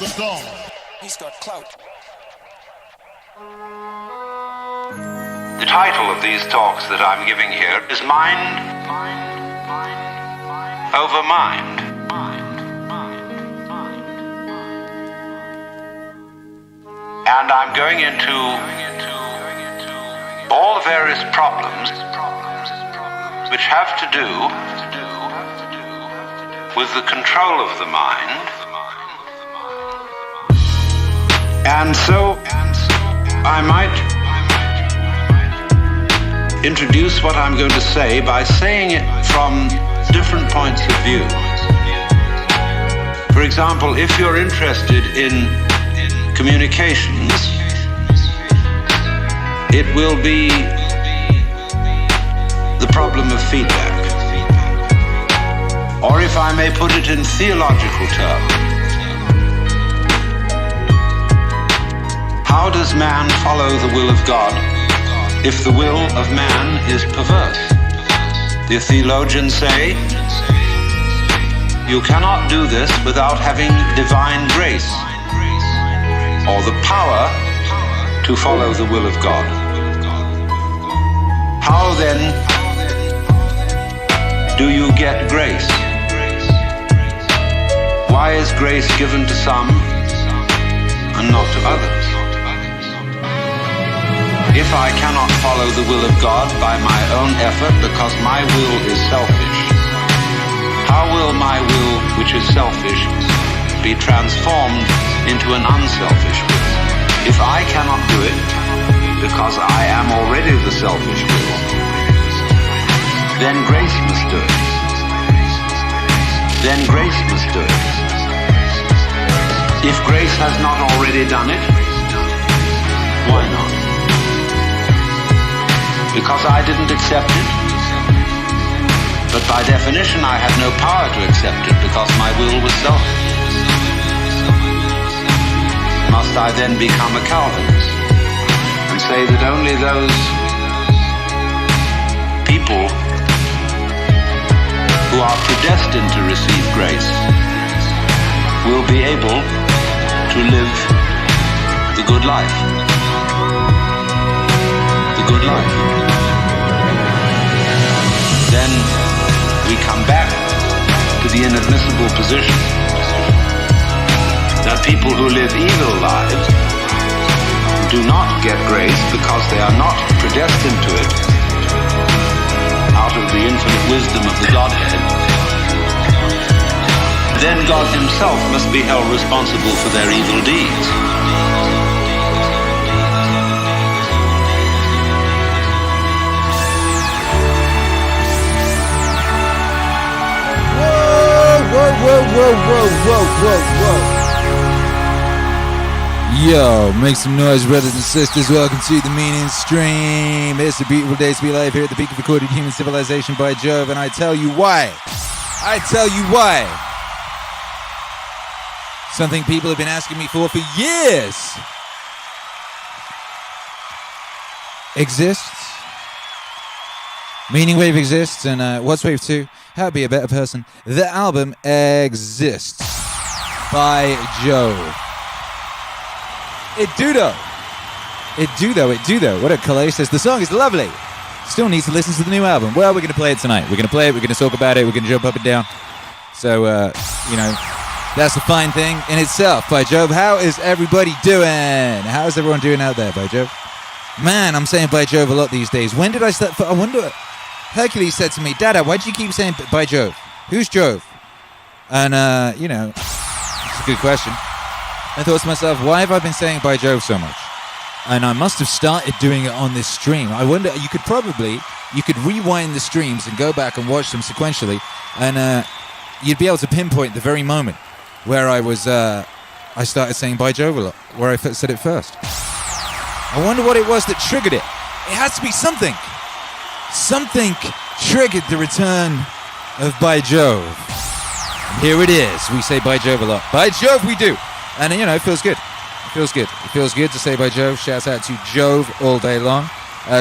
He's got clout. The title of these talks that I'm giving here is Mind Over Mind. And I'm going into all the various problems which have to do with the control of the mind. And so I might introduce what I'm going to say by saying it from different points of view. For example, if you're interested in communications, it will be the problem of feedback. Or if I may put it in theological terms, how does man follow the will of God if the will of man is perverse? The theologians say, you cannot do this without having divine grace, or the power to follow the will of God. How then do you get grace? Why is grace given to some and not to others? If I cannot follow the will of God by my own effort because my will is selfish, how will my will, which is selfish, be transformed into an unselfish will? If I cannot do it because I am already the selfish will, then grace must do it. Then grace must do it. If grace has not already done it, why not? Because I didn't accept it. But by definition, I had no power to accept it because my will was selfish. Must I then become a Calvinist and say that only those people who are predestined to receive grace will be able to live the good life? The good life. Then we come back to the inadmissible position that people who live evil lives do not get grace because they are not predestined to it out of the infinite wisdom of the Godhead. Then God himself must be held responsible for their evil deeds. Whoa. Yo, make some noise, brothers and sisters. Welcome to the Meaning Stream. It's a beautiful day to be alive here at the peak of recorded human civilization by Jove, and I tell you why. Something people have been asking me for years. Exists. MEANINGWAVE exists, and Wattswave 2, How to Be a Better Person. The album exists by Jove. It do though. What a collage says. The song is lovely. Still need to listen to the new album. Well, we're going to play it tonight. We're going to play it. We're going to talk about it. We're going to jump up and down. So, that's a fine thing in itself. By Jove, how is everybody doing? How is everyone doing out there, by Jove? Man, I'm saying by Jove a lot these days. When did I start? I wonder. Hercules said to me, Dada, why do you keep saying by Jove? Who's Jove? And, it's a good question. I thought to myself, why have I been saying by Jove so much? And I must have started doing it on this stream. I wonder, you could rewind the streams and go back and watch them sequentially, and you'd be able to pinpoint the very moment where I started saying by Jove a lot, where I said it first. I wonder what it was that triggered it. It has to be something. Something triggered the return of by Jove. And here it is. We say by Jove a lot. By Jove we do. And, it feels good. It feels good to say by Jove. Shouts out to Jove all day long.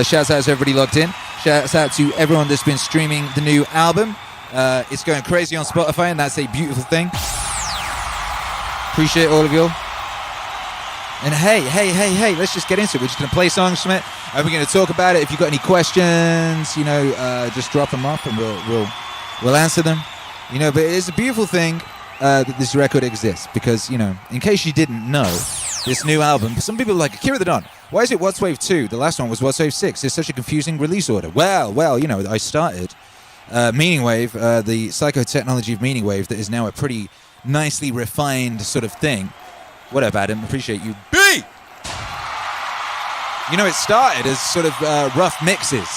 Shouts out to everybody logged in. Shouts out to everyone that's been streaming the new album. It's going crazy on Spotify, and that's a beautiful thing. Appreciate all of you. And hey, let's just get into it. We're just going to play songs from it, and we're going to talk about it. If you've got any questions, just drop them off, and we'll answer them. But it's a beautiful thing that this record exists, because, in case you didn't know, this new album, some people are like, Akira the Don, why is it Wattswave 2? The last one was Wattswave 6. It's such a confusing release order. Well, I started MEANINGWAVE, the psychotechnology of MEANINGWAVE, that is now a pretty nicely refined sort of thing. What up, Adam? Appreciate you. B! It started as sort of rough mixes.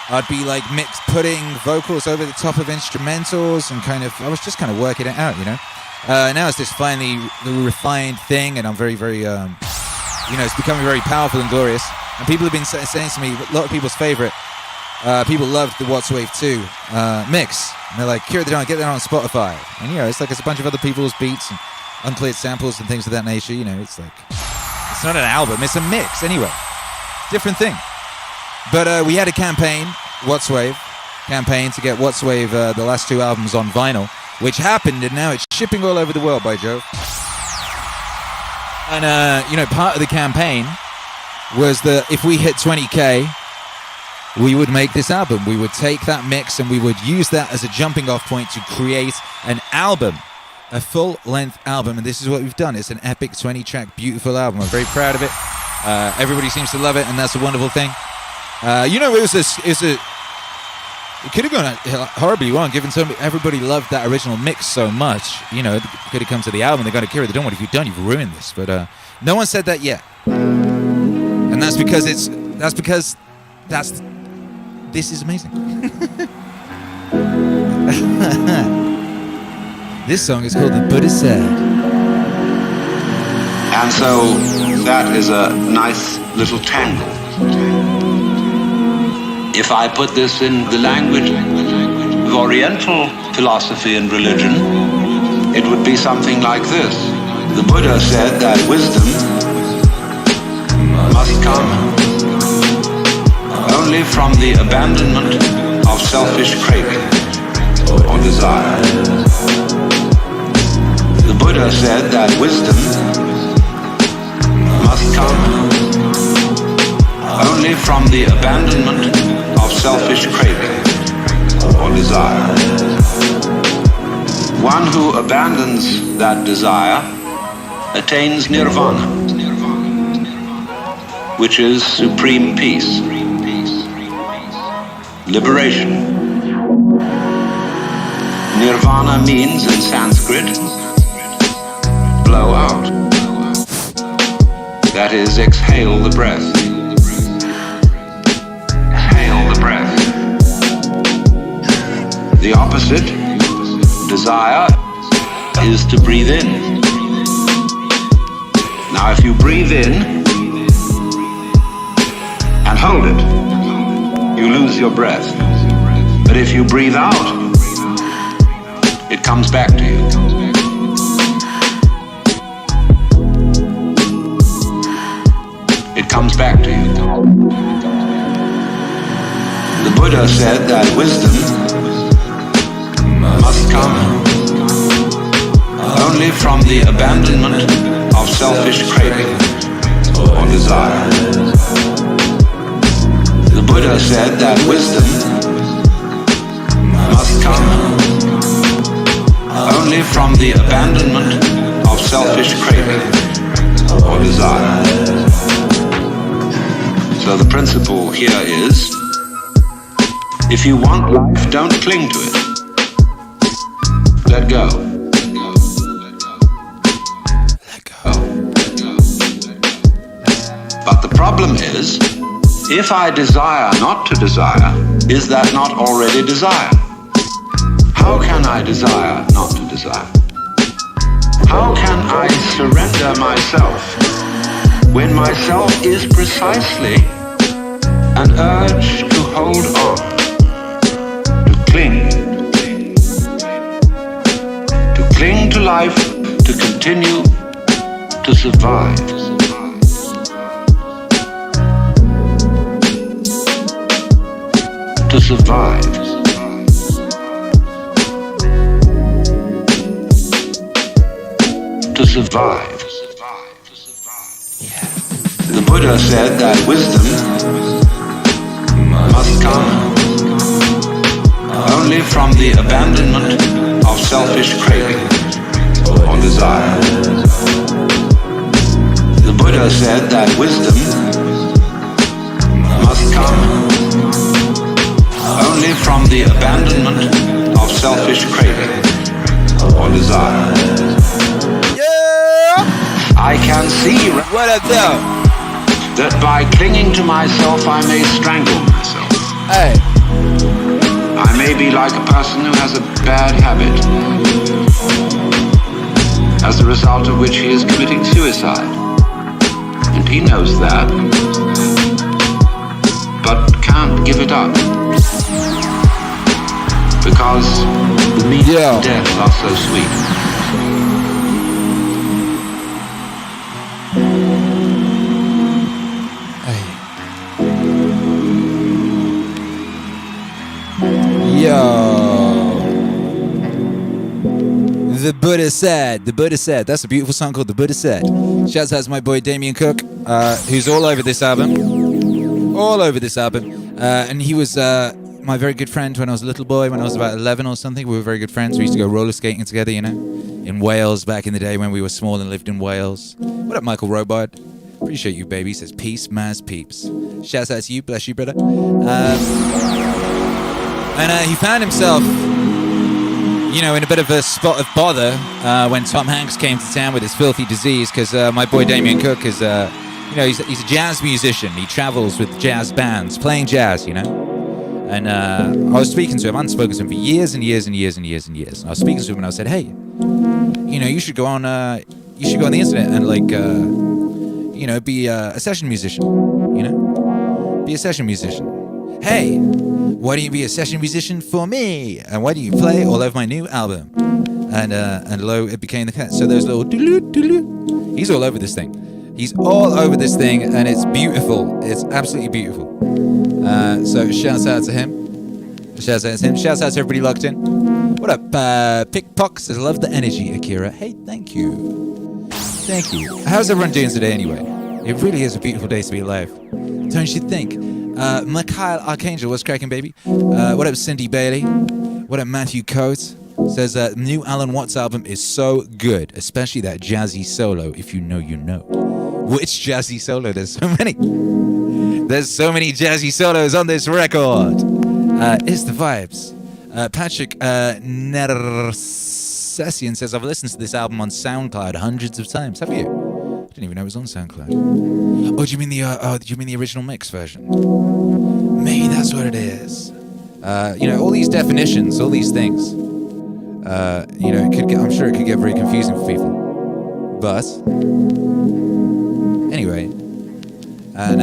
I'd be like putting vocals over the top of instrumentals and I was just kind of working it out, Now it's this finely refined thing, and I'm very, very, it's becoming very powerful and glorious. And people have been saying to me, a lot of people's favorite, people loved the Wattswave 2 mix. And they're like, Kira the Don, get that on Spotify. And, it's like it's a bunch of other people's beats and uncleared samples and things of that nature. It's like, it's not an album, it's a mix anyway. Different thing. But we had a campaign, Wattswave campaign, to get Wattswave, the last 2 albums on vinyl, which happened, and now it's shipping all over the world, by Jove. And, part of the campaign was that if we hit 20K, we would make this album. We would take that mix and we would use that as a jumping off point to create an album. A full-length album, and this is what we've done. It's an epic 20-track, beautiful album. I'm very proud of it. Everybody seems to love it, and that's a wonderful thing. It could have gone horribly wrong, given everybody loved that original mix so much. It could have come to the album. They're going to Akira, what have you done? You've ruined this. But no one said that yet, and that's because this is amazing. This song is called The Buddha Said. And so that is a nice little tangle. If I put this in the language of Oriental philosophy and religion, it would be something like this. The Buddha said that wisdom must come only from the abandonment of selfish craving or desire. The Buddha said that wisdom must come only from the abandonment of selfish craving or desire. One who abandons that desire attains nirvana, which is supreme peace, liberation. Nirvana means in Sanskrit, blow out. That is, exhale the breath. Exhale the breath. The opposite, desire, is to breathe in. Now, if you breathe in and hold it, you lose your breath. But if you breathe out, it comes back to you. It comes back to you. The Buddha said that wisdom must come only from the abandonment of selfish craving or desire. The Buddha said that wisdom must come only from the abandonment of selfish craving or desire. So the principle here is, if you want life, don't cling to it. Let go. Let go. But the problem is, if I desire not to desire, is that not already desire? How can I desire not to desire? How can I surrender myself when myself is precisely an urge to hold on, to cling to life, to continue to survive? To survive. to survive. The Buddha said that wisdom must come only from the abandonment of selfish craving or desire. The Buddha said that wisdom must come only from the abandonment of selfish craving or desire. Yeah! I can see What up, though? that by clinging to myself I may strangle myself. Hey. I may be like a person who has a bad habit, as a result of which he is committing suicide. And he knows that, but can't give it up. Because the meaning of death are so sweet. Yo. The Buddha said. The Buddha said. That's a beautiful song called The Buddha Said. Shouts out to my boy Damien Cook, who's all over this album. All over this album. And he was my very good friend when I was a little boy, when I was about 11 or something. We were very good friends. We used to go roller skating together, you know, in Wales back in the day when we were small and lived in Wales. What up, Michael Robard? Appreciate you, baby. He says, peace, Maz peeps. Shouts out to you. Bless you, brother. And he found himself, you know, in a bit of a spot of bother when Tom Hanks came to town with his filthy disease, because my boy Damien Cook is, you know, he's a jazz musician. He travels with jazz bands, playing jazz, you know. And I was speaking to him. I hadn't spoken to him for years and years and years and years and years. And I was speaking to him and I said, hey, you know, you should go on the internet and, like, you know, be a session musician, you know? Be a session musician. Hey, why don't you be a session musician for me? And why don't you play all over my new album? And lo, it became the case. So there's a little doo-doo. He's all over this thing. He's all over this thing, and it's beautiful. It's absolutely beautiful. So shouts out to him. Shouts out to him. Shouts out to everybody locked in. What up? Pickpock says, love the energy, Akira. Hey, thank you. Thank you. How's everyone doing today anyway? It really is a beautiful day to be alive. Don't you think? Mikhail Archangel, what's cracking, baby? What up, Cindy Bailey? What up, Matthew Coates? Says new Alan Watts album is so good, especially that jazzy solo. If you know, you know. Which jazzy solo? There's so many. There's so many jazzy solos on this record. It's the vibes. Patrick Nersessian says, I've listened to this album on SoundCloud hundreds of times. Have you? I didn't even know it was on SoundCloud. Oh, do you mean the original mix version? Maybe that's what it is. You know, all these definitions, all these things. You know, I'm sure it could get very confusing for people. But anyway, and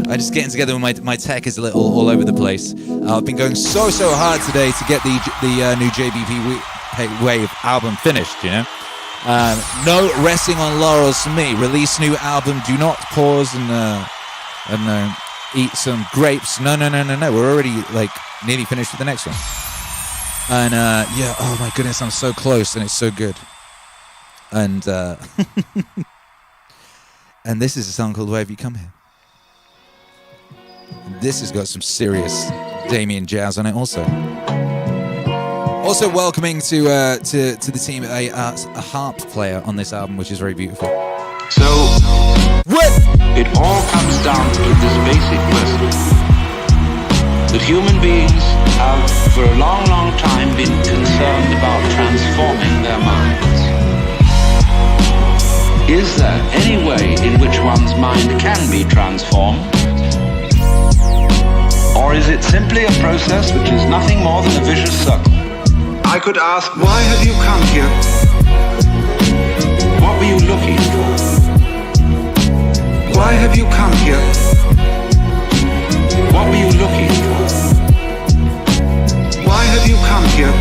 I'm just getting together with my tech is a little all over the place. I've been going so hard today to get the new JBP Wave album finished. You know. No resting on laurels for me. Release new album. Do not pause and eat some grapes. No. We're already like nearly finished with the next one. And yeah, oh my goodness, I'm so close and it's so good. And and this is a song called Why Have You Come Here? This has got some serious Damien jazz on it also. Also welcoming to the team a harp player on this album, which is very beautiful. So, what? It all comes down to this basic question. That human beings have for a long time been concerned about transforming their minds. Is there any way in which one's mind can be transformed? Or is it simply a process which is nothing more than a vicious circle? I could ask, why have you come here? What were you looking for? Why have you come here? What were you looking for? Why have you come here?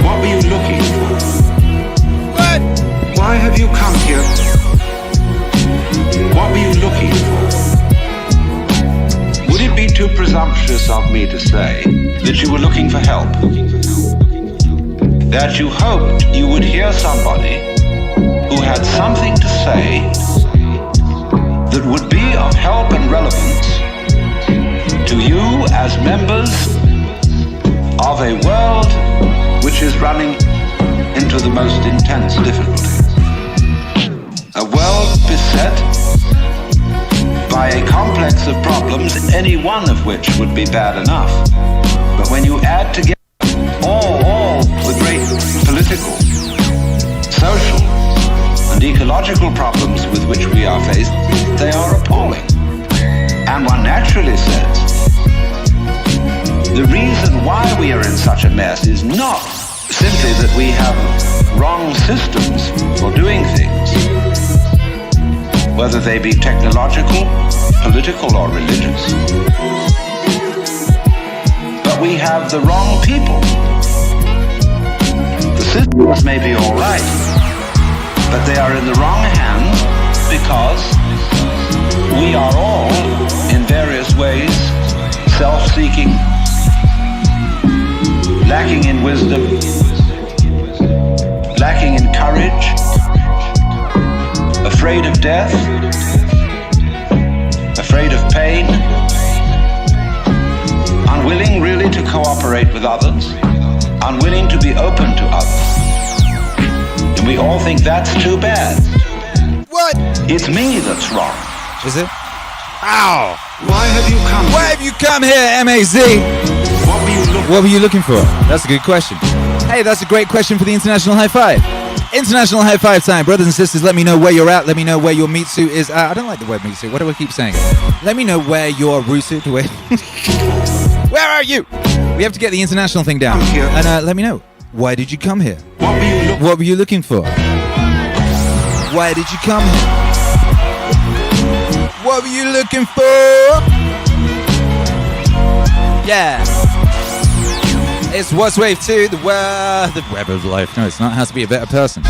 What were you looking for? What? Why have you come here? What were you looking for? Would it be too presumptuous of me to say that you were looking for help? that you hoped you would hear somebody who had something to say that would be of help and relevance to you as members of a world which is running into the most intense difficulty. A world beset by a complex of problems, any one of which would be bad enough. But when you add together all the great political, social, and ecological problems with which we are faced, they are appalling. And one naturally says, the reason why we are in such a mess is not simply that we have wrong systems for doing things, whether they be technological, political, or religious. But we have the wrong people. The systems may be all right, but they are in the wrong hands because we are all, in various ways, self-seeking, lacking in wisdom, lacking in courage, afraid of death, afraid of pain, unwilling really to cooperate with others, unwilling to be open to others. And we all think that's too bad. What? It's me that's wrong. Is it? Ow! Why have you come here? Why have you come here, M.A.Z.? What were you looking for? That's a good question. Hey, that's a great question for the International High Five. International High Five time. Brothers and sisters, let me know where you're at. Let me know where your meat suit is. I don't like the word meat suit. What do I keep saying? Let me know where your root suit. Where are you? We have to get the international thing down. And let me know. Why did you come here? What were you looking for? Why did you come here? What were you looking for? Yeah. It's Wattswave 2, the web of life. No, it's not. It has to be a better person.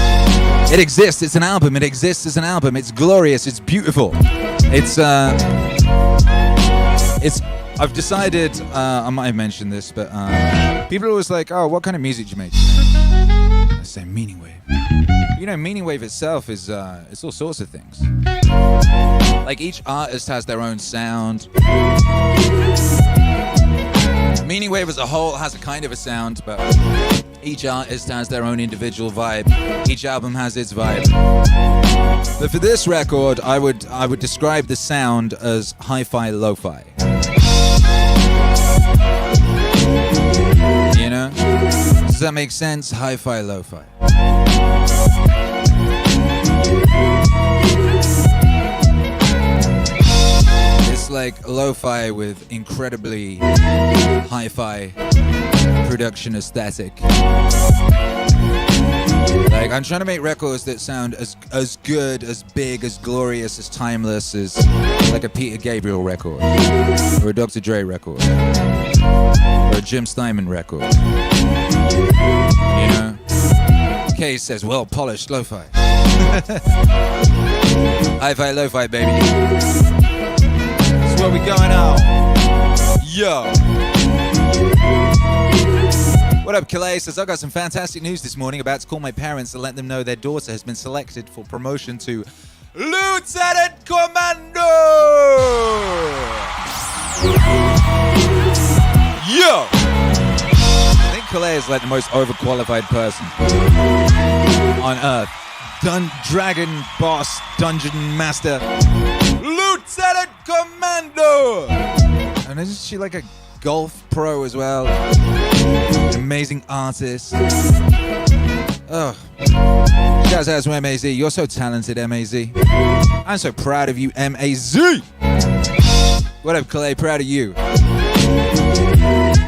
It exists. It's an album. It exists as an album. It's glorious. It's beautiful. I've decided, I might have mentioned this, but people are always like, oh, what kind of music do you make? I say MEANINGWAVE. You know, MEANINGWAVE itself is, it's all sorts of things. Like each artist has their own sound. MEANINGWAVE as a whole has a kind of a sound, but each artist has their own individual vibe. Each album has its vibe. But for this record, I would describe the sound as hi-fi lo-fi. You know? Does that make sense? Hi-fi lo-fi. It's like lo-fi with incredibly hi-fi production aesthetic. Like, I'm trying to make records that sound as good, as big, as glorious, as timeless as like a Peter Gabriel record, or a Dr. Dre record, or a Jim Steinman record. You know? Kay says, well polished lo-fi. Hi-fi lo-fi, baby. That's where we going on. Yo. What up, Calais? Says, I got some fantastic news this morning. About to call my parents to let them know their daughter has been selected for promotion to Lieutenant Commando! Yo! I think Calais is like the most overqualified person on Earth. Dragon Boss, Dungeon Master, Lieutenant Commando! And isn't she like a golf pro as well? Amazing artist. Oh. Shouts out to M.A.Z. You're so talented, M.A.Z. I'm so proud of you, M.A.Z. What up, Clay? Proud of you.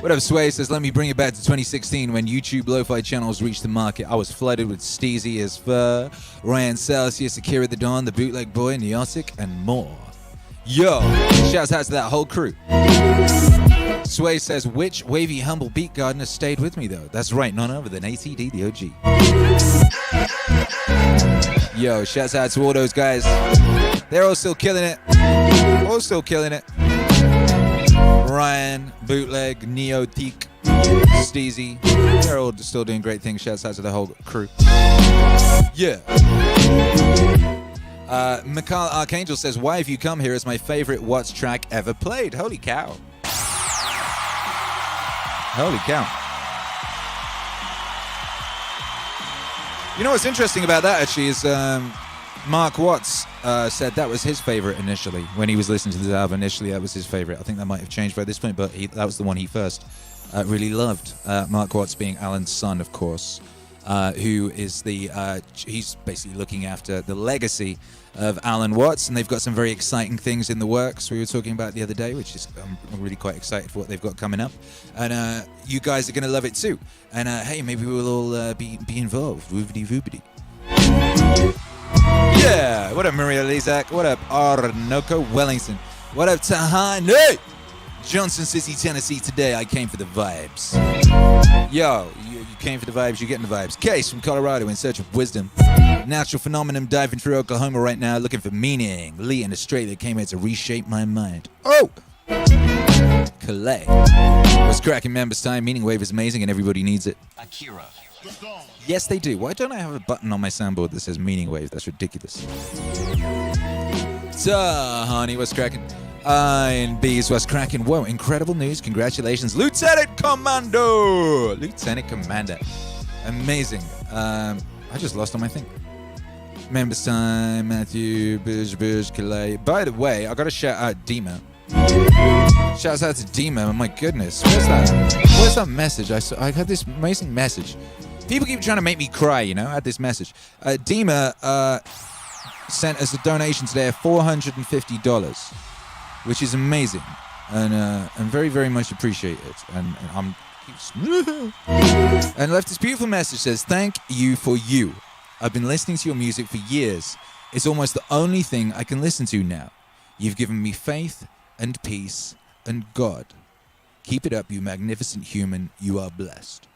What up, Sway? Says, let me bring it back to 2016 when YouTube lo-fi channels reached the market. I was flooded with Steezy as Fur, Ryan Celsius, Akira the Dawn, the Bootleg Boy, Neato, and more. Yo, shouts out to that whole crew. Sway says, which wavy, humble beat gardener stayed with me, though? That's right, none other than ATD, the OG. Yo, shouts out to all those guys. They're all still killing it. All still killing it. Ryan, Bootleg, Neato, Steezy. They're all still doing great things. Shouts out to the whole crew. Yeah. Mikhail Archangel says, Why Have You Come Here is my favorite Watts track ever played. Holy cow. Holy cow. You know what's interesting about that actually is Mark Watts said that was his favorite initially. When he was listening to this album initially, that was his favorite. I think that might have changed by this point, but that was the one he first really loved. Mark Watts being Alan's son, of course, who is he's basically looking after the legacy of Alan Watts, and they've got some very exciting things in the works we were talking about the other day, which is I'm really quite excited for what they've got coming up, and you guys are going to love it too, and hey, maybe we'll all be involved. Woobity voobity. Yeah, what up Maria Lizak, what up Arnoko Wellington, what up Tahani Johnson City, Tennessee. Today I came for the vibes. Yo, you came for the vibes, you're getting the vibes. Case from Colorado in search of wisdom. Natural phenomenon diving through Oklahoma right now looking for meaning. Lee in Australia came here to reshape my mind. Oh! Calais. What's cracking members time? Meaningwave is amazing and everybody needs it. Akira. Yes, they do. Why don't I have a button on my soundboard that says Meaningwave? That's ridiculous. Duh, honey, what's cracking? And Bees, what's cracking? Whoa, incredible news. Congratulations, Lieutenant Commando! Lieutenant Commander. Amazing. I just lost on my thing. Members time, Matthew, Bish, Calais. By the way, I got to shout out Dima. Shouts out to Dima. Oh my goodness. Where's that message? I had this amazing message. People keep trying to make me cry, you know. I had this message. Dima sent us a donation today of $450, which is amazing, and very, very much appreciated. And left this beautiful message. Says, "Thank you for you. I've been listening to your music for years. It's almost the only thing I can listen to now. You've given me faith and peace and God. Keep it up, you magnificent human. You are blessed."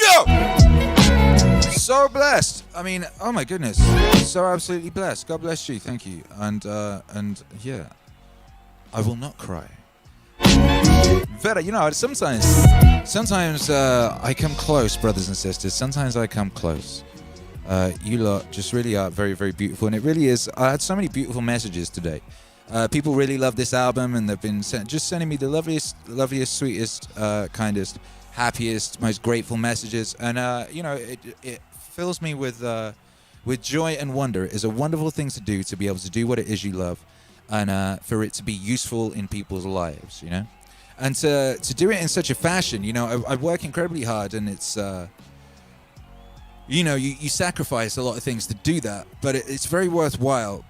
Yo! So blessed. I mean, oh my goodness. So absolutely blessed. God bless you. Thank you. And yeah, I will not cry. Vera, you know, sometimes I come close, brothers and sisters. Sometimes I come close. You lot just really are very, very beautiful. And it really is. I had so many beautiful messages today. People really love this album, and they've been sending me the loveliest, sweetest, kindest, happiest, most grateful messages. And you know, it fills me with joy and wonder. It is a wonderful thing to do, to be able to do what it is you love, and for it to be useful in people's lives, you know, and to do it in such a fashion. You know, I work incredibly hard, and it's you know, you sacrifice a lot of things to do that, but it's very worthwhile.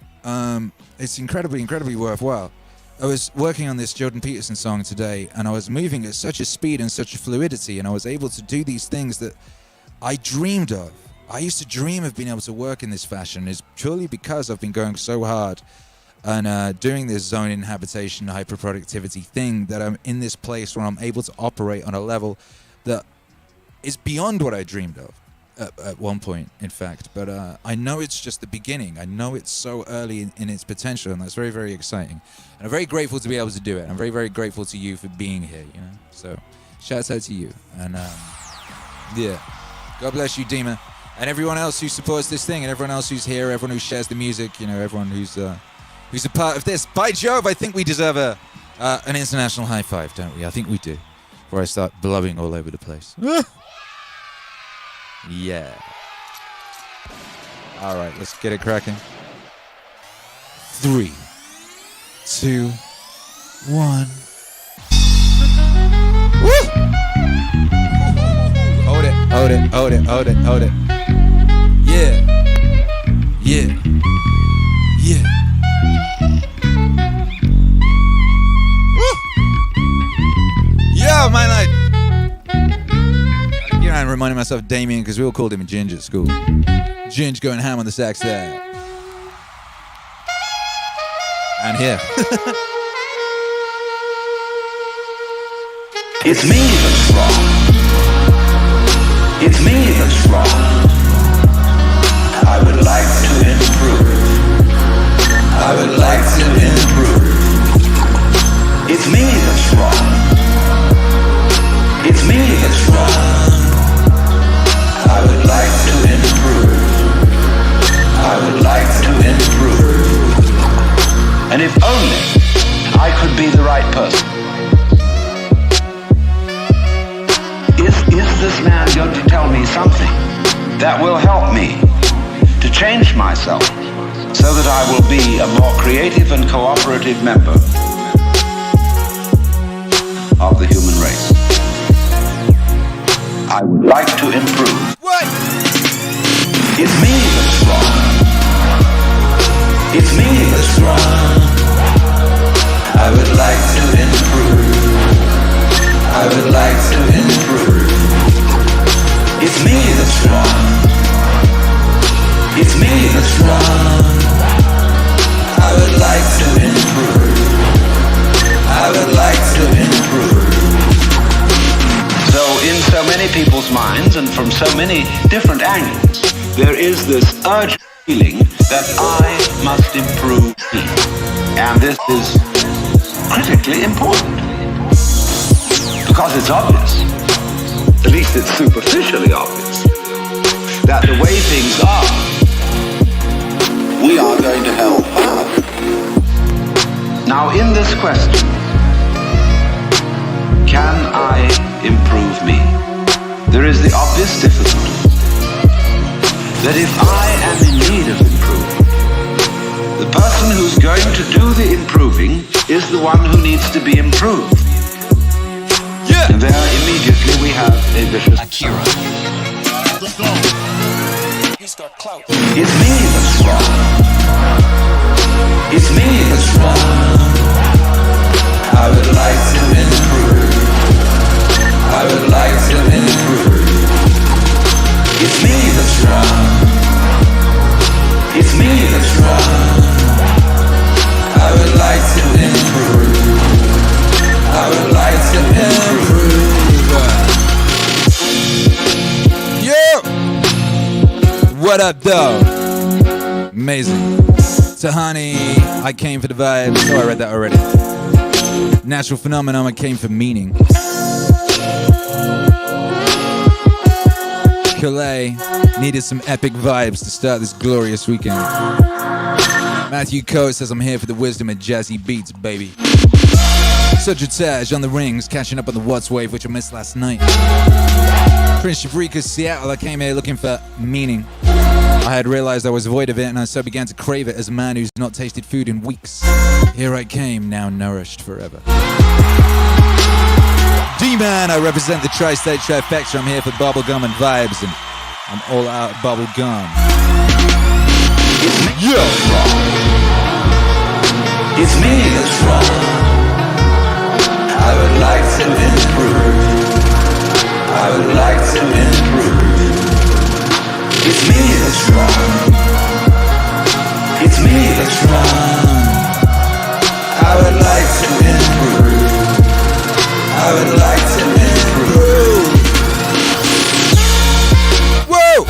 It's incredibly worthwhile. I was working on this Jordan Peterson song today, and I was moving at such a speed and such a fluidity, and I was able to do these things that I dreamed of. I used to dream of being able to work in this fashion. It's purely because I've been going so hard and doing this zone inhabitation, hyperproductivity thing, that I'm in this place where I'm able to operate on a level that is beyond what I dreamed of. At one point, in fact, but I know it's just the beginning. I know it's so early in its potential, and that's very, very exciting. And I'm very grateful to be able to do it. I'm very, very grateful to you for being here, you know. So, shouts out to you, and yeah, God bless you, Dima, and everyone else who supports this thing, and everyone else who's here, everyone who shares the music, you know, everyone who's a part of this. By Jove, I think we deserve an international high five, don't we? I think we do. Before I start blubbing all over the place. Yeah. All right, let's get it cracking. 3, 2, 1. Woo! Hold it, hold it, hold it, hold it, hold it. Yeah. Yeah. Yeah. Woo! Yeah, my life. I'm reminding myself of Damien, because we all called him Ginge at school. Ginge going ham on the sax there. And here. It's me that's wrong. It's me that's wrong. I would like to improve. I would like is this man going to tell me something that will help me to change myself so that I will be a more creative and cooperative member of the human race? I would like to improve. What? It's me that's wrong. It's me that's wrong. I would like to improve. I would like to improve. It's me that's wrong. It's me that's wrong. I would like to improve. I would like to improve. So in so many people's minds and from so many different angles, there is this urgent feeling that I must improve me. And this is critically important. Because it's obvious, at least it's superficially obvious, that the way things are, we are going to hell hard. Now in this question, can I improve me? There is the obvious difficulty that if I am in need of improvement, the person who's going to do the improving is the one who needs to be improved. Yeah. And there immediately we have a vicious Akira. Let's go. He's got clout. It's me that's wrong. It's me that's wrong. I would like to improve. I would like to improve. It's me that's wrong. It's me that's wrong. I would like to improve. I would like to improve. Yo! What up, though? Amazing. Tahani, I came for the vibes. Oh, I read that already. Natural phenomenon, I came for meaning. Calais needed some epic vibes to start this glorious weekend. Matthew Coe says I'm here for the wisdom and jazzy beats, baby. Zutter on the rings, catching up on the Wattswave, which I missed last night. Prince Shabrika's Seattle, I came here looking for meaning. I had realized I was void of it, and I so began to crave it as a man who's not tasted food in weeks. Here I came, now nourished forever. D-Man, I represent the tri-state trifecta. I'm here for bubblegum and vibes, and I'm all out bubblegum. Yo! It's me that's wrong. I would like to improve. I would like to improve. It's me that's wrong. It's me that's wrong. I would like to improve. I would like to improve. Whoa!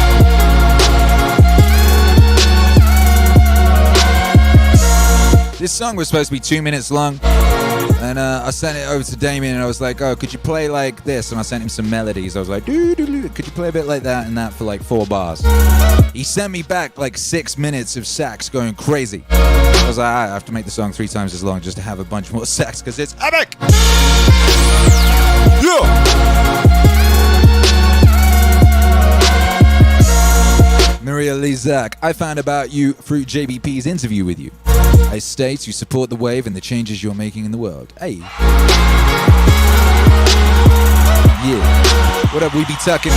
This song was supposed to be 2 minutes long, and I sent it over to Damien, and I was like, oh, could you play like this? And I sent him some melodies. I was like, doo-doo-doo. Could you play a bit like that and that for like 4 bars? He sent me back like 6 minutes of sax going crazy. I was like, I have to make the song 3 times as long just to have a bunch more sax, because it's epic! Yeah! Maria Lizak, I found about you through JBP's interview with you. I state you support the wave and the changes you're making in the world. Hey. Yeah. What up, we be tucking?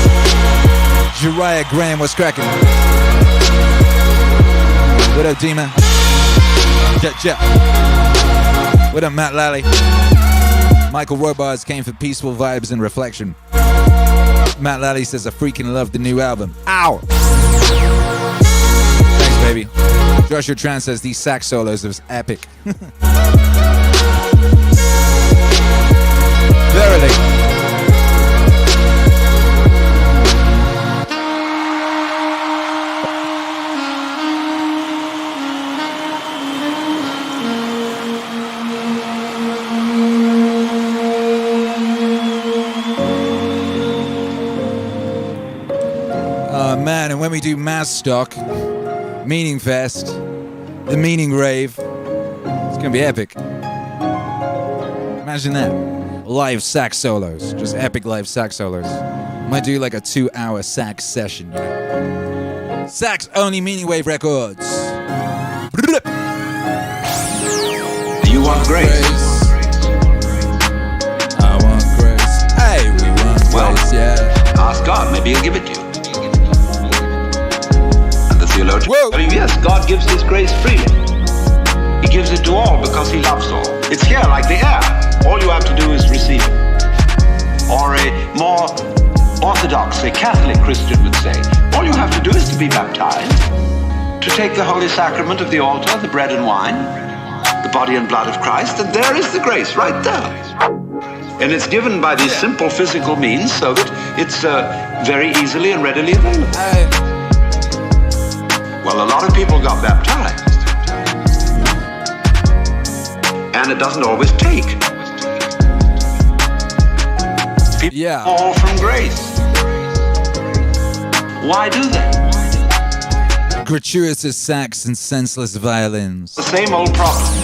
Jariah Graham, what's cracking? What up, Dima? Ja. What up, Matt Lally? Michael Robards came for peaceful vibes and reflection. Matt Lally says, I freaking love the new album. Ow! Thanks, baby. Joshua Tran says, these sax solos are epic. Verily. Man, and when we do Mass Stock, Meaning Fest, the Meaning Rave, it's gonna be epic. Imagine that. Live sax solos, just epic live sax solos. Might do like a 2-hour sax session, you know? Sax only MEANINGWAVE Records. Do you want grace? I want grace. Hey, we want grace, yeah. Ask God, maybe he'll give it to you. And the theologian will tell you, yes, God gives his grace freely. He gives it to all because he loves all. It's here like the air. All you have to do is receive it. Or a more orthodox, a Catholic Christian would say, all you have to do is to be baptized, to take the holy sacrament of the altar, the bread and wine, the body and blood of Christ, and there is the grace right there. And it's given by these simple physical means so that it's very easily and readily available. Well, a lot of people got baptized. And it doesn't always take. People fall from grace. Why do they? Gratuitous sax and senseless violins. The same old problem.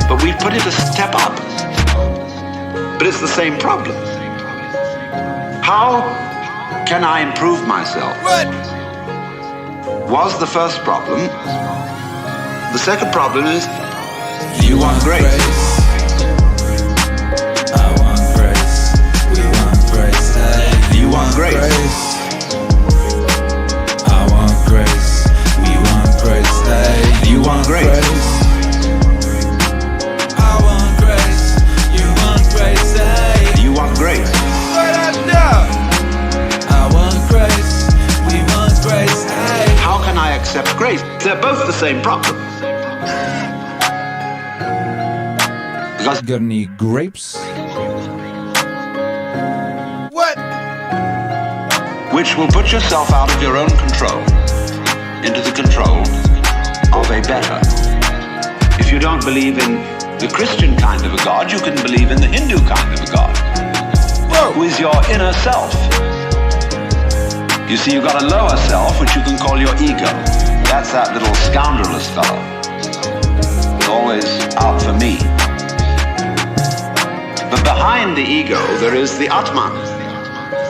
But we've put it a step up. But it's the same problem. How can I improve myself? What? Was the first problem. The second problem is, do you want grace? I want grace. We want grace. Hey. Do you want grace? I want grace. We want grace. Hey. Do you want grace? I want grace. You want grace. Hey. Do you want grace? What I know. I want grace. We want grace. Hey. How can I accept grace? They're both the same problem. Got any grapes? What? Which will put yourself out of your own control into the control of a better. If you don't believe in the Christian kind of a God, you can believe in the Hindu kind of a God. Whoa. Who is your inner self. You see, you've got a lower self, which you can call your ego. That's that little scoundrelous fellow. He's always out for me. But behind the ego, there is the Atman,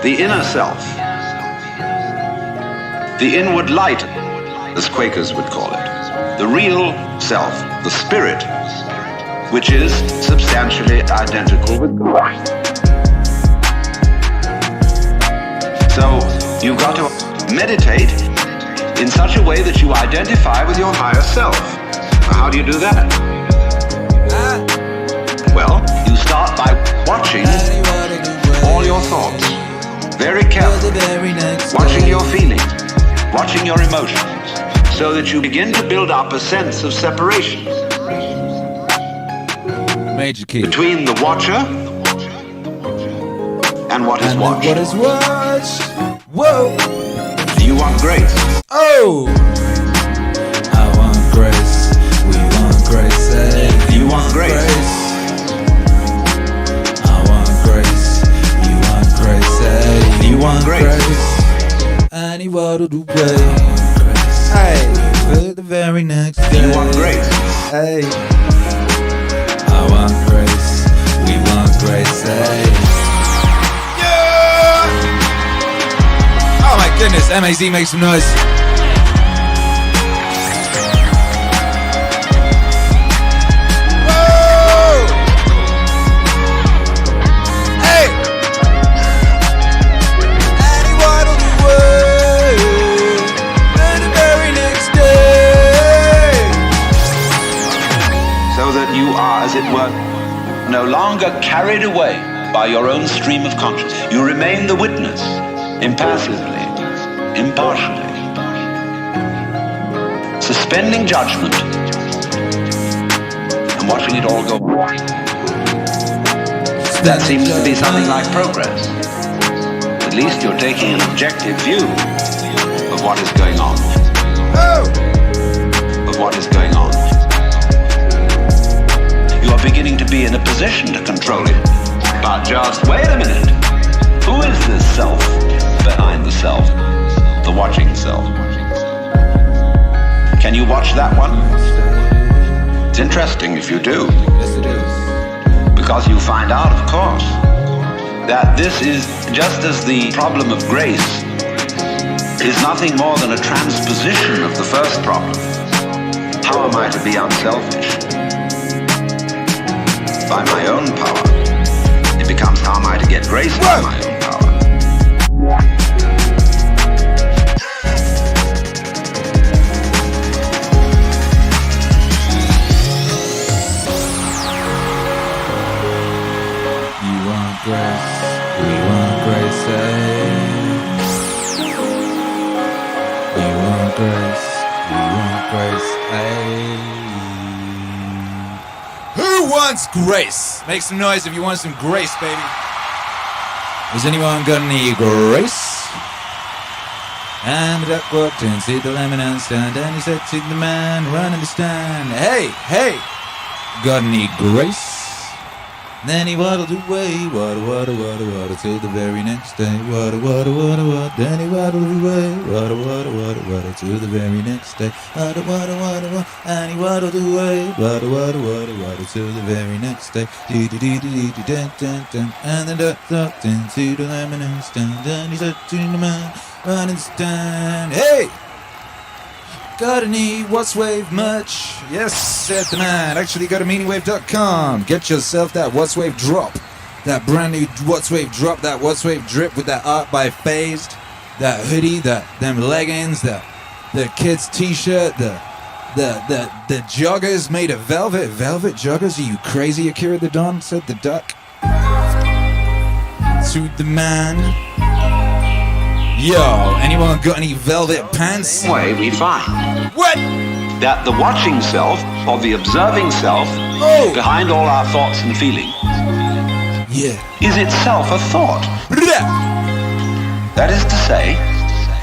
the inner self, the inward light, as Quakers would call it, the real self, the spirit, which is substantially identical with God. So you've got to meditate in such a way that you identify with your higher self. Now, how do you do that? Well, you start by watching all your thoughts very carefully, watching your feelings, watching your emotions, so that you begin to build up a sense of separation Major key. between the watcher and what is watched. What is watched? Whoa. Do you want grace? Oh. I want grace. We want grace. Hey. Do you want grace? Do you want grace? I need water to play. Hey, for the very next day. Do you want grace? Hey, I want grace. We want grace. Hey. Yeah! Oh my goodness, M.A.Z. make some noise. As it were, no longer carried away by your own stream of consciousness. You remain the witness, impassively, impartially, suspending judgment and watching it all go on. That seems to be something like progress. At least you're taking an objective view of what is going on. Of what is going on. You are beginning to be in a position to control it. But just wait a minute. Who is this self behind the self? The watching self. Can you watch that one? It's interesting if you do. Yes, it is. Because you find out, of course, that this is just as the problem of grace is nothing more than a transposition of the first problem. How am I to be unselfish? By my own power. It becomes how am I to get grace by my own power. You want grace, we want grace, You want grace, we want grace, Who wants grace? Make some noise if you want some grace, baby. Has anyone got any grace? And the duck walked in, see the lemon and stand, and he said to the man running the stand, hey, hey, got any grace? Then he waddled away, waddle, till the very next day. Waddle, then he waddled away, waddle, till the very next day. Waddle, and he waddled away, waddle, till the very next day. And then duck walked into the lemonade stand, and he said to the man running the stand, hey! Got any Wattswave merch? Yes, said the man. Actually, go to MEANINGWAVE.com. Get yourself that Wattswave drop. That brand new Wattswave drop, that Wattswave drip with that art by Phased. That hoodie, them leggings, the kids t-shirt, the joggers made of velvet. Velvet joggers? Are you crazy, Akira the Don? Said the duck. To the man. Yo, anyone got any velvet pants? Way we find What? that the watching self, or the observing self, behind all our thoughts and feelings, is itself a thought. That is to say,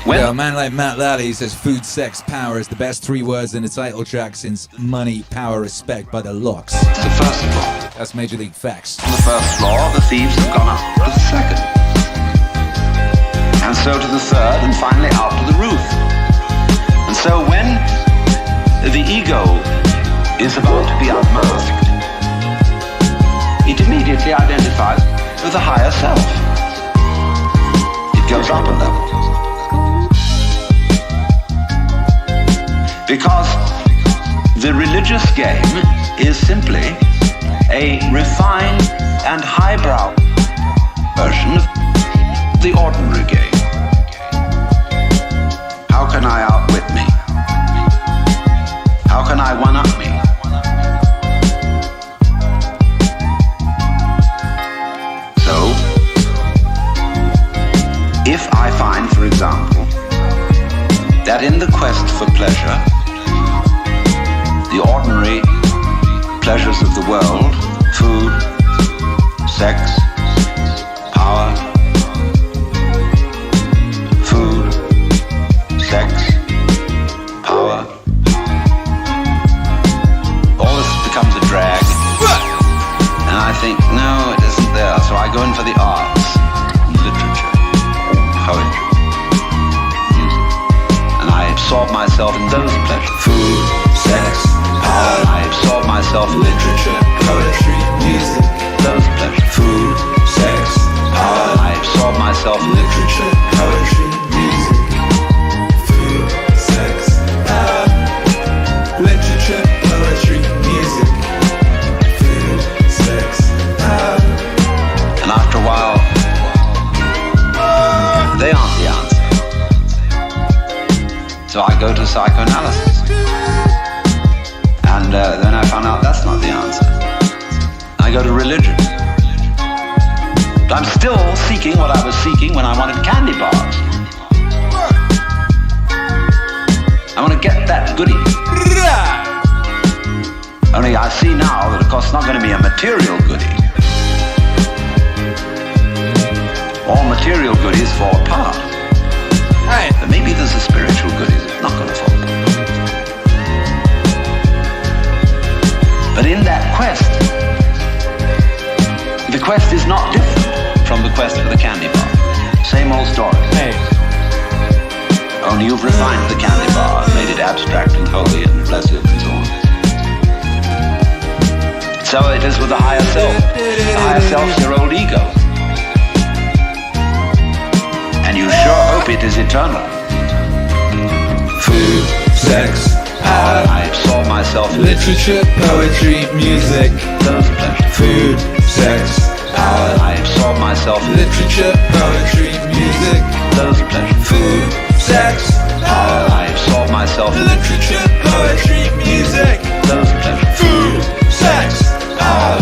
when a man like Matt Lally says food, sex, power is the best 3 words in the title track since money, power, respect by the Locks. the first floor, That's Major League Facts. on the first floor, the thieves have gone up to the second. And so to the third, and finally out to the roof. And so when the ego is about to be unmasked, it immediately identifies with the higher self. It goes up a level. Because the religious game is simply a refined and highbrow version of the ordinary game. How can I outwit me? How can I one-up me? So, if I find, for example, that in the quest for pleasure, the ordinary pleasures of the world, food, sex, power, sex, power, all this becomes a drag. And I think, no, it isn't there. So I go in for the arts, literature, poetry, music. And I absorb myself in those pleasures. Food, sex, power. I absorb myself in literature, poetry, music, those pleasures. Food, sex, power. I absorb myself in literature, poetry, music. Literature, poetry, music, food, sex, power. And after a while, they aren't the answer. So I go to psychoanalysis. And then I found out that's not the answer. I go to religion. But I'm still seeking what I was seeking when I wanted candy bars. I want to get that goodie. Only I see now that, of course, it's not going to be a material goodie. All material goodies fall apart. Hey. But maybe there's a spiritual goodie that's not going to fall apart. But in that quest, the quest is not different from the quest for the candy bar. Same old story. Hey. Only you've refined the candy bar, made it abstract and holy and blessed and so on. So it is with the higher self. The higher self's your old ego. hope it is eternal. Food, sex, power, I absorb myself in literature, poetry, music. those pleasures. Food, sex, power, I absorb myself in literature, poetry, music. those pleasures. Food, sex, power, I absorb myself in literature, poetry, music. those pleasures. Food, sex, power,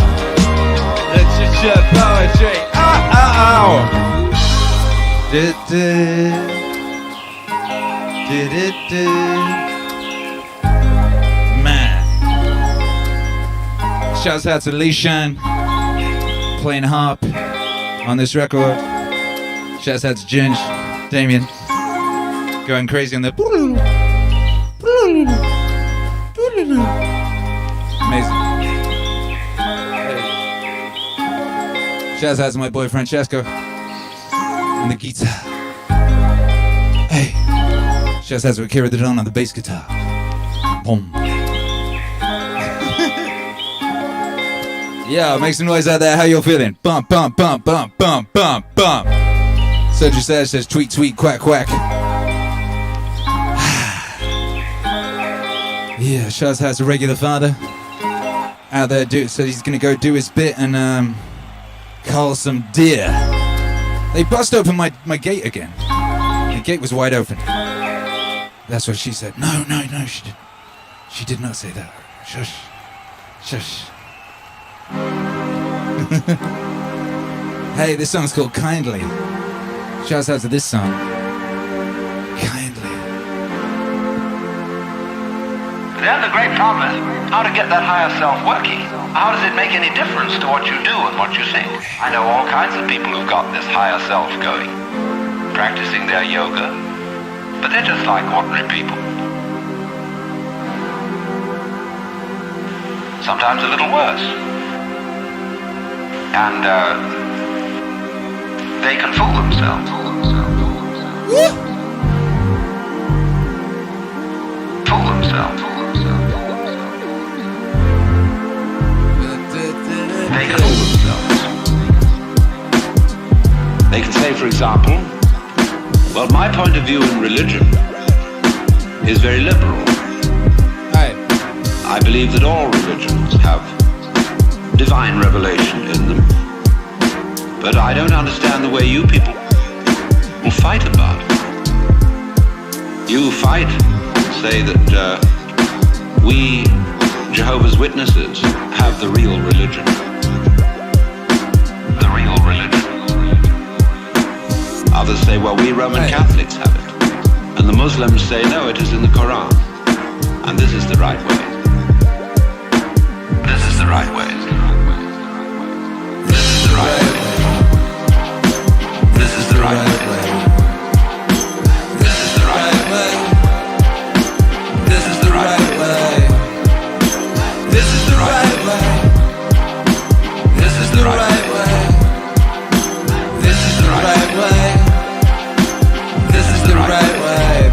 Literature, poetry. Ow, ow, ow. Man. Shouts out to Shawn playing harp on this record. Shouts out to Ginge, Damien, going crazy on the. Amazing. Shouts out to my boy Francesco on the guitar. Hey. Shouts out to Akira the Don on the bass guitar. Boom. Yeah, make some noise out there. How you feeling? Bump, bump, bump, bump, bump, bump, bump. Sergio says tweet, tweet, quack, quack. Yeah, shouts out to Regular Father out there. So he's gonna go do his bit and call some deer. They bust open my gate again. The gate was wide open. That's what she said. No, she did. She did not say that. Shush. Shush. Hey, this song's called Kindly. Shouts out to this song. Kindly. Then the great problem is how to get that higher self working. How does it make any difference to what you do and what you think? I know all kinds of people who've got this higher self going, practicing their yoga, but they're just like ordinary people. Sometimes a little worse. And they can fool themselves. Fool themselves. They can fool themselves. They can say, for example, well, my point of view in religion is very liberal. Hi. I believe that all religions have divine revelation in them. But I don't understand the way you people will fight about it. You fight, say that we, Jehovah's Witnesses, have the real religion. The real religion. Others say, well, we Roman Catholics have it. And the Muslims say, no, it is in the Quran. And this is the right way. This is the right way. This is the right way. This is the right way. This is the right way. This is the right way. This is the right way. This is the right way. This is the right way. This is the right way.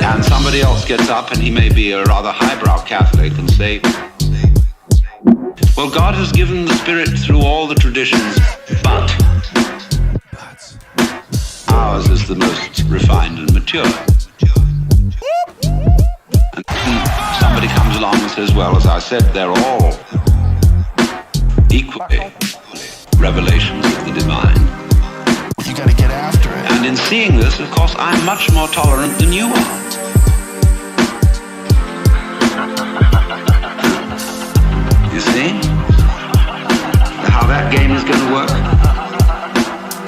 And somebody else gets up, and he may be a rather highbrow Catholic, and say, well, God has given the Spirit through all the traditions, but ours is the most refined and mature. And somebody comes along and says, well, as I said, they're all equally revelations of the divine. You gotta get after it. And in seeing this, of course, I'm much more tolerant than you are. You see how that game is going to work?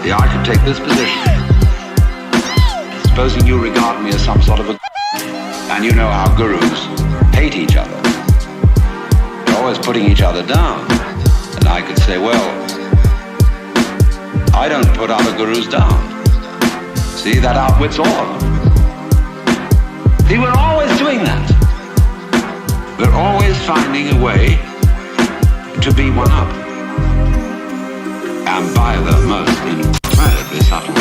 Yeah, I could take this position. Supposing you regard me as some sort of a... And you know how gurus hate each other. They're always putting each other down. And I could say, well, I don't put other gurus down. See, that outwits all of them. See, we're always doing that. We're always finding a way to be one up. And by the most incredibly subtle.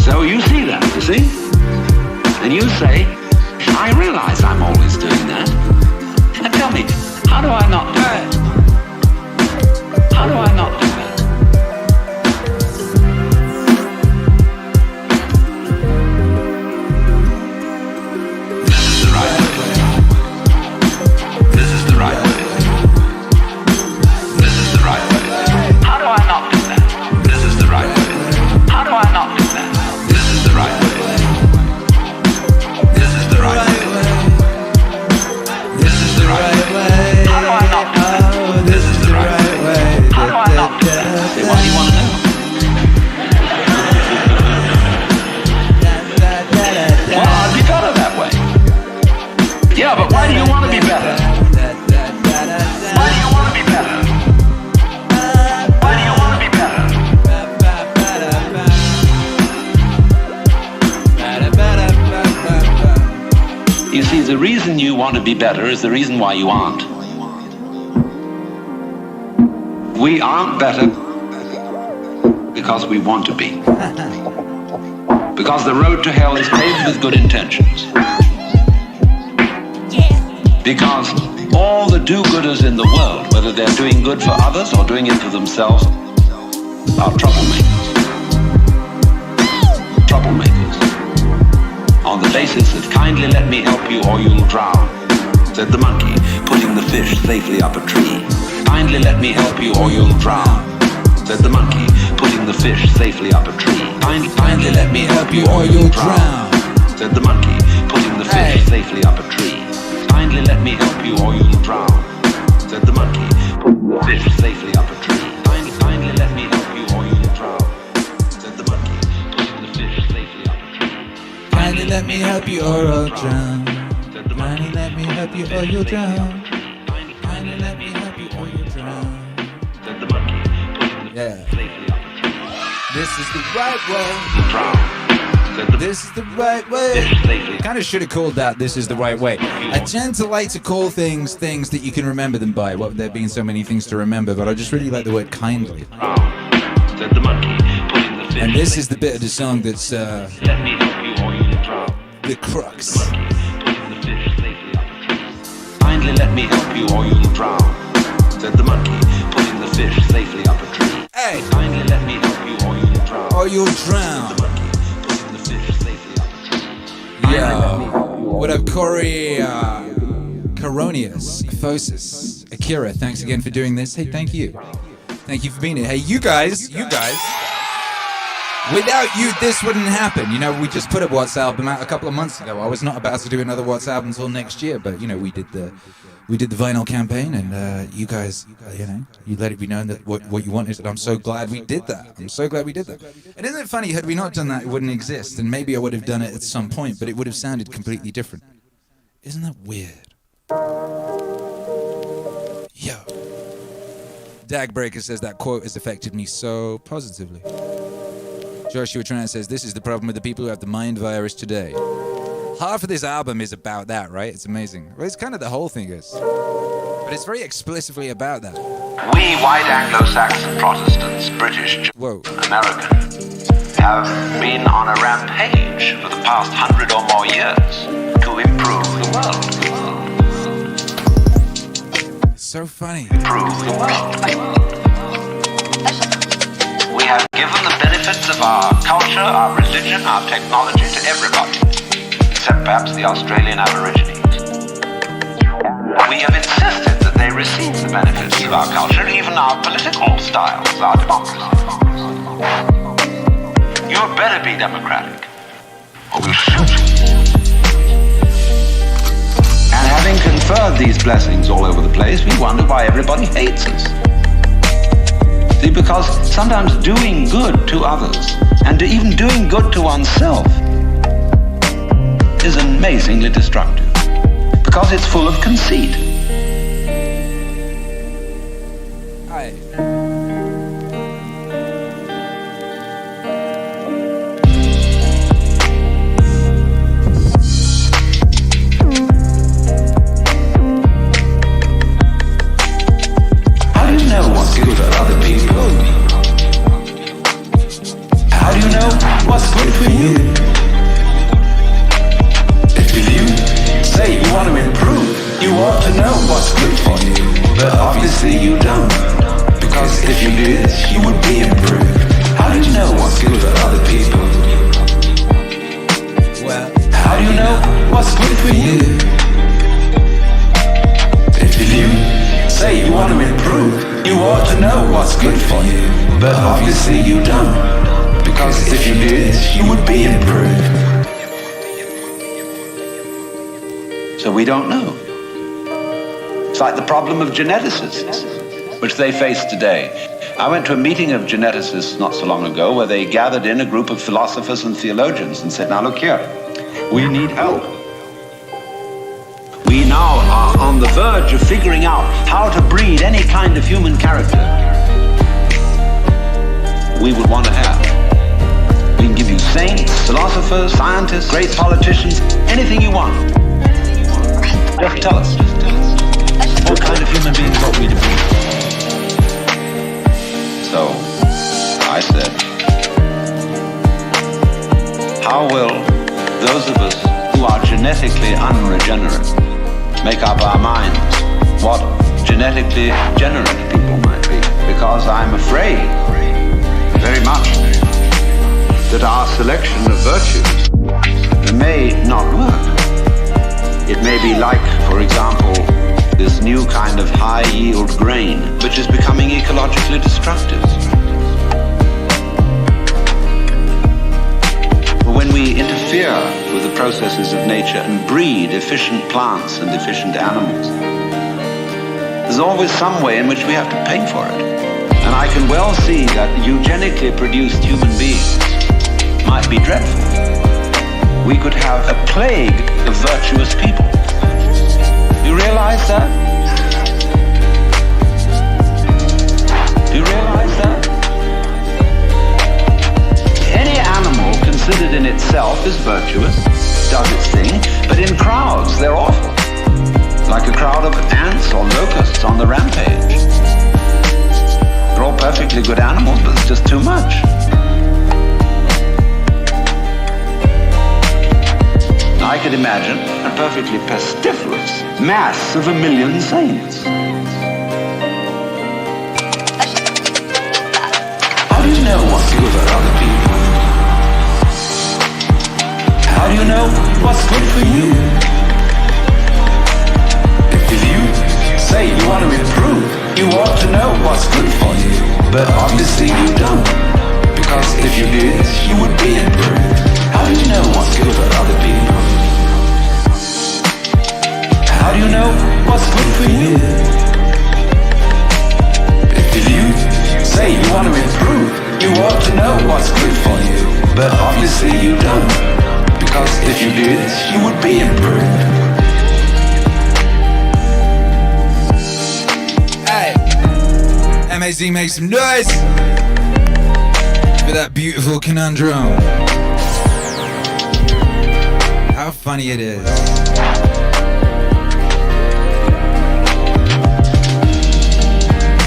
So you see that, you see? And you say, I realize I'm always doing that. And tell me, how do I not do that? How do I not do that? You see, the reason you want to be better is the reason why you aren't. We aren't better because we want to be. Because the road to hell is paved with good intentions. Because all the do-gooders in the world, whether they're doing good for others or doing it for themselves, are troublemakers. Troublemakers. On the basis of kindly let me help you or you'll drown, said the monkey, putting the fish safely up a tree. Kindly let me help you or you'll drown, said the monkey, putting the fish safely up a tree. Kindly let me help you or you'll drown, said the monkey, putting the fish safely up a tree. Kindly let me help you or you'll drown, said the monkey, putting the fish safely up a tree. Kindly let me help you or you'll drown, said the monkey, putting the fish safely up a tree. Kindly let me help you or I'll drown. Kindly let me help you or you'll drown. Kindly let me help you or you'll drown. Said the monkey, putting the Yeah. fish safely up a tree. This is the right way. Drown, said the This is the right way. fish safely. Kind of should have called that "This is the right way." I tend to like to call things that you can remember them by. What there being so many things to remember, but I just really like the word "kindly." Said the monkey, putting the fish. And this is the bit of the song that's Let me help you or you'll drown. the crux. Putting the fish safely up a tree. Kindly let me help you or you'll drown, said the monkey, putting the fish safely up a tree. Hey, Kindly let me help you or you'll drown. or you'll drown. The monkey, putting the fish safely up a tree. Yo, what up, Corey? Coronius, Phosis, Akira, thanks again for doing this. Hey, thank you. Thank you for being here. Hey, you guys. Without you, this wouldn't happen. You know, we just put a Watts album out a couple of months ago. I was not about to do another Watts album until next year, but you know, we did the vinyl campaign, and you guys, you know, you let it be known that what you wanted, and I'm so glad we did that. And isn't it funny? Had we not done that, it wouldn't exist, and maybe I would have done it at some point, but it would have sounded completely different. Isn't that weird? Yo. Dagbreaker says that quote has affected me so positively. Joshua Tran says, this is the problem with the people who have the mind virus today. Half of this album is about that, right? It's amazing. Well, it's kind of the whole thing is. But it's very explicitly about that. We white Anglo-Saxon Protestants, British, Whoa. American, have been on a rampage for the past 100 or more years to improve the world. It's so funny. Improve the world. We have given the benefits of our culture, our religion, our technology to everybody, except perhaps the Australian Aborigines. We have insisted that they receive the benefits of our culture, even our political styles, our democracy. You had better be democratic, or we'll shoot you. And having conferred these blessings all over the place, we wonder why everybody hates us. See, because sometimes doing good to others, and even doing good to oneself, is amazingly destructive. Because it's full of conceit. Hi. How do you know what's good for other people? How do you know what's good for you? If you say you want to improve, you ought to know what's good for you. But obviously you don't. Because if you did, you would be improved. How do you know what's good for other people? Well, How do you know what's good for you? If you say you want to improve, you ought to know what's good for you. But obviously you don't. Because if you did, you would be improved. So we don't know. It's like the problem of geneticists, which they face today. I went to a meeting of geneticists not so long ago where they gathered in a group of philosophers and theologians and said, now look here, we need help. We now are on the verge of figuring out how to breed any kind of human character we would want to have. We can give you saints, philosophers, scientists, great politicians, anything you want. Just tell us. What kind of human beings ought we to be? So, I said, how will those of us who are genetically unregenerate make up our minds what genetically generate people might be? Because I'm afraid, very much, that our selection of virtues may not work. It may be like, for example, this new kind of high-yield grain, which is becoming ecologically destructive. When we interfere with the processes of nature and breed efficient plants and efficient animals, there's always some way in which we have to pay for it. And I can well see that eugenically produced human beings might be dreadful. We could have a plague of virtuous people. You realize that? Do you realize that? Any animal considered in itself is virtuous, does its thing, but in crowds they're awful. Like a crowd of ants or locusts on the rampage. They're all perfectly good animals, but it's just too much. I could imagine a perfectly pestiferous mass of 1,000,000 saints. How do you know what's good for other people? How do you know what's good for you? If you say you want to improve, you ought to know what's good for you. But obviously you don't. Because if you did, you would be improved. How do you know what's good for other people? How do you know what's good for you? If you say you want to improve, you ought to know what's good for you. But obviously you don't. Because if you did, you would be improved. Hey, M.A.Z. make some noise for that beautiful conundrum. How funny it is.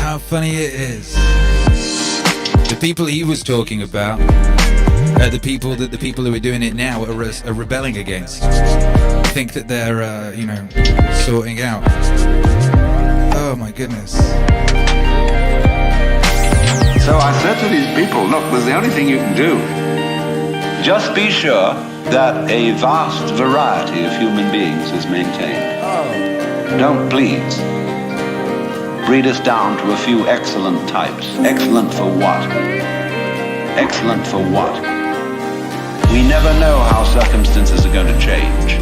How funny it is. The people he was talking about are the people who are doing it now are rebelling against. Think that they're, sorting out. Oh my goodness. So I said to these people, look, there's the only thing you can do. Just be sure that a vast variety of human beings is maintained. Don't please breed us down to a few excellent types. Excellent for what? Excellent for what? We never know how circumstances are going to change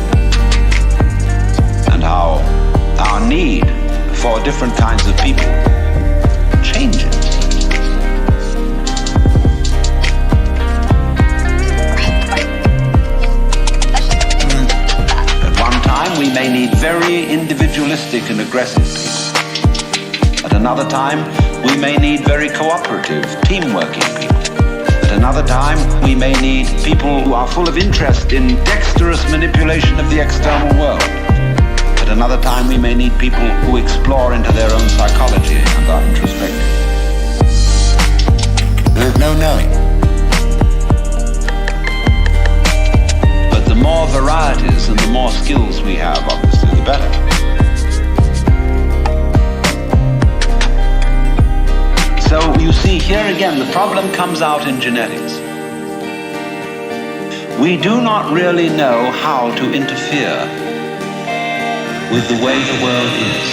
and how our need for different kinds of people changes. At one time, we may need very individualistic and aggressive people. At another time, we may need very cooperative, team-working people. At another time, we may need people who are full of interest in dexterous manipulation of the external world. At another time, we may need people who explore into their own psychology and are introspective. There's no knowing. But the more varieties and the more skills we have, obviously, the better. So you see, here again, the problem comes out in genetics. We do not really know how to interfere with the way the world is.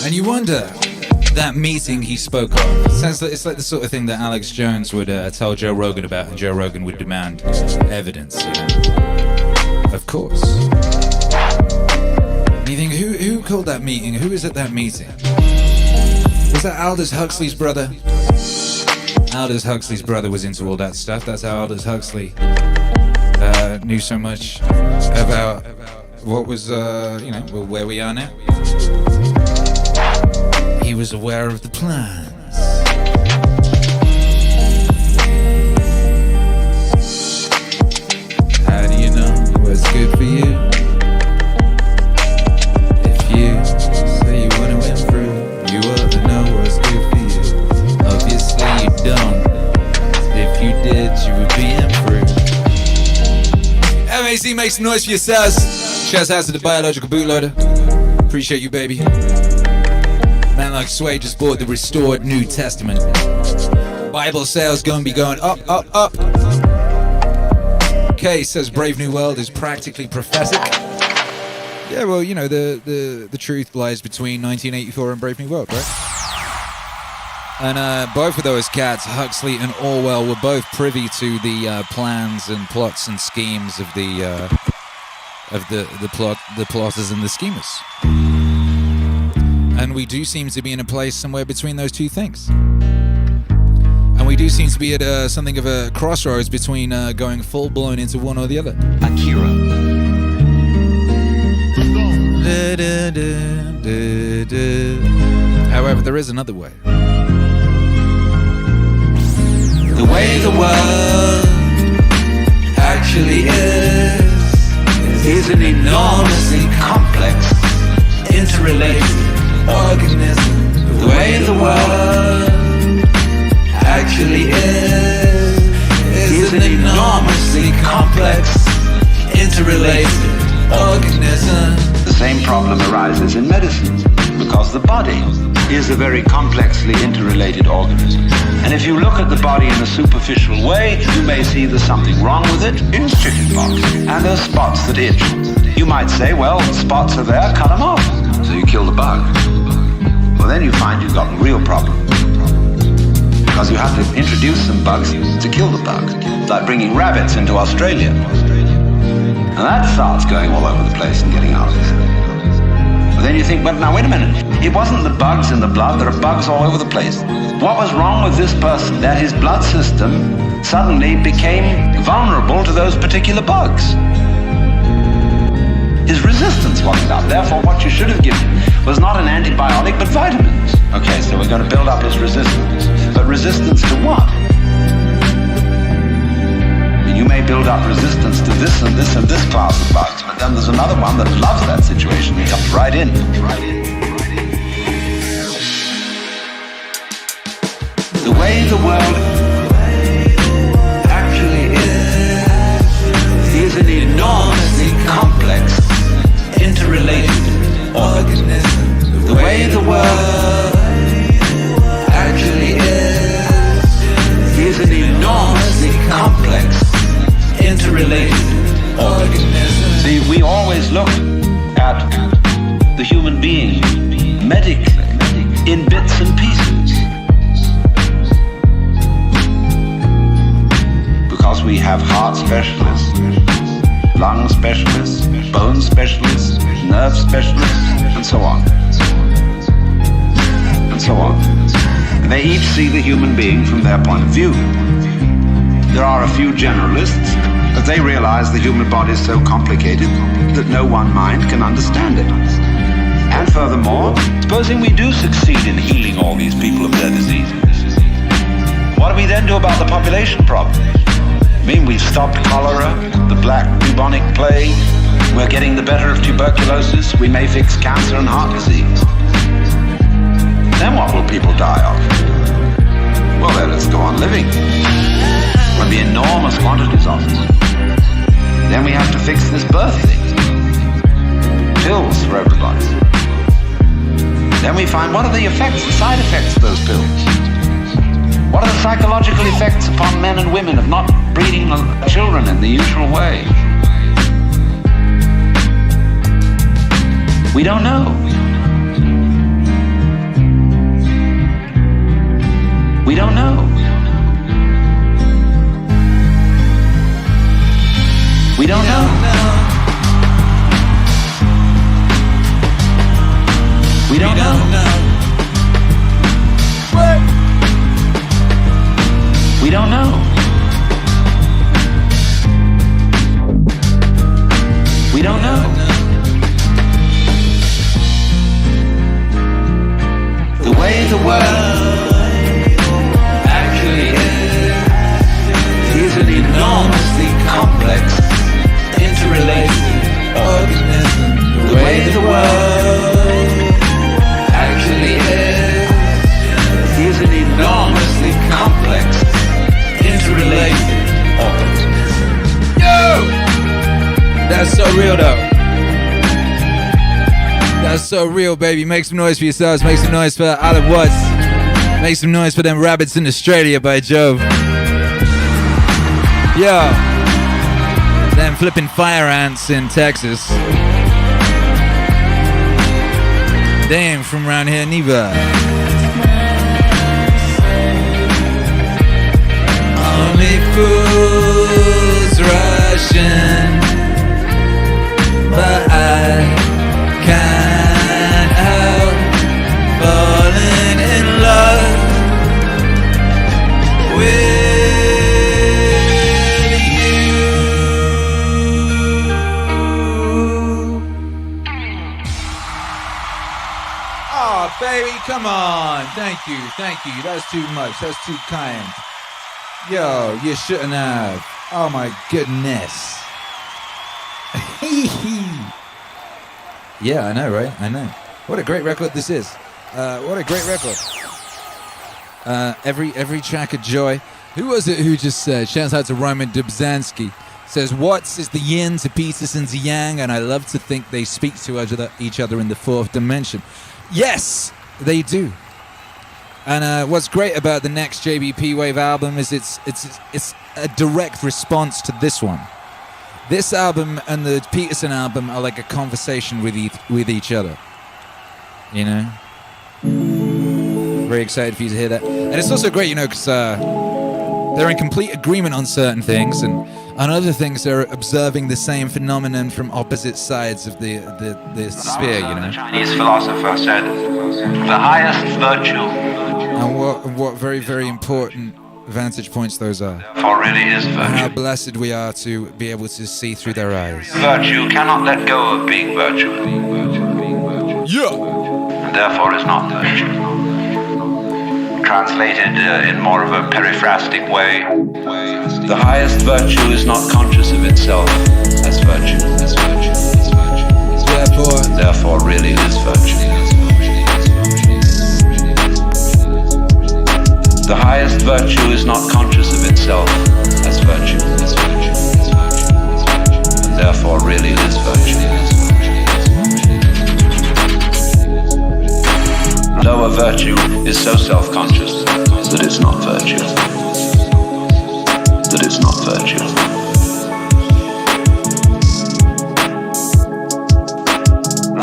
And you wonder, that meeting he spoke of, sounds like it's like the sort of thing that Alex Jones would tell Joe Rogan about, and Joe Rogan would demand evidence, Of course. And you think, who called that meeting? Who was at that meeting? Was that Aldous Huxley's brother? Aldous Huxley's brother was into all that stuff. That's how Aldous Huxley knew so much about what was, where we are now. He was aware of the plans. How do you know what's good for you? If you say you want to improve, you ought to know what's good for you. Obviously you don't. If you did, you would be improved. M.A.C. make some noise for yourselves. Shouts out to the biological bootloader. Appreciate you, baby. Man like Sway just bought the restored New Testament. Bible sales gonna be going up, up, up. Kay says Brave New World is practically prophetic. Yeah, well, you know, the truth lies between 1984 and Brave New World, right? And both of those cats, Huxley and Orwell, were both privy to the plans and plots and schemes of the plotters and the schemers. And we do seem to be in a place somewhere between those two things. And we do seem to be at something of a crossroads between going full-blown into one or the other. Akira. However, there is another way. The way the world actually is an enormously complex, interrelated organism. The way the world actually is an enormously complex, interrelated organism. The same problem arises in medicine because the body is a very complexly interrelated organism. And if you look at the body in a superficial way, you may see there's something wrong with it. It's chickenpox. And there's spots that itch. You might say, well, spots are there, cut them off. So you kill the bug. Well, then you find you've got a real problem. Because you have to introduce some bugs to kill the bug. It's like bringing rabbits into Australia. And that starts going all over the place and getting out of it. But then you think, well, now wait a minute. It wasn't the bugs in the blood. There are bugs all over the place. What was wrong with this person? That his blood system suddenly became vulnerable to those particular bugs. His resistance wasn't up. Therefore, what you should have given was not an antibiotic, but vitamins. Okay, so we're going to build up his resistance. But resistance to what? You may build up resistance to this and this and this class of bugs, but then there's another one that loves that situation. It comes right in. The way the world actually is an enormously complex, interrelated organism. The way the world actually is an enormously complex, interrelated organism. See, we always look at the human being medically in bits and pieces. Because we have heart specialists, lung specialists, bone specialists, nerve specialists, and so on. And so on. And they each see the human being from their point of view. There are a few generalists, but they realize the human body is so complicated that no one mind can understand it. And furthermore, supposing we do succeed in healing all these people of their diseases, what do we then do about the population problem? I mean, we've stopped cholera, the black bubonic plague, we're getting the better of tuberculosis, we may fix cancer and heart disease. Then what will people die of? Well, then let's go on living. There'll be enormous quantities of it. Then we have to fix this birth thing. Pills for everybody. Then we find what are the effects, the side effects of those pills? What are the psychological effects upon men and women of not breeding children in the usual way? We don't know. We don't know. We don't know. We don't know. We don't know. We don't know. The way the world actually is an enormously complex, interrelated organism. The way the world actually is an enormously complex, interrelated organism. Yo! That's so real though. That's so real, baby. Make some noise for yourselves. Make some noise for Alan Watts. Make some noise for them rabbits in Australia, by Jove. Yo. Them flipping fire ants in Texas. They ain't from around here neither. Only fools rushing, but I can't help falling in love with you. Oh, baby, come on. Thank you. That's too much. That's too kind. Yo, you shouldn't have. Oh my goodness. Yeah, I know, right? I know. What a great record this is. What a great record. Every track of joy. Who was it who just said, shouts out to Roman Dubzanski, says, Watts is the yin to Peterson's yang, and I love to think they speak to each other in the fourth dimension. Yes, they do. And what's great about the next JBP Wave album is it's a direct response to this one. This album and the Peterson album are like a conversation with each other. You know? Very excited for you to hear that. And it's also great, you know, because they're in complete agreement on certain things, and on other things they're observing the same phenomenon from opposite sides of the sphere, you know? The Chinese philosopher said, the highest virtue... And what very, very important vantage points those are. For really is virtue. And how blessed we are to be able to see through their eyes. Virtue cannot let go of being virtue. Yeah! And therefore is not virtue. Translated in more of a periphrastic way, the highest virtue is not conscious of itself as virtue. Therefore really is virtue. The highest virtue is not conscious of itself as virtue. And therefore really is virtue. Lower virtue is so self-conscious that it's not virtue. That it's not virtue.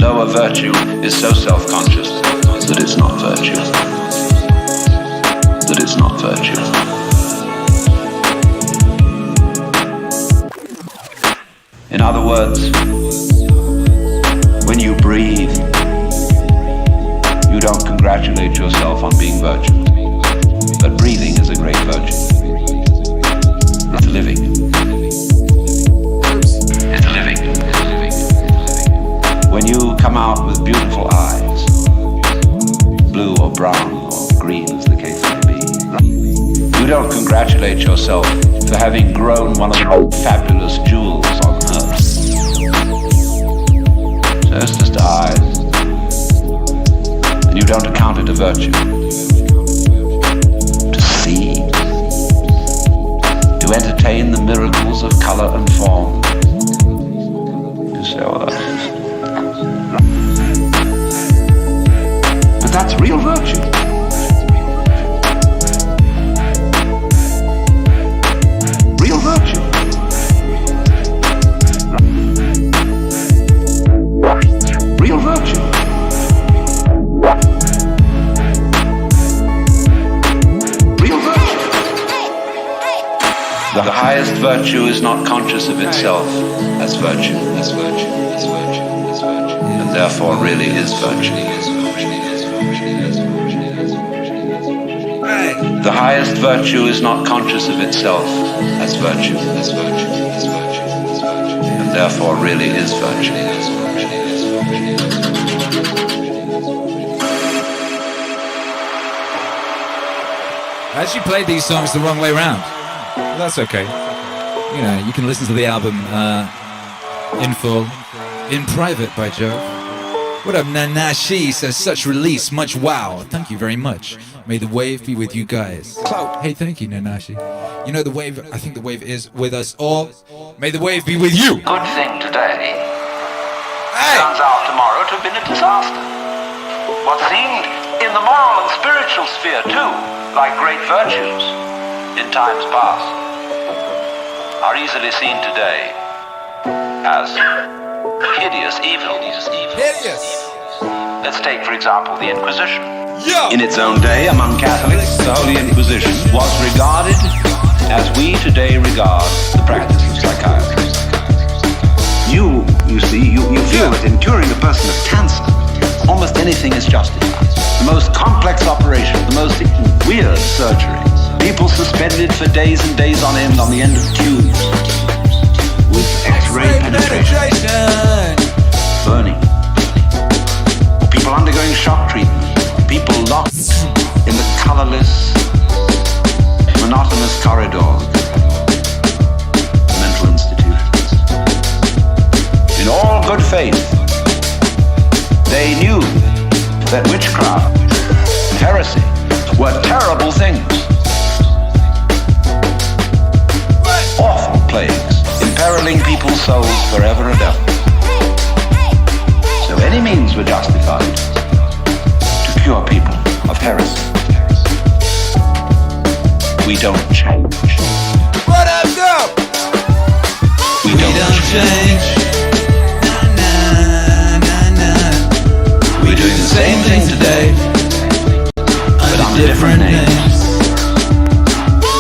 Lower virtue is so self-conscious that it's not virtue. That it's not virtue. In other words, when you breathe, you don't congratulate yourself on being virtuous. But breathing is a great virtue. It's living. It's living. When you come out with beautiful eyes, blue or brown or green as the case may be, you don't congratulate yourself for having grown one of the most fabulous jewels on earth. So it's just eyes. And you don't account it a virtue. To see, to entertain the miracles of color and form. You say, oh, but that's real virtue. Real virtue. Real virtue. The highest virtue is not conscious of itself as virtue. And therefore really is virtue. The highest virtue is not conscious of itself as virtue, and therefore really is virtue. I actually played these songs the wrong way around. But that's okay. You know, you can listen to the album in full, in private by Joe. What up, Nanashi says, such release, much wow. Thank you very much. May the wave be with you guys. Hey, thank you, Nanashi. You know the wave, I think the wave is with us all. May the wave be with you. Good thing today turns out tomorrow to have been a disaster. What seemed in the moral and spiritual sphere too, like great virtues in times past, are easily seen today as hideous evil. Hideous. Let's take, for example, the Inquisition. Yo. In its own day, among Catholics, the Holy Inquisition was regarded as we today regard the practice of psychiatry. You feel that in curing a person of cancer, almost anything is justified. The most complex operation, the most weird surgery. People suspended for days and days on end on the end of tubes with X-ray penetration. Burning. People undergoing shock treatment. People locked in the colorless, monotonous corridor of mental institutions. In all good faith, they knew that witchcraft and heresy were terrible things. Awful plagues, imperiling people's souls forever and ever. So any means were justified to cure people of heresy. We don't change. What up, go? We don't change. We're doing the same thing today, under different names.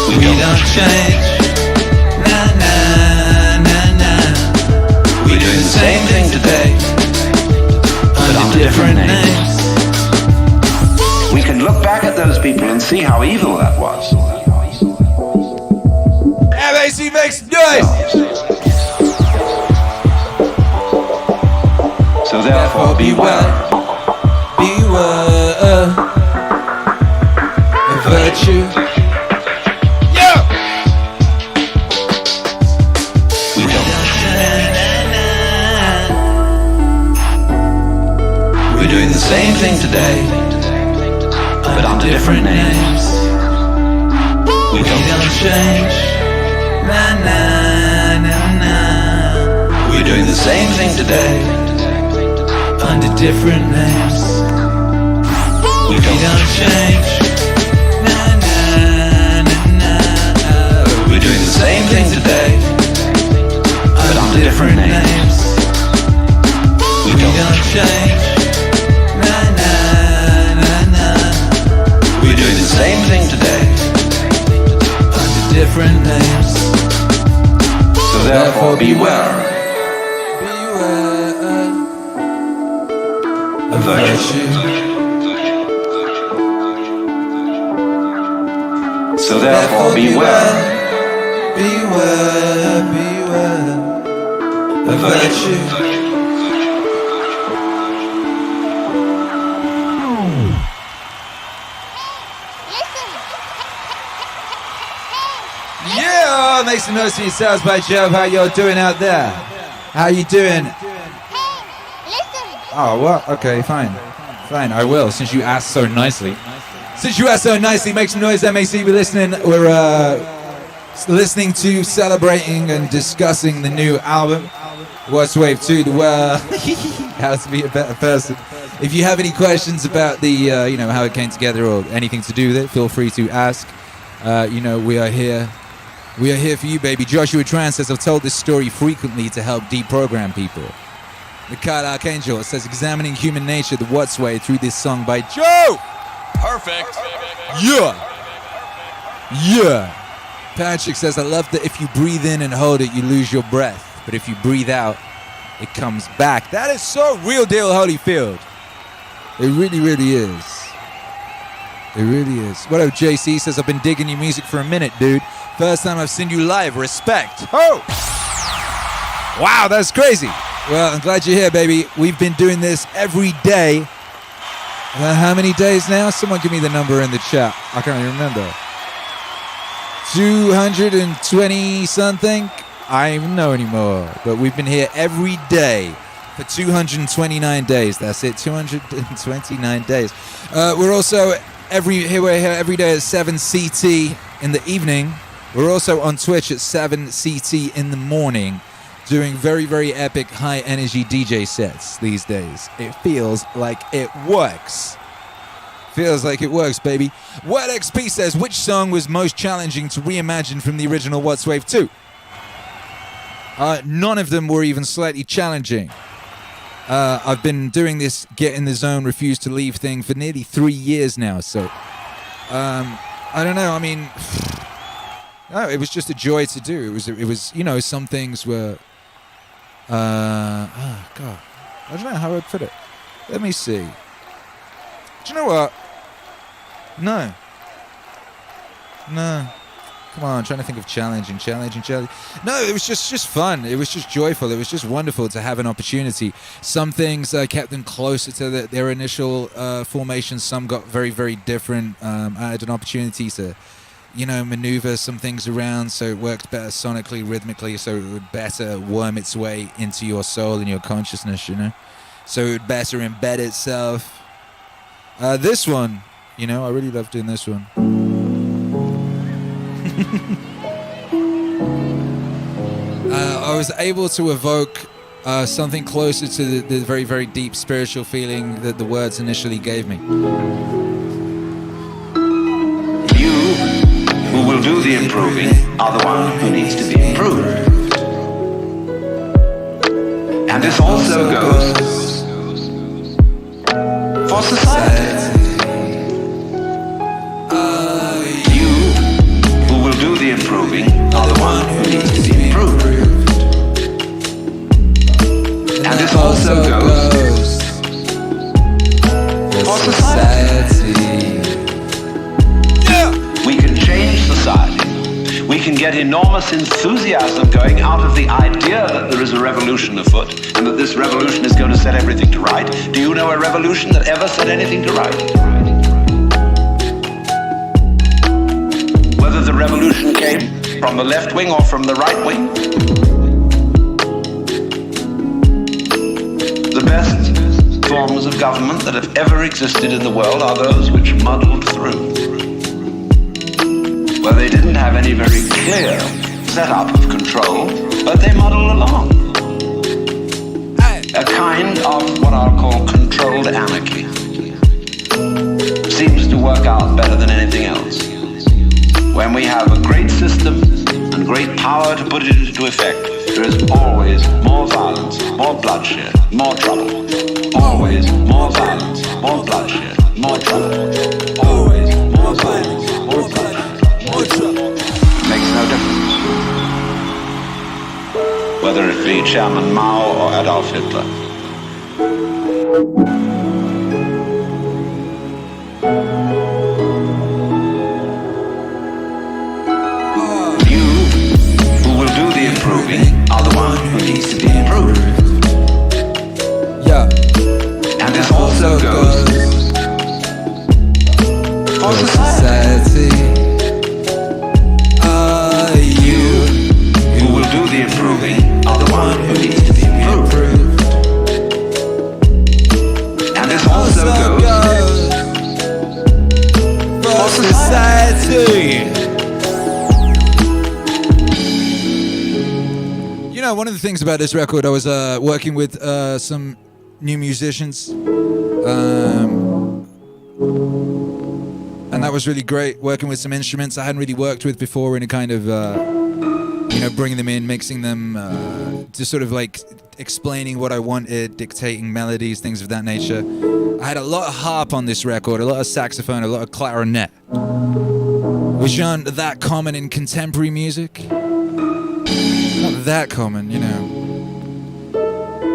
We don't change. We're doing the same thing today, under different names. We can look back at those people and see how evil that was. MAC makes noise. So therefore, beware. Beware of virtue. Yo. We don't. We're doing the same thing today, but under different names. We don't change. We're doing the same thing today, under different names. We don't change. We're doing the same thing today, but under different names. We don't change. We're doing the same thing today, under different names. So therefore, beware. Of virtue. So therefore, beware. Beware of virtue. Yeah, make some noise for yourselves by Joe. How y'all doing out there? How you doing? Oh, what? Okay, fine. Fine, I will, since you asked so nicely. Since you asked so nicely, make some noise, MAC. We're listening. We're listening to, celebrating, and discussing the new album, Wattswave 2, the world. How to be a better person. If you have any questions about the, how it came together or anything to do with it, feel free to ask. We are here. We are here for you, baby. Joshua Tran says, I've told this story frequently to help deprogram people. Mikhail Archangel says, examining human nature, the Wattswave through this song by Joe. Perfect. Yeah. Yeah. Patrick says, I love that if you breathe in and hold it, you lose your breath. But if you breathe out it comes back. That is so real deal Holyfield. It really, really is. It really is. What up, JC says, I've been digging your music for a minute, dude. First time I've seen you live. Respect. Oh! Wow, that's crazy. Well, I'm glad you're here, baby. We've been doing this every day. How many days now? Someone give me the number in the chat. I can't even remember. 220 something? I don't even know anymore. But we've been here every day for 229 days. That's it, 229 days. We're also we're here every day at 7 CT in the evening. We're also on Twitch at 7 CT in the morning, doing very, very epic, high-energy DJ sets these days. It feels like it works. Feels like it works, baby. What XP says, which song was most challenging to reimagine from the original Wattswave 2? None of them were even slightly challenging. I've been doing this Get in the Zone, Refuse to Leave thing for nearly 3 years now, so I don't know, I mean, no, it was just a joy to do. It was, you know, some things were, oh God, I don't know how I'd put it. Let me see. Do you know what? No. Come on, I'm trying to think of challenging. No, it was just fun. It was just joyful. It was just wonderful to have an opportunity. Some things kept them closer to their initial formation. Some got very, very different. I had an opportunity to, you know, maneuver some things around so it worked better sonically, rhythmically, so it would better worm its way into your soul and your consciousness, you know? So it would better embed itself. This one, you know, I really love doing this one. I was able to evoke something closer to the very, very deep spiritual feeling that the words initially gave me. You, who will do the improving, are the one who needs to be improved. And this also goes for society. Do the improving are the one who needs to be improved. And this also goes for society. We can change society. We can get enormous enthusiasm going out of the idea that there is a revolution afoot and that this revolution is going to set everything to right. Do you know a revolution that ever set anything to right? Whether the revolution came from the left wing or from the right wing, the best forms of government that have ever existed in the world are those which muddled through, where they didn't have any very clear setup of control, but they muddled along. A kind of what I'll call controlled anarchy seems to work out better than anything else. When we have a great system and great power to put it into effect, there is always more violence, more bloodshed, more trouble. Always more violence, more bloodshed, more trouble. Always more violence, more bloodshed, more trouble. It makes no difference whether it be Chairman Mao or Adolf Hitler. Are the one who needs to be improved. Yeah. And this also goes for society. You who will do the improving are the one who needs to be improved. And this also goes for society. You know, one of the things about this record, I was working with some new musicians, and that was really great, working with some instruments I hadn't really worked with before in a kind of, you know, bringing them in, mixing them, just sort of like explaining what I wanted, dictating melodies, things of that nature. I had a lot of harp on this record, a lot of saxophone, a lot of clarinet, which aren't that common in contemporary music. Not that common, you know.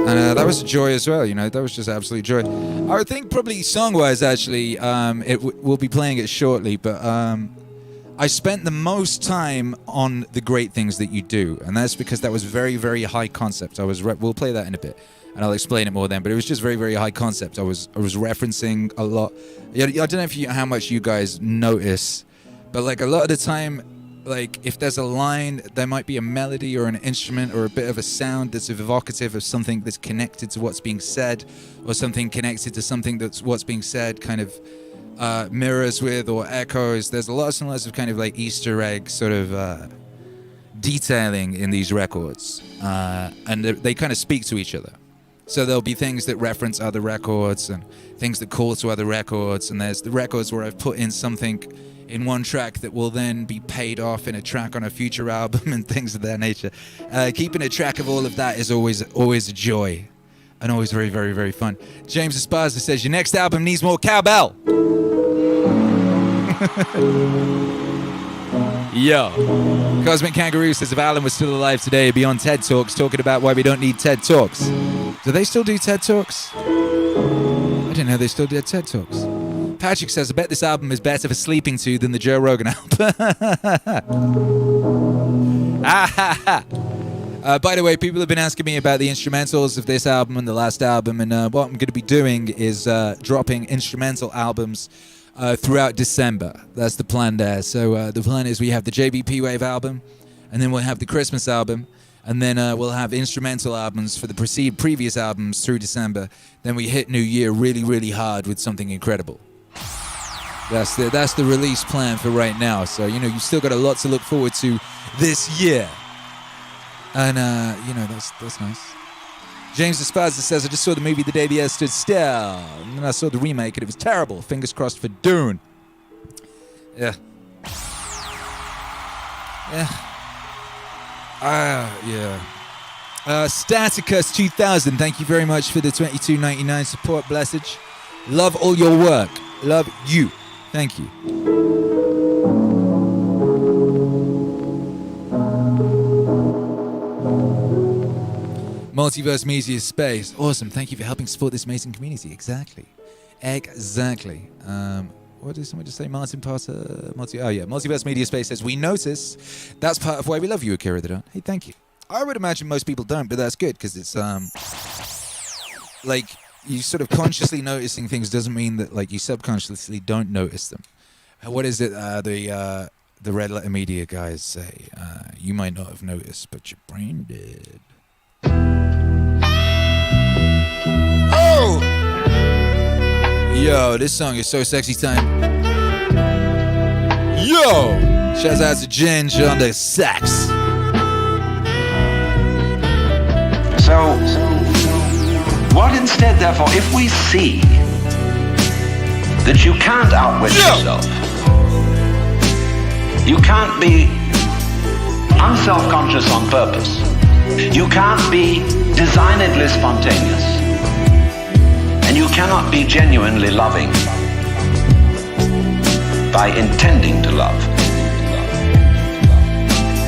And that was a joy as well, you know, that was just absolute joy. I think probably song-wise, actually, we'll be playing it shortly, but I spent the most time on the great things that you do, and that's because that was very, very high concept. We'll play that in a bit, and I'll explain it more then, but it was just very, very high concept. I was referencing a lot. I don't know how much you guys notice, but like a lot of the time, like if there's a line, there might be a melody or an instrument or a bit of a sound that's evocative of something that's connected to what's being said, or something connected to something that's what's being said kind of mirrors with or echoes. There's lots and lots of kind of like Easter egg sort of detailing in these records, and they kind of speak to each other. So there'll be things that reference other records and things that call to other records, and there's the records where I've put in something in one track that will then be paid off in a track on a future album and things of that nature. Keeping a track of all of that is always a joy and always very, very, very fun. James Esparza says, your next album needs more cowbell. Yo. Cosmic Kangaroo says, if Alan was still alive today, he'd be on TED Talks talking about why we don't need TED Talks. Do they still do TED Talks? I didn't know they still did TED Talks. Patrick says, I bet this album is better for sleeping to than the Joe Rogan album. By the way, people have been asking me about the instrumentals of this album and the last album, and what I'm going to be doing is dropping instrumental albums throughout December. That's the plan there. So the plan is we have the JBP Wave album, and then we'll have the Christmas album, and then we'll have instrumental albums for the previous albums through December. Then we hit New Year really, really hard with something incredible. That's the release plan for right now. So, you know, you've still got a lot to look forward to this year. And, you know, that's nice. James Esparza says, I just saw the movie the day the earth stood still. And then I saw the remake and it was terrible. Fingers crossed for Dune. Yeah. Yeah. Yeah. Staticus 2000, thank you very much for the $22.99 support, blessage. Love all your work. Love you. Thank you. Multiverse Media Space. Awesome. Thank you for helping support this amazing community. Exactly. What did someone just say? Martin Potter? Multiverse Media Space says, we notice that's part of why we love you, Akira. They don't. Hey, thank you. I would imagine most people don't, but that's good because it's like you sort of consciously noticing things doesn't mean that like you subconsciously don't notice them. What is it the Red Letter Media guys say? You might not have noticed, but your brain did. Oh! Yo, this song is so sexy time. Yo! Shouts out to Ginge on the sax. So, what instead, therefore, if we see that you can't outwit yourself, you can't be unself-conscious on purpose, you can't be designedly spontaneous, and you cannot be genuinely loving by intending to love.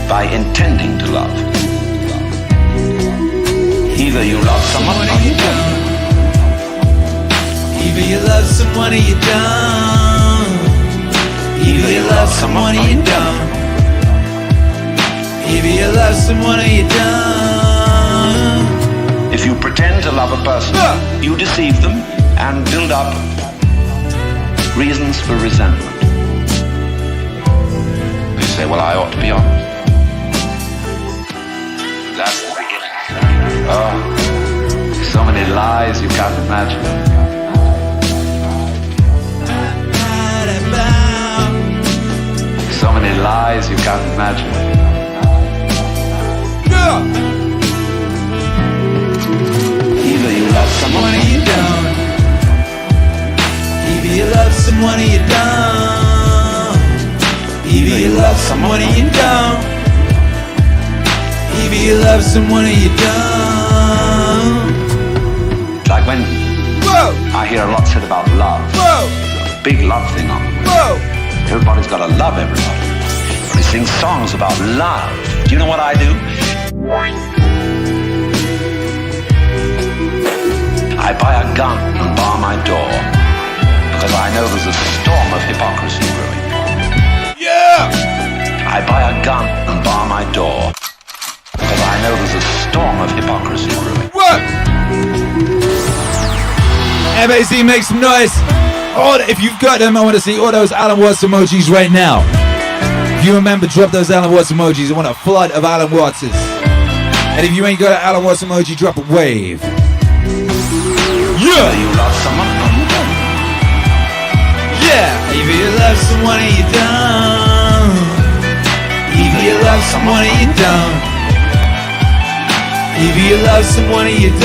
By intending to love. Either you love someone or you don't. Either you love someone or you don't. Either you love someone or you don't. Either you love someone or you don't. If you pretend to love a person, you deceive them and build up reasons for resentment. You say, well, I ought to be honest. That's the beginning. Oh, so many lies you can't imagine. So many lies you can't imagine. Either you love someone or you don't. Either you love someone or you don't. Either you love someone or you don't. Either you love someone or you don't. Like when I hear a lot said about love. A big love thing on. Everybody's got to love everybody. Everybody sings songs about love. Do you know what I do? a gun and bar my door, because I know there's a storm of hypocrisy brewing. Yeah! I buy a gun and bar my door, because I know there's a storm of hypocrisy brewing. What? M.A.C. make some noise. Oh, if you've got them, I want to see all those Alan Watts emojis right now. If you remember, drop those Alan Watts emojis. I want a flood of Alan Wattses. And if you ain't got an Alan Watts emoji, drop a wave. Yeah! You love someone or you don't? Yeah! If you love someone or you don't. If you love someone or you don't. If you love someone or you don't.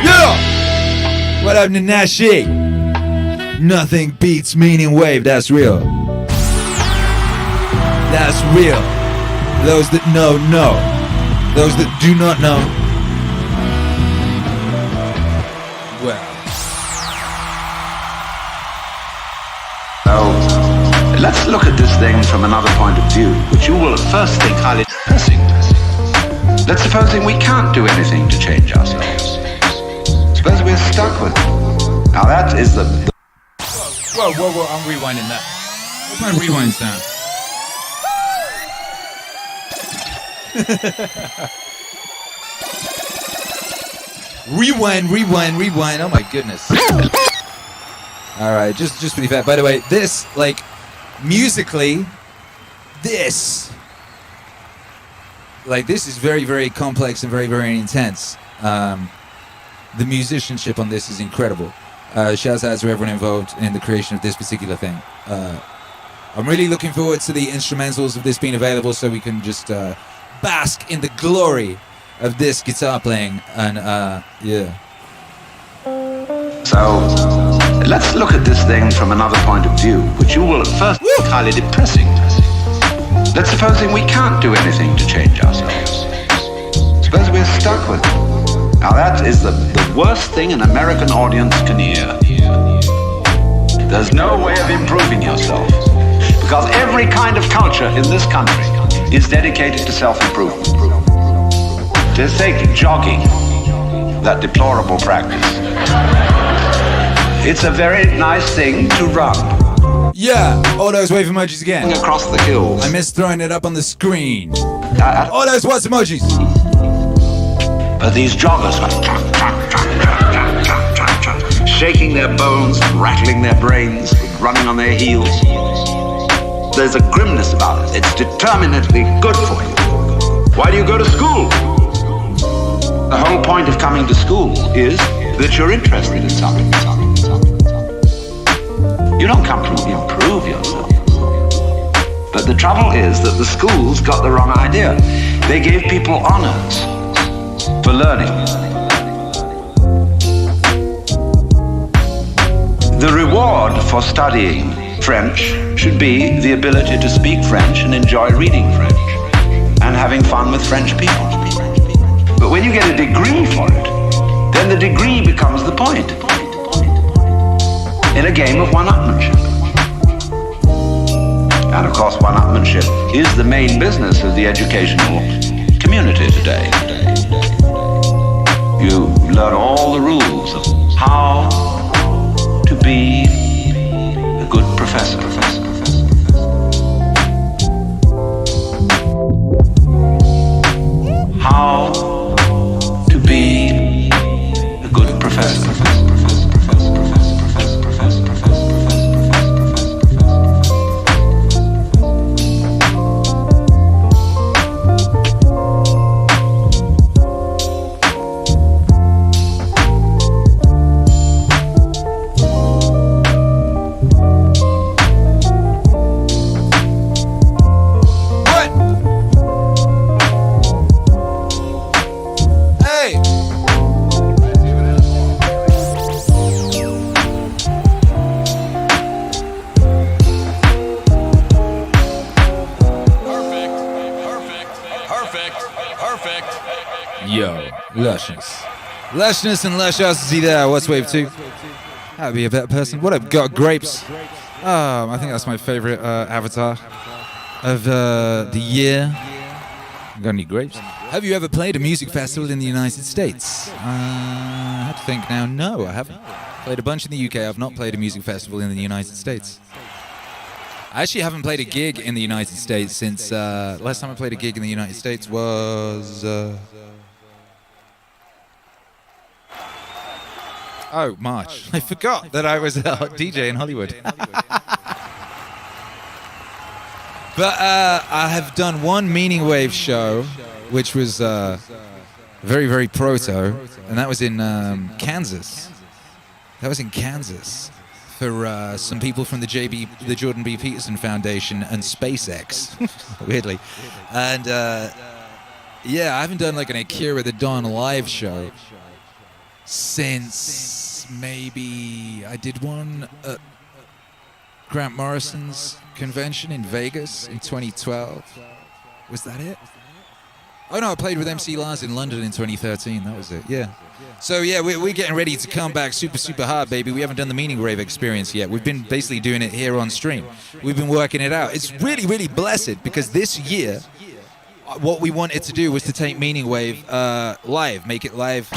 Yeah! What up, Nanashi? Nothing beats MEANINGWAVE, that's real. That's real. Those that know, know. Those that do not know, well. So, let's look at this thing from another point of view, which you will at first think highly depressing. Let's supposing we can't do anything to change ourselves. Suppose we're stuck with it. Now that is the... Whoa, I'm rewinding that. What's my rewind sound? Rewind. Oh my goodness. Alright, just to be fair. By the way, this, like, musically, this is very, very complex and very, very intense. The musicianship on this is incredible. Shouts out to everyone involved in the creation of this particular thing. I'm really looking forward to the instrumentals of this being available so we can just bask in the glory of this guitar playing. And yeah. So, let's look at this thing from another point of view, which you will at first think highly depressing. Let's supposing we can't do anything to change ourselves. Suppose we're stuck with it. Now that is the worst thing an American audience can hear. There's no way of improving yourself, because every kind of culture in this country is dedicated to self-improvement. Just take jogging, that deplorable practice. It's a very nice thing to run. Yeah, all those wave emojis again. Across the hills. I miss throwing it up on the screen. All those Watts emojis. But these joggers, shaking their bones, rattling their brains, running on their heels. There's a grimness about it. It's determinedly good for you. Why do you go to school? The whole point of coming to school is that you're interested in something. You don't come to improve yourself. But the trouble is that the schools got the wrong idea. They gave people honors for learning. The reward for studying French should be the ability to speak French and enjoy reading French and having fun with French people. But when you get a degree for it, then the degree becomes the point in a game of one-upmanship. And of course, one-upmanship is the main business of the educational community today. You learn all the rules of how to be a good professor. How to be a good professor. Lushness and lusciosity there. Wattswave 2. That would be a better person. What up, got grapes? I think that's my favorite avatar of the year. Got any grapes? Have you ever played a music festival in the United States? I have to think now. No, I haven't. Played a bunch in the UK. I've not played a music festival in the United States. I actually haven't played a gig in the United States since last time I played a gig in the United States was March. I forgot that I was a DJ in Hollywood. But I have done one MEANINGWAVE show, which was very, very proto, and that was in Kansas. That was in Kansas for some people from the Jordan B. Peterson Foundation and SpaceX, weirdly. And yeah, I haven't done like an Akira the Dawn live show since maybe I did one at Grant Morrison's convention in Vegas in 2012. Was that it? Oh no, I played with MC Lars in London in 2013. That was it, yeah. So yeah, we're getting ready to come back super, super hard, baby. We haven't done the MEANINGWAVE experience yet. We've been basically doing it here on stream. We've been working it out. It's really, really blessed because this year, what we wanted to do was to take MEANINGWAVE live, make it live,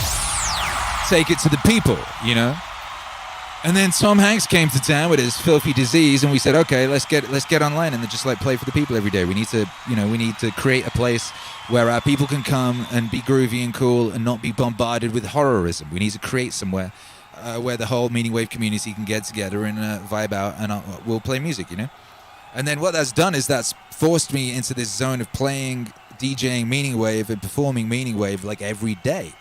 take it to the people, you know? And then Tom Hanks came to town with his filthy disease, and we said, okay, let's get online and then just like play for the people every day. We need to, you know, we need to create a place where our people can come and be groovy and cool and not be bombarded with horrorism. We need to create somewhere where the whole MEANINGWAVE community can get together and vibe out, and we'll play music, you know. And then what that's done is that's forced me into this zone of playing, DJing MEANINGWAVE and performing MEANINGWAVE like every day.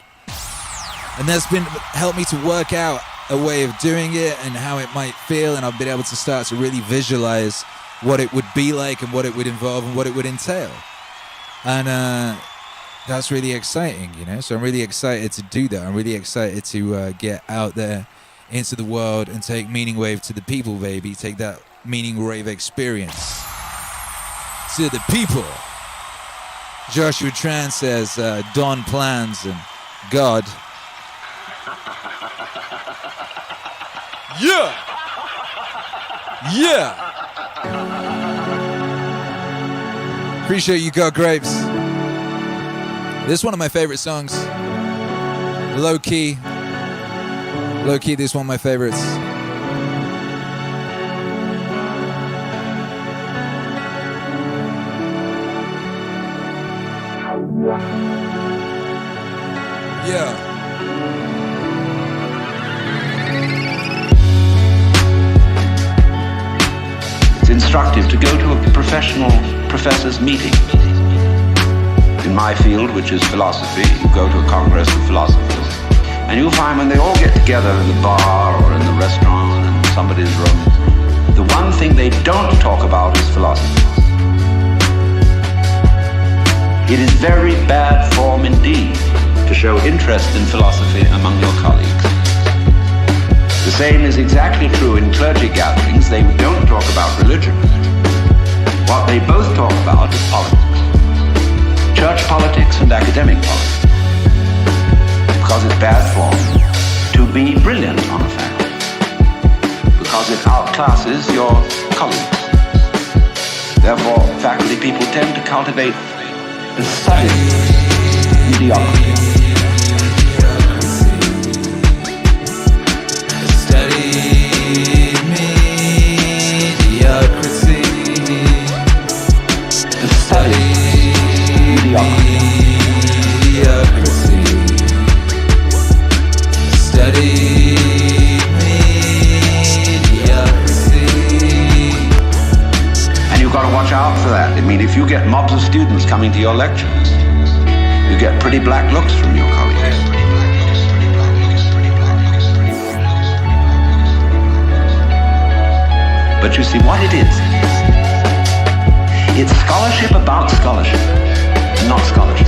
And that's been helped me to work out a way of doing it and how it might feel, and I've been able to start to really visualize what it would be like and what it would involve and what it would entail. And that's really exciting, you know. So I'm really excited to do that. I'm really excited to get out there into the world and take MEANINGWAVE to the people, baby. Take that MEANINGWAVE experience to the people. Joshua Tran says, Don plans and God. Yeah! Yeah! Appreciate you, God Grapes. This is one of my favorite songs. Low key, this is one of my favorites. Yeah. Instructive to go to a professional professor's meeting. In my field, which is philosophy, you go to a congress of philosophers, and you'll find when they all get together in the bar or in the restaurant in somebody's room, the one thing they don't talk about is philosophy. It is very bad form indeed to show interest in philosophy among your colleagues. The same is exactly true in clergy gatherings. They don't talk about religion. What they both talk about is politics. Church politics and academic politics. Because it's bad form to be brilliant on a faculty. Because it outclasses your colleagues. Therefore, faculty people tend to cultivate the study mediocrity. And you've got to watch out for that. I mean, if you get mobs of students coming to your lectures, you get pretty black looks from your colleagues. But you see what it is. It's scholarship about scholarship, not scholarship.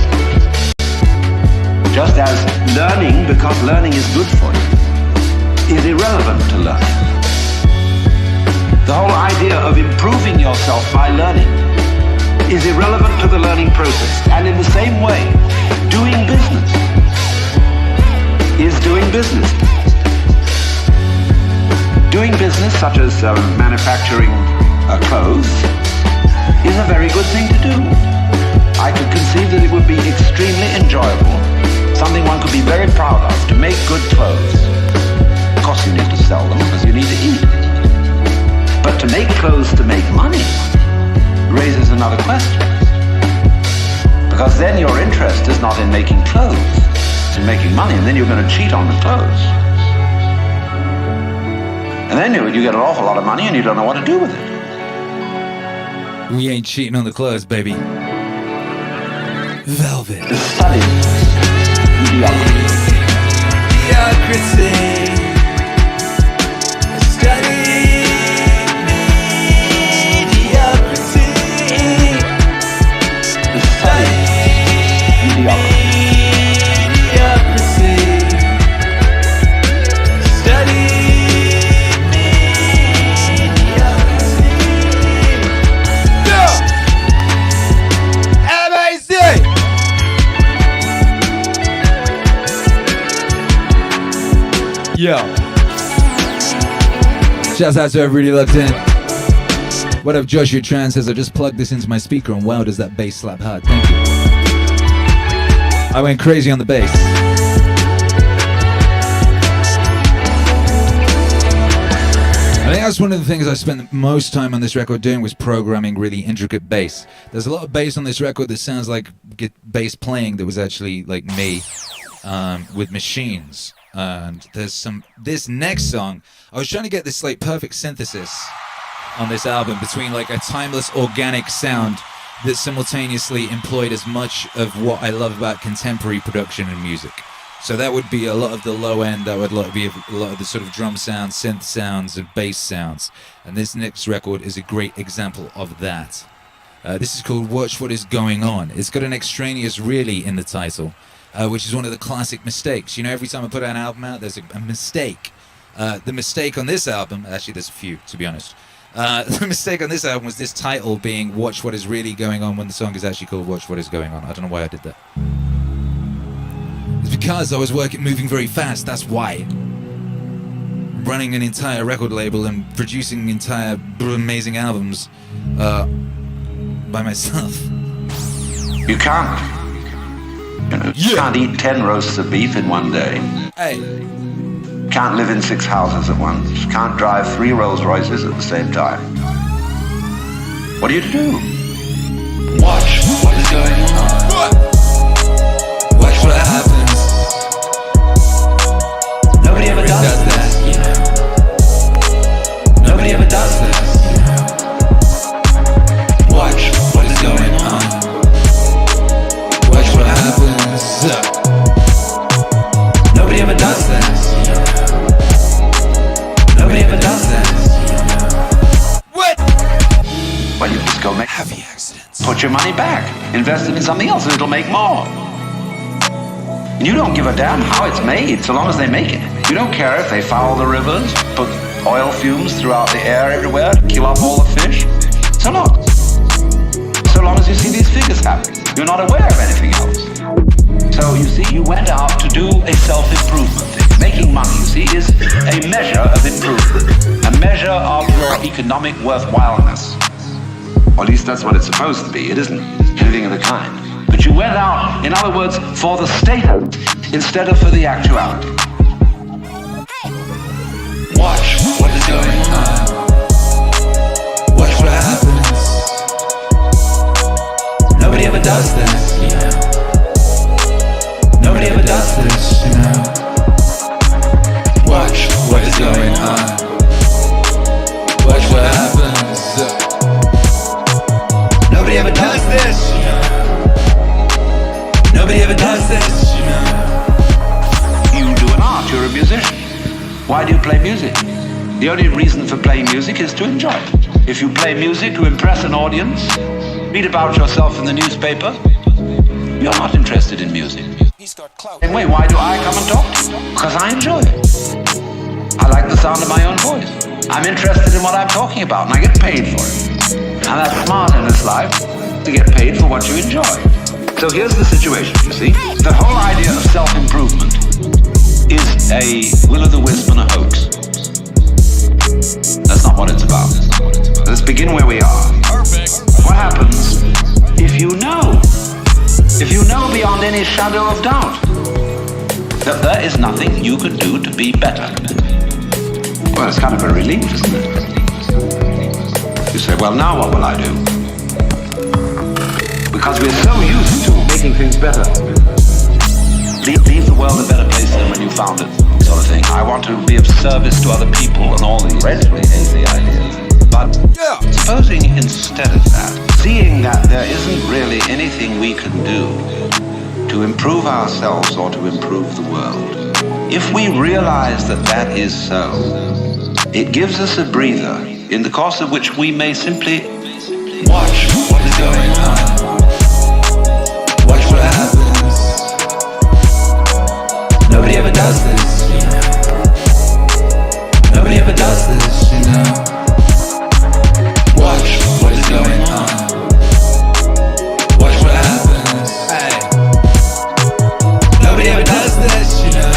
Just as learning, because learning is good for you, is irrelevant to learning. The whole idea of improving yourself by learning is irrelevant to the learning process. And in the same way, doing business is doing business. Doing business, such as manufacturing clothes, is a very good thing to do. I could conceive that if very proud of, to make good clothes. Of course you need to sell them because you need to eat. But to make clothes to make money raises another question. Because then your interest is not in making clothes, it's in making money, and then you're going to cheat on the clothes. And then you get an awful lot of money and you don't know what to do with it. We ain't cheating on the clothes, baby. Velvet. To study mediocrity. Study mediocrity. To study mediocrity. Yo. Shouts out to everybody locked in. What up, Joshua Tran says, I just plugged this into my speaker and wow, does that bass slap hard. Thank you. I went crazy on the bass. I think that's one of the things I spent the most time on this record doing was programming really intricate bass. There's a lot of bass on this record that sounds like bass playing that was actually like me with machines. And there's this next song, I was trying to get this like perfect synthesis on this album between like a timeless organic sound that simultaneously employed as much of what I love about contemporary production and music. So that would be a lot of the low end, that would be a lot of the sort of drum sounds, synth sounds, and bass sounds. And this next record is a great example of that. This is called Watch What Is Going On. It's got an extraneous really in the title. Which is one of the classic mistakes. You know, every time I put an album out, there's a mistake. The mistake on this album, actually there's a few, to be honest. The mistake on this album was this title being Watch What Is Really Going On when the song is actually called Watch What Is Going On. I don't know why I did that. It's because I was moving very fast, that's why. Running an entire record label and producing entire amazing albums by myself. You can't. You can't eat 10 roasts of beef in one day. Hey. Can't live in 6 houses at once. Can't drive 3 Rolls Royces at the same time. What do you do? Watch what is going on. Watch what happens. Nobody ever does that, you know. Nobody ever does that, you know. Watch what is going on. Watch what happens. Nobody ever does that. Nobody ever does that. What? Well, you just go make Heavy accidents. put your money back. Invest it in something else and it'll make more. And you don't give a damn how it's made so long as they make it. You don't care if they foul the rivers, put oil fumes throughout the air everywhere, kill off all the fish. So long. So long as you see these figures happen. You're not aware of anything else. So you see, you went out to do a self-improvement thing. Making money, you see, is a measure of improvement. A measure of your economic worthwhileness. Or at least that's what it's supposed to be. It isn't anything of the kind. But you went out, in other words, for the status instead of for the actuality. Watch what is going on. Watch what happens. Nobody ever does this, you know. Nobody ever does this, you know. Watch what is going on. Watch what happens. Nobody ever does this, you know. Nobody ever does this, you know. You do an art, you're a musician. Why do you play music? The only reason for playing music is to enjoy it. If you play music to impress an audience, read about yourself in the newspaper, you're not interested in music. And wait, why do I come and talk to you? Because I enjoy it. I like the sound of my own voice. I'm interested in what I'm talking about and I get paid for it. And that's smart in this life, to get paid for what you enjoy. So here's the situation, you see. The whole idea of self-improvement is a will-o'-the-wisp and a hoax. That's not what it's about. Let's begin where we are. What happens if you know? If you know beyond any shadow of doubt that there is nothing you can do to be better. Well, it's kind of a relief, isn't it? You say, well, now what will I do? Because we're so used to making things better. Leave the world a better place than when you found it, sort of thing. I want to be of service to other people and all these relatively hazy ideas. But supposing instead of that, seeing that there isn't really anything we can do to improve ourselves or to improve the world, if we realize that that is so, it gives us a breather in the course of which we may simply watch what is going on. Watch what happens. Nobody ever does this, you know. Nobody ever does this, you know. Watch what is going on. Watch what happens. Hey. Nobody ever does this, you know.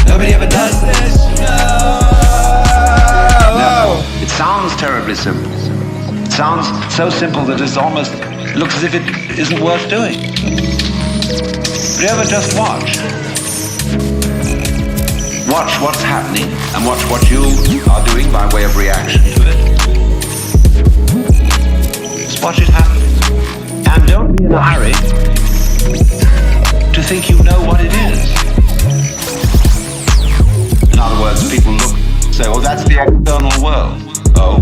Nobody ever does this, you know. No, it sounds terribly simple. It sounds so simple that it almost looks as if it isn't worth doing. But you ever just watch? Watch what's happening and watch what you are doing by way of reaction to it. Just watch it happen. And don't be in a hurry to think you know what it is. In other words, people look and say, oh, that's the external world. Oh?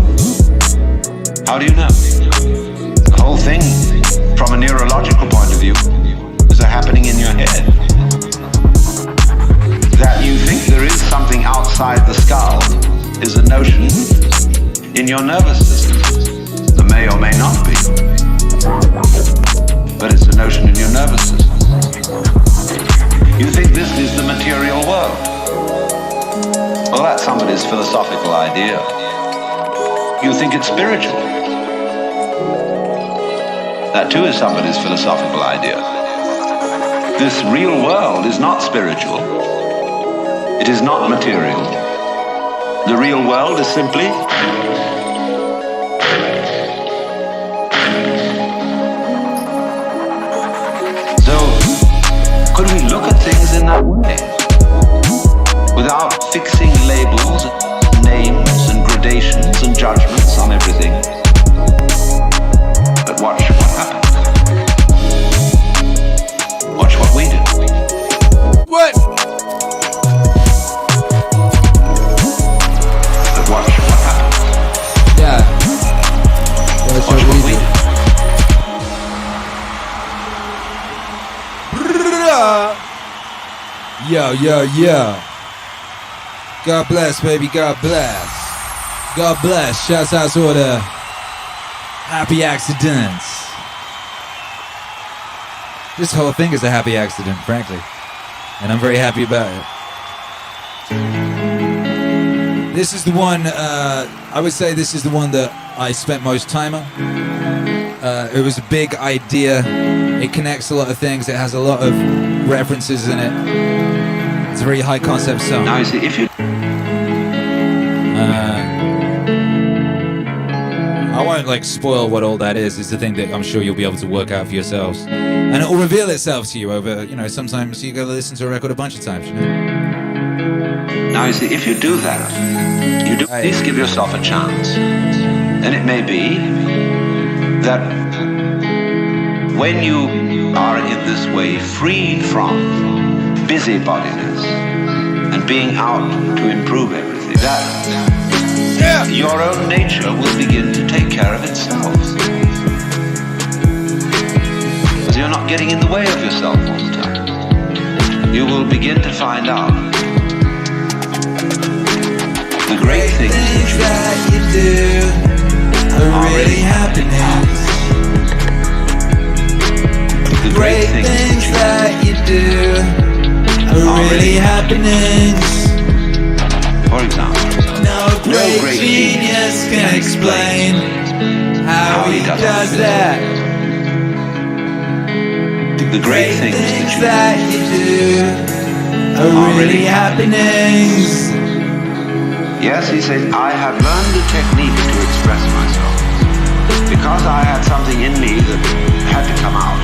How do you know? The whole thing, from a neurological point of view, is happening in your head. That you think there is something outside the skull is a notion in your nervous system. There may or may not be, but it's a notion in your nervous system. You think this is the material world. Well, that's somebody's philosophical idea. You think it's spiritual. That too is somebody's philosophical idea. This real world is not spiritual. It is not material. The real world is simply so could we look at things in that way? Without fixing labels, names and gradations and judgments on everything. But watch what happens. Watch what we do. What? But watch what happens. Yeah. Watch what we do. Yo, yo, yo. God bless, baby. God bless. God bless. Shouts out to all the happy accidents. This whole thing is a happy accident, frankly. And I'm very happy about it. This is the one, I would say this is the one that I spent most time on. It was a big idea. It connects a lot of things. It has a lot of references in it. It's a very high concept song. Now you see, if you I won't like spoil what all that is. It's the thing that I'm sure you'll be able to work out for yourselves, and it will reveal itself to you over. You know, sometimes you go listen to a record a bunch of times. You know. Now you see, if you do that, you do at least give yourself a chance, and it may be that when you are in this way freed from busybodiness and being out to improve everything, that your own nature will begin to take care of itself. Because you're not getting in the way of yourself all the time. You will begin to find out the great things that you do are really happenings. The great things that you do are really happenings. For example, no great genius can explain how he does that. The great things that you do are really happenings. Yes, he said, I have learned a technique to express myself. Because I had something in me that had to come out.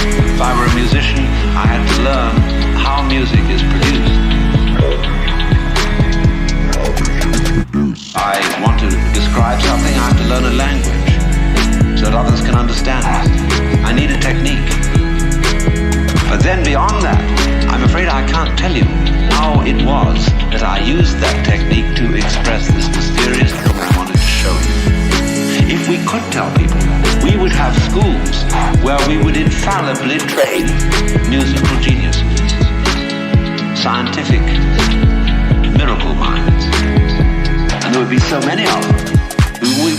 If I were a musician, I had to learn can't tell you how it was that I used that technique to express this mysterious thing I wanted to show you. If we could tell people, we would have schools where we would infallibly train musical geniuses, scientific miracle minds. And there would be so many of them,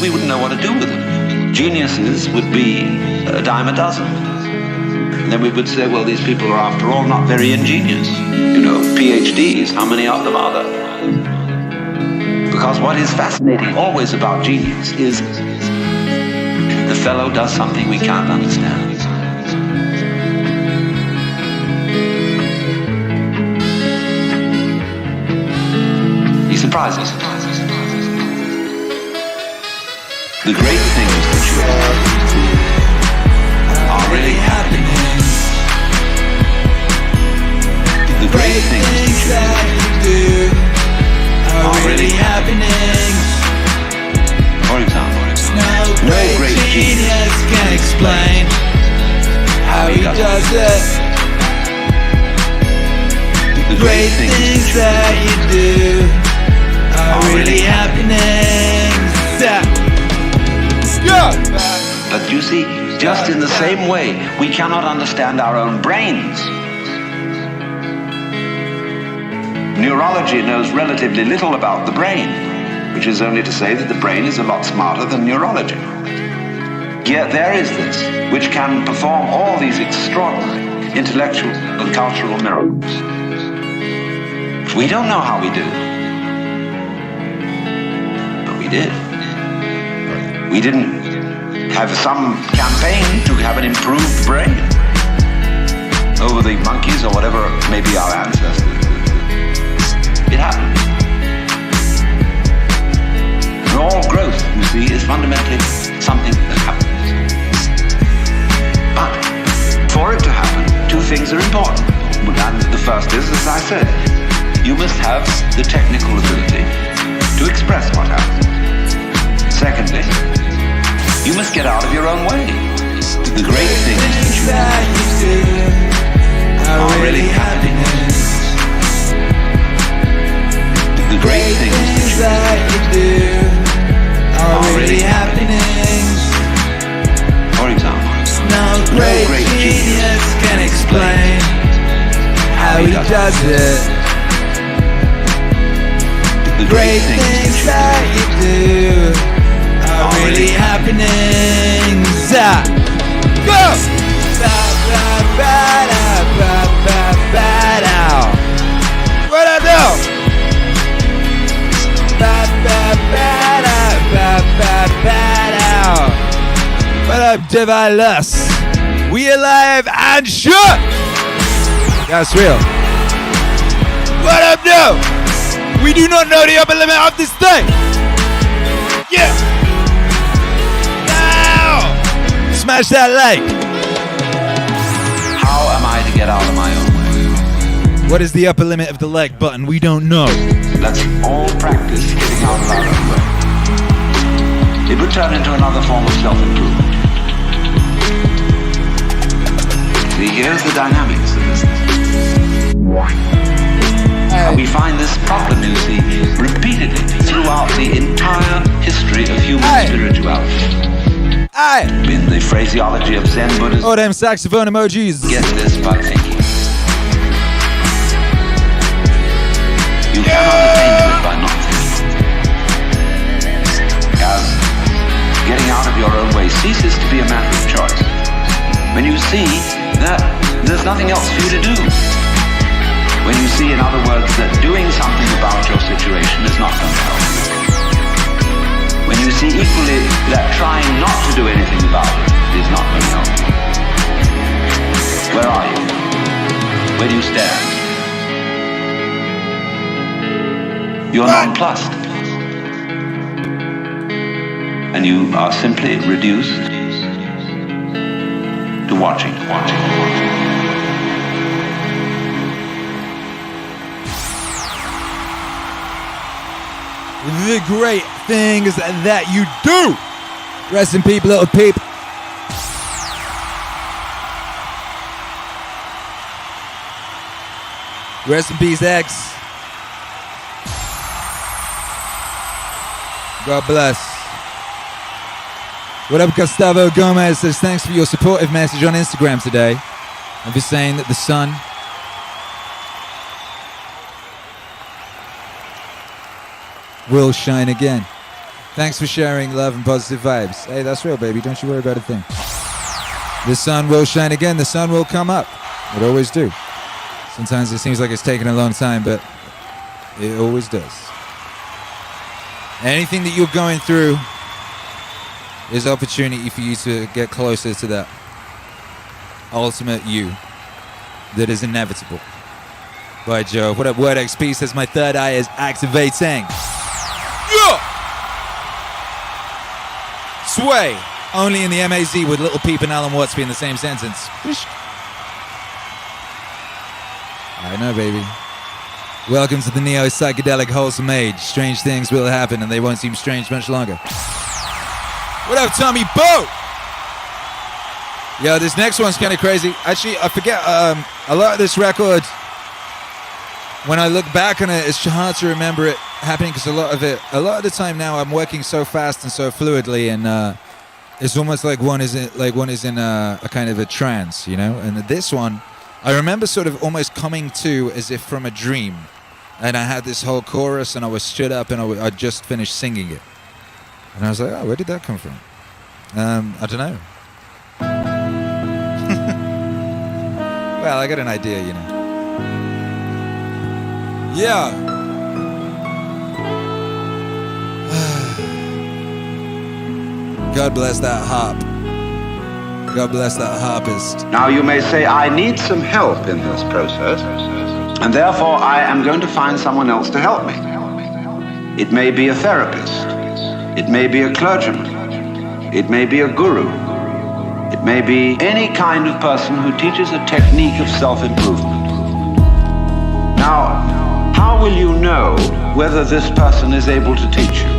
we wouldn't know what to do with them. Geniuses would be a dime a dozen. And then we would say, well, these people are after all not very ingenious. You know, PhDs, how many of them are there? Because what is fascinating always about genius is the fellow does something we can't understand. He surprises us. The great things that you are really happening. The great things that you do are really happening. For example, no great genius can explain how he does it. The great things that you do are really happening. But you see, just in the same way, we cannot understand our own brains. Neurology knows relatively little about the brain, which is only to say that the brain is a lot smarter than neurology. Yet there is this, which can perform all these extraordinary intellectual and cultural miracles. We don't know how we do it, but we did. We didn't have some campaign to have an improved brain over the monkeys or whatever may be our ancestors. It happened. And all growth, you see, is fundamentally something that happens. But for it to happen, two things are important. And the first is, as I said, you must have the technical ability to express what happens. Secondly, you must get out of your own way. The great things that you do are really happiness. The great things that you do are really happenings. For example, no great genius can explain how he does it. The great things that you do are really happenings. Go! What I do? What up, Devilas? We alive and shut! That's real. What up, no? We do not know the upper limit of this thing. Yeah. Now, smash that like. How am I to get out of my own way? What is the upper limit of the like button? We don't know. Let's all practice getting out of our own way. It would turn into another form of self-improvement. See, here's the dynamics of this. And we find this problem, you see, repeatedly throughout the entire history of human spirituality. In the phraseology of Zen Buddhism, oh, them saxophone emojis. Get this by thinking. You cannot attain to it by not thinking. As getting out of your own way ceases to be a matter of choice when you see that there's nothing else for you to do. When you see, in other words, that doing something about your situation is not going to help you. When you see equally that trying not to do anything about it is not going to help you. Where are you? Where do you stand? You're nonplussed. And you are simply reduced to watching. The great things that you do. Rest in peace, little peep. Rest in peace, X. God bless. What up, Gustavo Gomez says, thanks for your supportive message on Instagram today. I'm just saying that the sun will shine again. Thanks for sharing love and positive vibes. Hey, that's real, baby. Don't you worry about a thing. The sun will shine again. The sun will come up. It always do. Sometimes it seems like it's taking a long time, but it always does. Anything that you're going through is opportunity for you to get closer to that ultimate you that is inevitable. By Joe. What up, Word XP says my third eye is activating. Yeah! Sway. Only in the MAZ with Little Peep and Alan Watts be in the same sentence. I know, baby. Welcome to the neo-psychedelic wholesome age. Strange things will happen and they won't seem strange much longer. What up, Tommy Bo? Yo, this next one's kind of crazy. Actually, I forget, a lot of this record, when I look back on it, it's hard to remember it happening because a lot of the time now I'm working so fast and so fluidly, and it's almost like one is in a kind of a trance, you know? And this one, I remember sort of almost coming to as if from a dream. And I had this whole chorus and I was stood up and I just finished singing it. And I was like, oh, where did that come from? I don't know. Well, I got an idea, you know. Yeah. God bless that harp. God bless that harpist. Now you may say, I need some help in this process, and therefore I am going to find someone else to help me. It may be a therapist. It may be a clergyman. It may be a guru. It may be any kind of person who teaches a technique of self-improvement. Now, how will you know whether this person is able to teach you?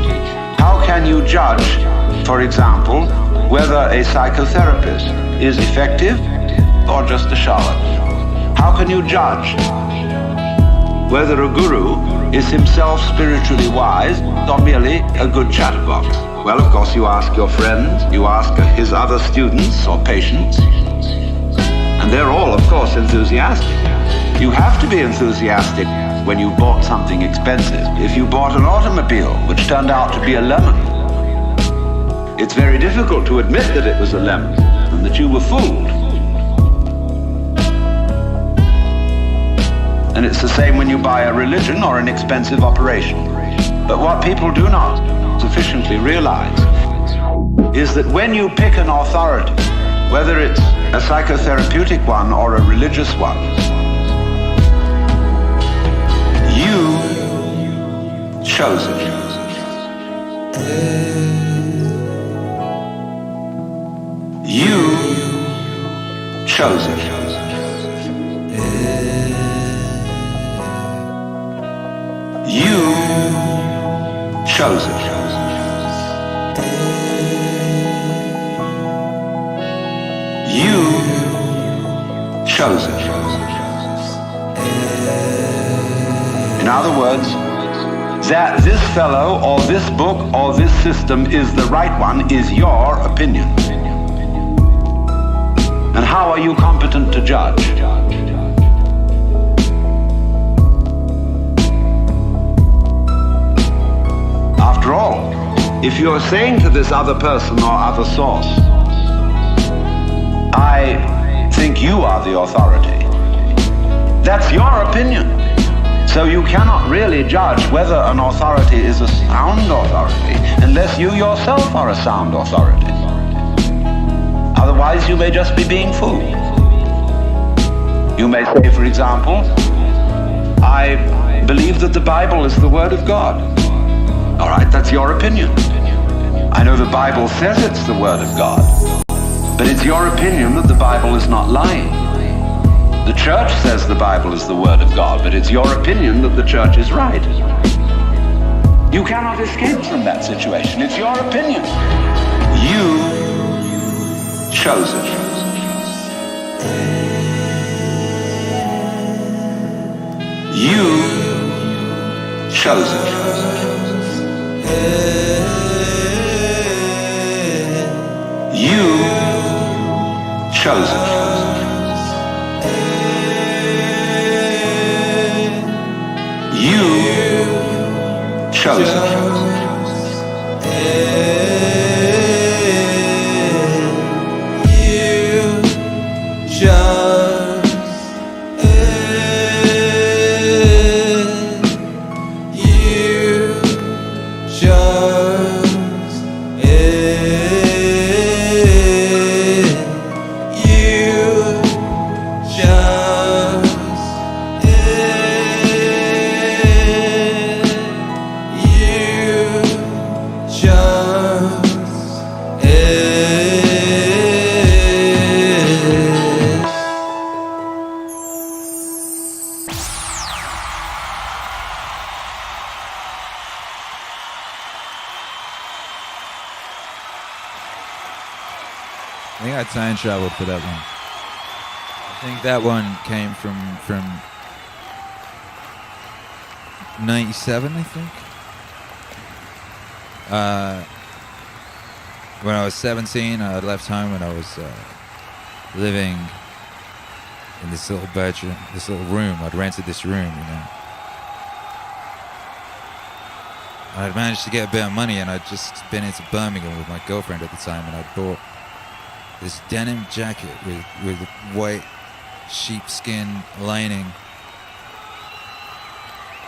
How can you judge, for example, whether a psychotherapist is effective or just a charlatan? How can you judge whether a guru is himself spiritually wise or merely a good chatterbox? Well, of course, you ask your friends, you ask his other students or patients, and they're all, of course, enthusiastic. You have to be enthusiastic when you bought something expensive. If you bought an automobile which turned out to be a lemon, it's very difficult to admit that it was a lemon and that you were fooled. And it's the same when you buy a religion or an expensive operation. But what people do not sufficiently realize is that when you pick an authority, whether it's a psychotherapeutic one or a religious one, you chose it. You chose it. You chose it. You chose it. In other words, that this fellow or this book or this system is the right one is your opinion. And how are you competent to judge? After all, if you're saying to this other person or other source, I think you are the authority, that's your opinion. So you cannot really judge whether an authority is a sound authority unless you yourself are a sound authority. Otherwise, you may just be being fooled. You may say, for example, I believe that the Bible is the Word of God. All right, that's your opinion. I know the Bible says it's the Word of God, but it's your opinion that the Bible is not lying. The church says the Bible is the Word of God, but it's your opinion that the church is right. You cannot escape from that situation. It's your opinion. You chose it. chose it. You chose it. You chose it. I think I time traveled for that one. I think that one came from 97, I think. When I was 17, I had left home and I was living in this little bedroom, this little room. I'd rented this room, you know. I'd managed to get a bit of money and I'd just been into Birmingham with my girlfriend at the time, and I bought this denim jacket with white sheepskin lining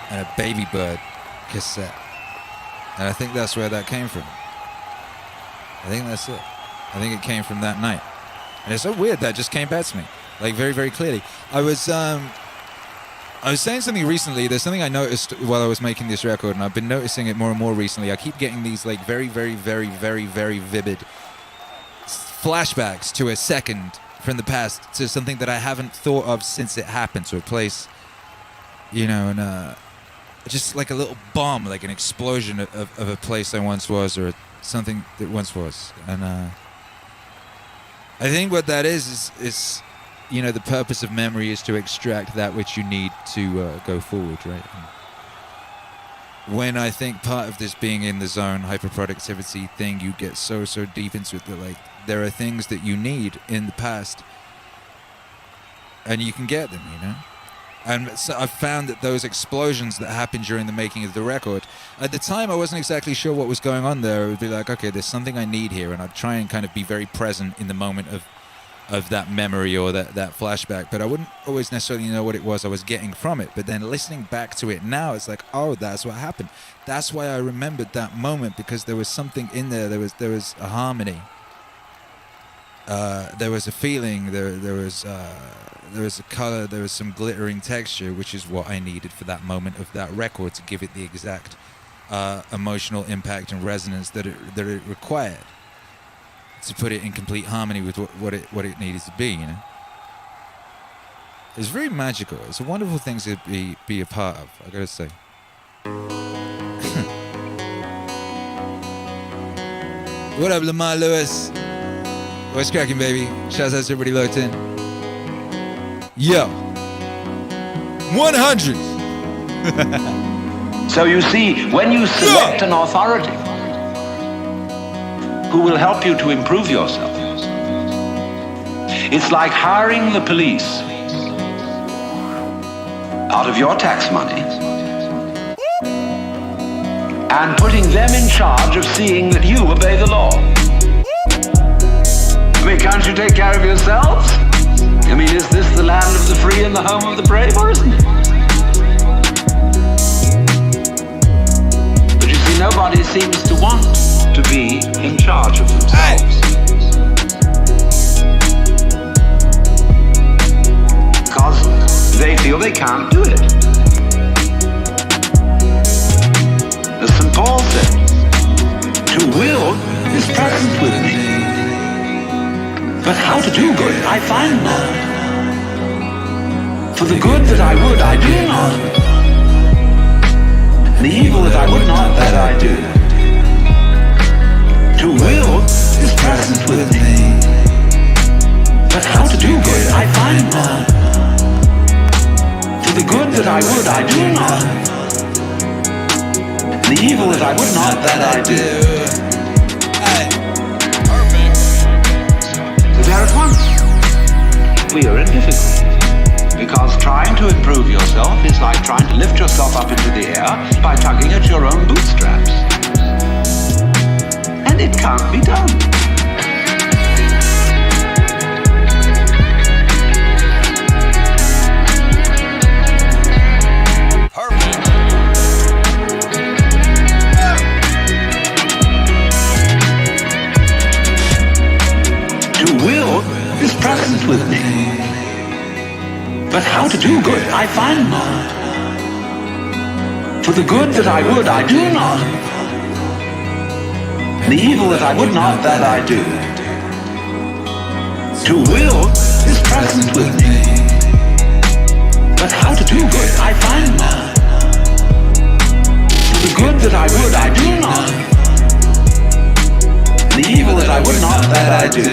and a Baby Bird cassette. And I think that's where that came from. I think that's it. I think it came from that night. And it's so weird that just came back to me, like very, very clearly. I was saying something recently. There's something I noticed while I was making this record, and I've been noticing it more and more recently. I keep getting these like very, very, very, very, very vivid flashbacks to a second from the past, to something that I haven't thought of since it happened, to a place, you know, and just like a little bomb, like an explosion of a place I once was, or something that once was. And I think what that is, you know, the purpose of memory is to extract that which you need to go forward, right? And when I think part of this being in the zone, hyperproductivity thing, you get so deep into it that like there are things that you need in the past and you can get them, you know? And so I've found that those explosions that happened during the making of the record, at the time I wasn't exactly sure what was going on there. It would be like, okay, there's something I need here, and I'd try and kind of be very present in the moment of that memory or that flashback, but I wouldn't always necessarily know what it was I was getting from it. But then listening back to it now, it's like, oh, that's what happened. That's why I remembered that moment, because there was something in there. There was a harmony. There was a feeling. There was a color. There was some glittering texture, which is what I needed for that moment of that record to give it the exact emotional impact and resonance that it required, to put it in complete harmony with what it needed to be, you know. It's very magical. It's a wonderful thing to be a part of, I gotta say. What up, Lamar Lewis? What's cracking, baby? Shouts out to everybody locked in. Yo, 100. So you see, when you select an authority who will help you to improve yourself, it's like hiring the police out of your tax money and putting them in charge of seeing that you obey the law. I mean, can't you take care of yourselves? I mean, is this the land of the free and the home of the brave, or isn't it? But you see, nobody seems to want to be in charge of themselves. Because they feel they can't do it. As St. Paul said, to will is present with me. But how to do good, I find not. For the good that I would, I do not. And the evil that I would not, that I do. To will is present with me. But how to do good, I find not. For the good that I would, I do not. The evil that I would not that I do. There at once, we are in difficulty. Because trying to improve yourself is like trying to lift yourself up into the air by tugging at your own bootstraps. And it can't be done. To will is present with me. But how to do good I find not. For the good that I would I do not. The evil that I would not that I do. To will is present with me. But how to do good I find not. For the good that I would I do not. The evil that I would not that I do.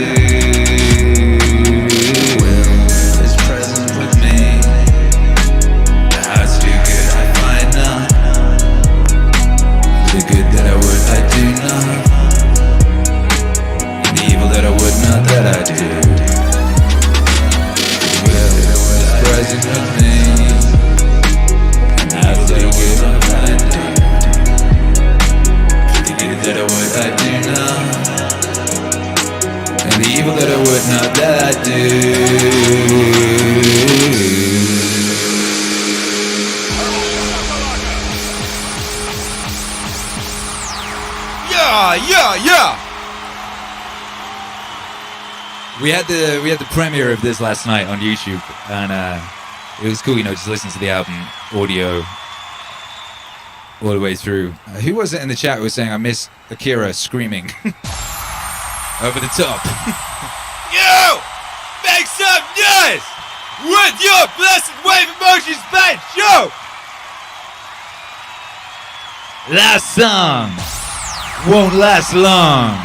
The good that I would, I do not. And the evil that I would not, that I do. The will that was present with me. And that's the good that I do. The good that I would, I do not. And the evil that I would not, that I do. Yeah. We had the premiere of this last night on YouTube, and it was cool, just listening to the album audio all the way through. Who was it in the chat who was saying I miss Akira screaming over the top? Yo! Make some noise with your blessed wave emotions band, yo! Last song won't last long.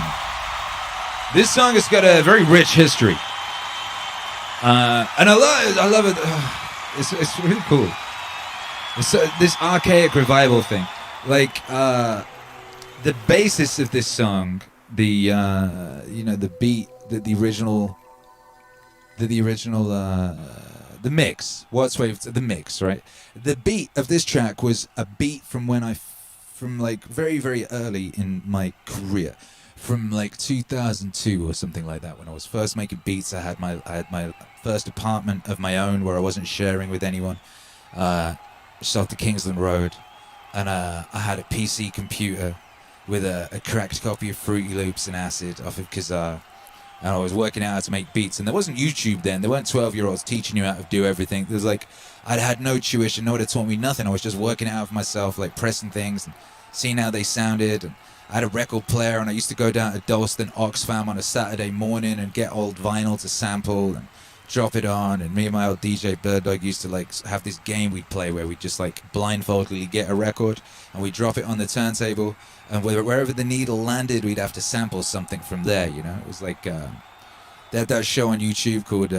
This song has got a very rich history, and I love it. It's really cool. It's this archaic revival thing, like the basis of this song, the beat, the the mix. Wattswave, the mix, right? The beat of this track was a beat from like very, very early in my career, from like 2002 or something like that, when I was first making beats. I had my first apartment of my own where I wasn't sharing with anyone, just off the Kingsland Road, and I had a PC computer with a cracked copy of Fruity Loops and Acid off of Kazaa, and I was working out how to make beats. And there wasn't YouTube then. There weren't 12-year-olds teaching you how to do everything. There was like, I'd had no tuition, no one had taught me nothing. I was just working it out for myself, like pressing things and seeing how they sounded. And I had a record player, and I used to go down to Dalston Oxfam on a Saturday morning and get old vinyl to sample and drop it on. And me and my old DJ Bird Dog used to like have this game we'd play where we'd just like blindfoldedly get a record and we'd drop it on the turntable, and wherever the needle landed, we'd have to sample something from there. It was like that show on YouTube called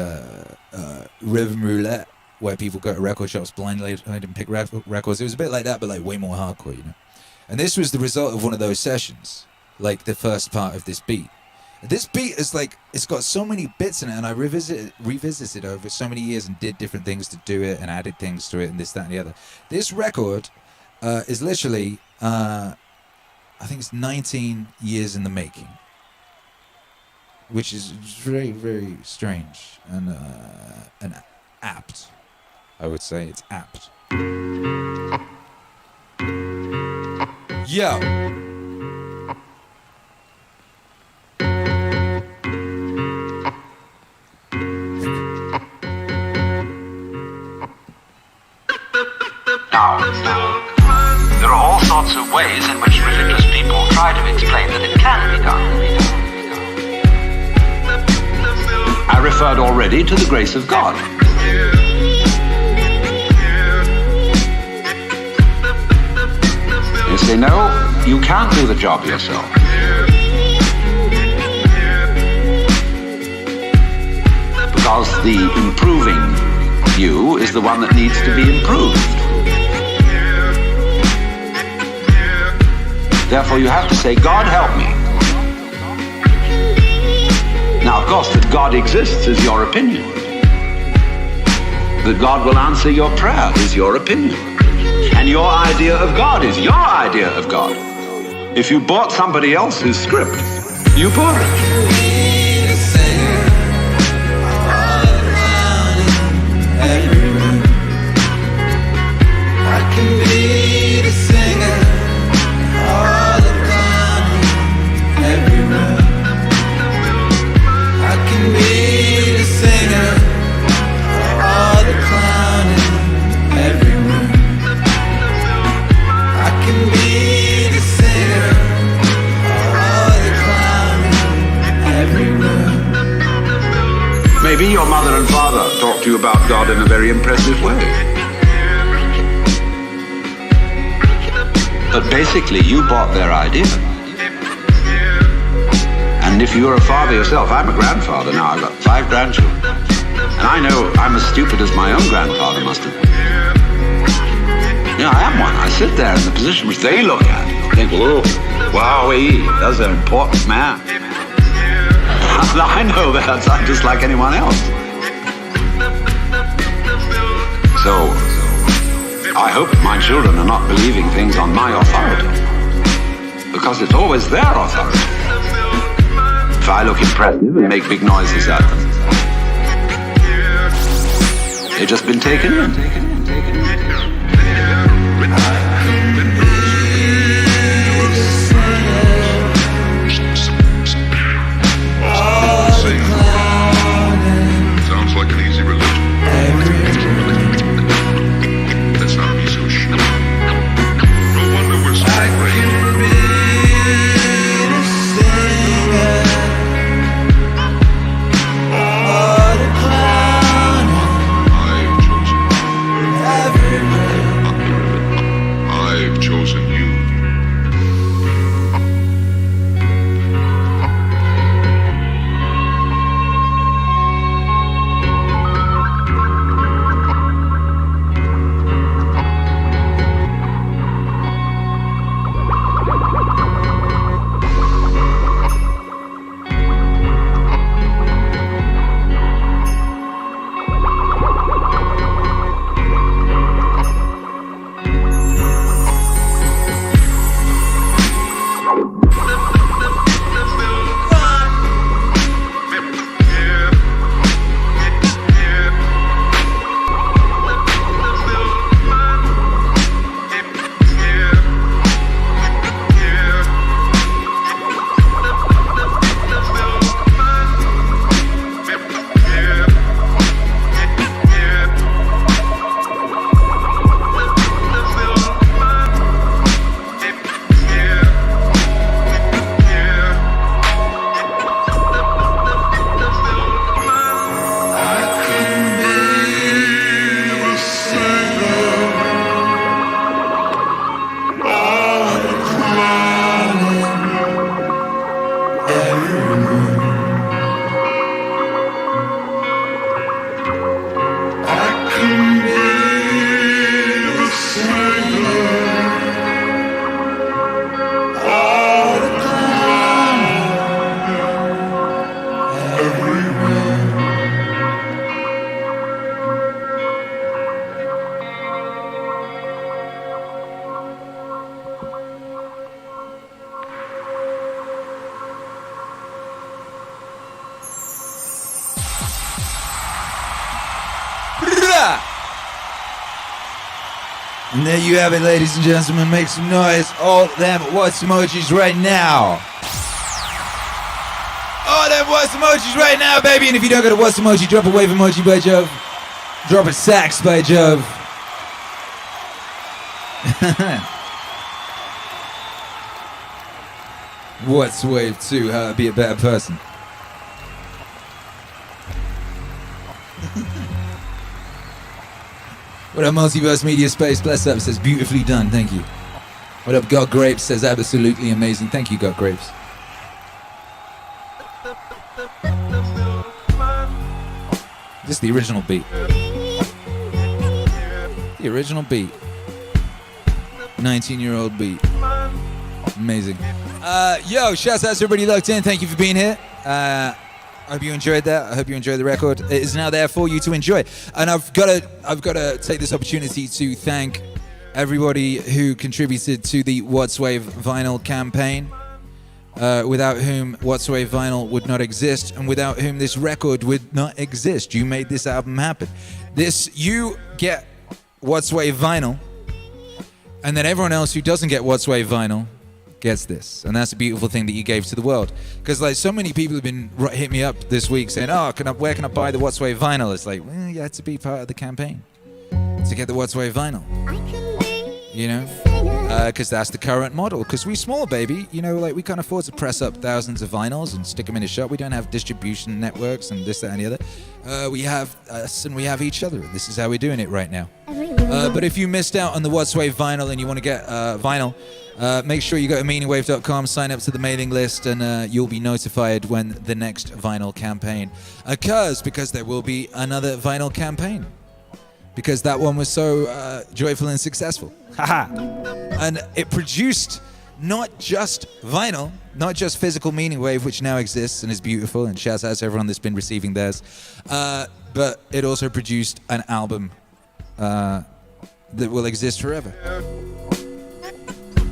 Rhythm Roulette, where people go to record shops blindly and pick records. It was a bit like that, but like way more hardcore, And this was the result of one of those sessions, like the first part of this beat. This beat is like, it's got so many bits in it, and I revisited over so many years and did different things to do it and added things to it and this, that, and the other. This record is literally, I think it's 19 years in the making, which is very, very strange and apt. I would say it's apt. Yo. Now, there are all sorts of ways in which religious people try to explain that it can be done. I referred already to the grace of God. You say, no, you can't do the job yourself. Because the improving you is the one that needs to be improved. Therefore, you have to say, God help me. Now, of course, that God exists is your opinion. That God will answer your prayer is your opinion. And your idea of God is your idea of God. If you bought somebody else's script, you bought it. Maybe your mother and father talked to you about God in a very impressive way. But basically, you bought their idea. And if you're a father yourself, I'm a grandfather now. I've got 5 grandchildren. And I know I'm as stupid as my own grandfather must have been. Yeah, I am one. I sit there in the position which they look at. Think, whoa, wowee, that's an important man. I know that. I'm just like anyone else. So, I hope my children are not believing things on my authority. Because it's always their authority. If I look impressive and make big noises at them, they've just been taken in. Sounds like an easy religion. That's not me so sure. No wonder we're so great. I've chosen you. And there you have it, ladies and gentlemen. Make some noise. All them what's emojis right now. All them what's emojis right now, baby. And if you don't got a what's emoji, drop a wave emoji by Jove. Drop a sax by Jove. Wattswave 2, how to be a better person. What up, Multiverse Media Space? Bless up, says beautifully done, thank you. What up, Got Grapes? Says absolutely amazing. Thank you, Got Grapes. This is the original beat. The original beat. 19-year-old beat. Amazing. Yo, shouts out to everybody locked in. Thank you for being here. I hope you enjoyed that. I hope you enjoyed the record. It is now there for you to enjoy. And I've got to take this opportunity to thank everybody who contributed to the Wattswave vinyl campaign, without whom Wattswave vinyl would not exist, and without whom this record would not exist. You made this album happen. You get Wattswave vinyl, and then everyone else who doesn't get Wattswave vinyl gets this, and that's a beautiful thing that you gave to the world. Because like so many people have been hit me up this week saying, "Oh, where can I buy the Wattswave vinyl?" It's like, well, you had to be part of the campaign to get the Wattswave vinyl. You know, because that's the current model. Because we small, baby. You know, like we can't afford to press up thousands of vinyls and stick them in a shop. We don't have distribution networks and this, that, and the other. We have us and we have each other. This is how we're doing it right now. But if you missed out on the Wattswave vinyl and you want to get vinyl, make sure you go to MEANINGWAVE.com, sign up to the mailing list, and you'll be notified when the next vinyl campaign occurs, because there will be another vinyl campaign. Because that one was so joyful and successful. Haha. And it produced not just vinyl, not just physical MEANINGWAVE, which now exists and is beautiful, and shouts out to everyone that's been receiving theirs, but it also produced an album that will exist forever.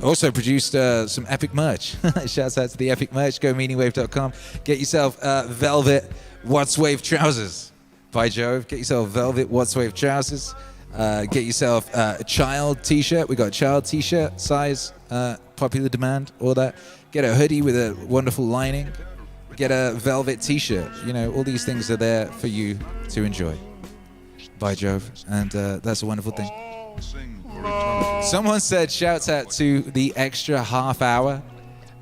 Also produced some epic merch. Shouts out to the epic merch. Go MEANINGWAVE.com. Get yourself velvet Wattswave trousers. By Jove. Get yourself velvet Wattswave trousers. Get yourself a child t-shirt. We got a child t-shirt size, popular demand, all that. Get a hoodie with a wonderful lining. Get a velvet t-shirt. You know, all these things are there for you to enjoy. By Jove. And that's a wonderful thing. Someone said shouts out to the extra half hour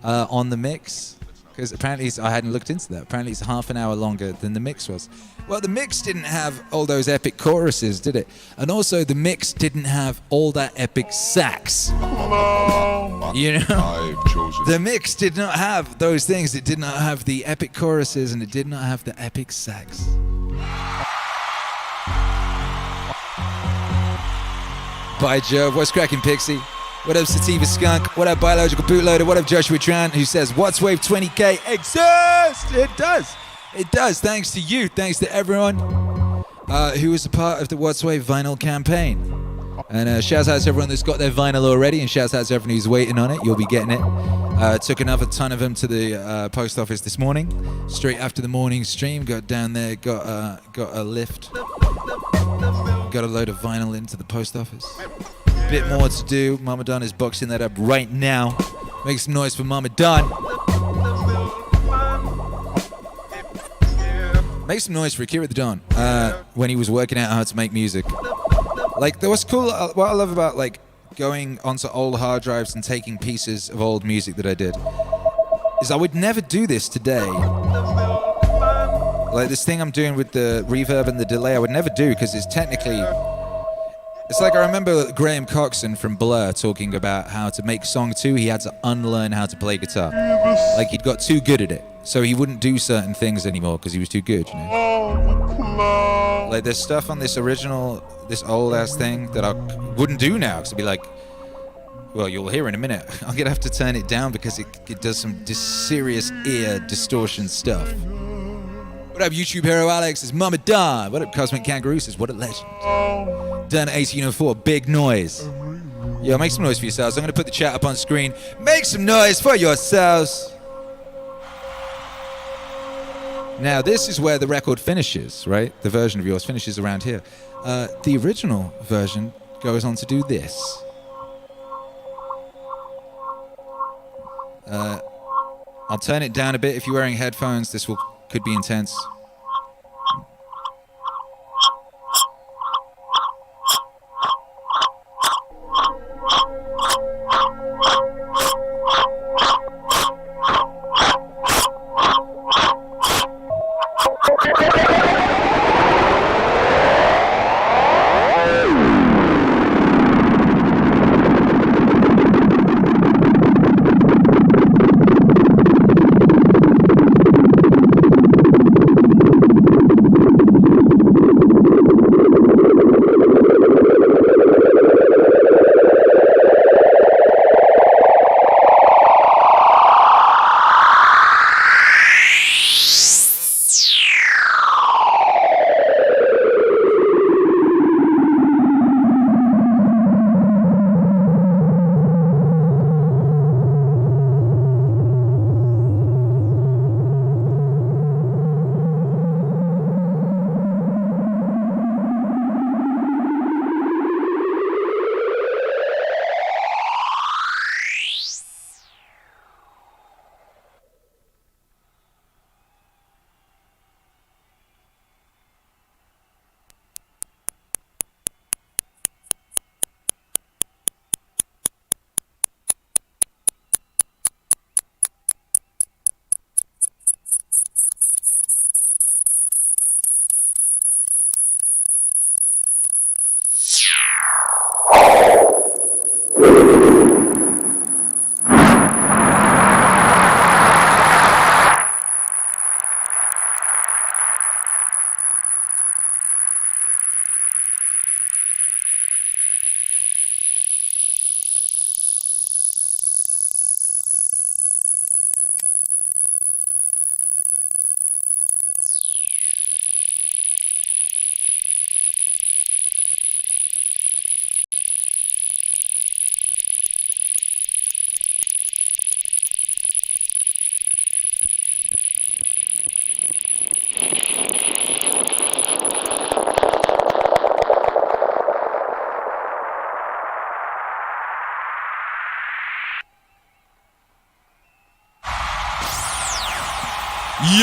on the mix, because apparently I hadn't looked into that. Apparently it's half an hour longer than the mix was. Well, the mix didn't have all those epic choruses, did it? And also the mix didn't have all that epic sax. You know, the mix did not have those things. It did not have the epic choruses, and it did not have the epic sax. By Jove, what's cracking, Pixie? What up, Sativa Skunk? What up, Biological Bootloader? What up, Joshua Tran, who says Wattswave 20K exists? It does. It does. Thanks to you. Thanks to everyone who was a part of the Wattswave vinyl campaign. And shouts out to everyone that's got their vinyl already, and shouts out to everyone who's waiting on it. You'll be getting it. Took another ton of them to the post office this morning, straight after the morning stream. Got down there, got a lift, got a load of vinyl into the post office. Bit more to do. Mama Don is boxing that up right now. Make some noise for Mama Don. Make some noise for Akira the Don when he was working out how to make music. Like, that was cool. What I love about like going onto old hard drives and taking pieces of old music that I did is I would never do this today. Like this thing I'm doing with the reverb and the delay, I would never do, because it's technically... It's like, I remember Graham Coxon from Blur talking about how to make song 2, he had to unlearn how to play guitar. Like, he'd got too good at it. So he wouldn't do certain things anymore because he was too good, you know? Like, there's stuff on this original, this old-ass thing that I wouldn't do now, because I'd be like, well, you'll hear in a minute. I'm going to have to turn it down because it does some serious ear distortion stuff. What up, YouTube hero Alex? It's Mama Don. What up, Cosmic Kangaroo? Says, what a legend. Done 1804, big noise. Yo, make some noise for yourselves. I'm going to put the chat up on screen. Make some noise for yourselves. Now, this is where the record finishes, right? The version of yours finishes around here. The original version goes on to do this. I'll turn it down a bit. If you're wearing headphones, this could be intense.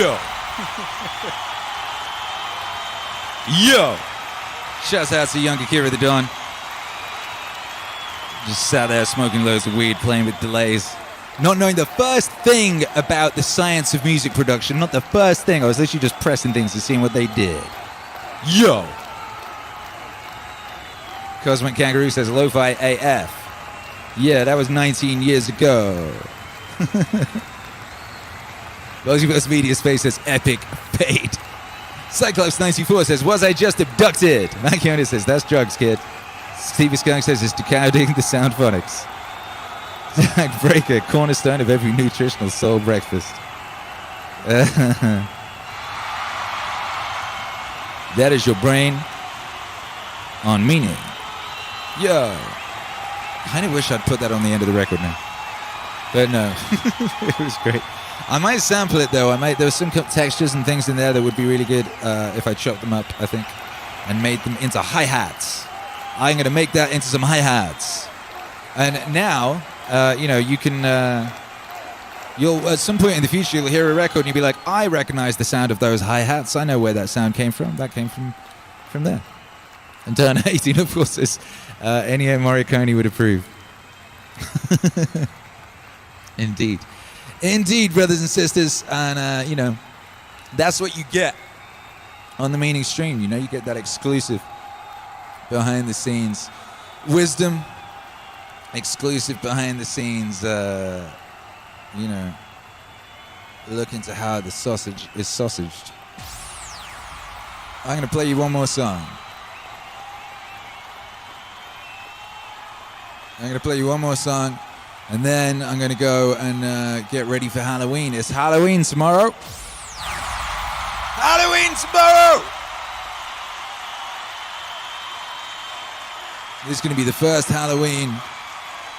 Yo. Yo. Shouts out to young Akira the Dawn. Just sat there smoking loads of weed, playing with delays. Not knowing the first thing about the science of music production. Not the first thing. I was literally just pressing things and seeing what they did. Yo. Cosmic Kangaroo says Lo-Fi AF. Yeah, that was 19 years ago. Multiverse Media Space says epic fate. Cyclops94 says, was I just abducted? Maciona says, that's drugs, kid. Stevie Skunk says, it's decoding the sound phonics. Jack Breaker, cornerstone of every nutritional soul breakfast. That is your brain on meaning. Yo. Kind of wish I'd put that on the end of the record now. But no. It was great. I might sample it though. There was some textures and things in there that would be really good if I chopped them up, I think, and made them into hi-hats. I'm going to make that into some hi-hats. And now, you can, you'll, at some point in the future, you'll hear a record and you'll be like, I recognize the sound of those hi-hats. I know where that sound came from. That came from there. And turn 18, of course, is Ennio Morricone would approve. Indeed. Indeed, brothers and sisters. And, that's what you get on the Meaning stream. You get that exclusive behind-the-scenes wisdom, exclusive behind-the-scenes, look into how the sausage is sausaged. I'm going to play you one more song. And then I'm going to go and get ready for Halloween. It's Halloween tomorrow. Halloween tomorrow! This is going to be the first Halloween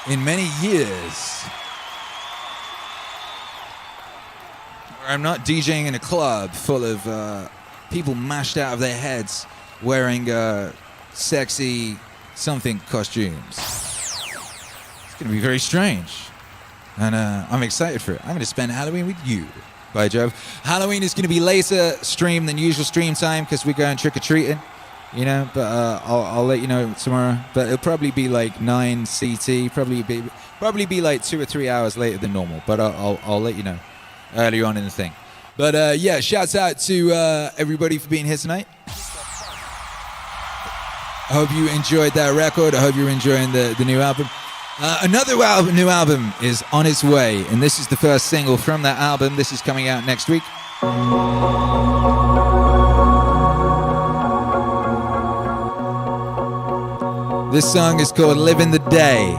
in many years where I'm not DJing in a club full of people mashed out of their heads wearing sexy something costumes. It's going to be very strange. And I'm excited for it. I'm going to spend Halloween with you, by Jove. Halloween is going to be later stream than usual stream time because we're going trick-or-treating. But I'll let you know tomorrow. But it'll probably be like 9 CT, probably be like 2 or 3 hours later than normal. But I'll let you know earlier on in the thing. But yeah, shouts out to everybody for being here tonight. I hope you enjoyed that record. I hope you're enjoying the new album. Another new album is on its way, and this is the first single from that album. This is coming out next week. This song is called Living the Day.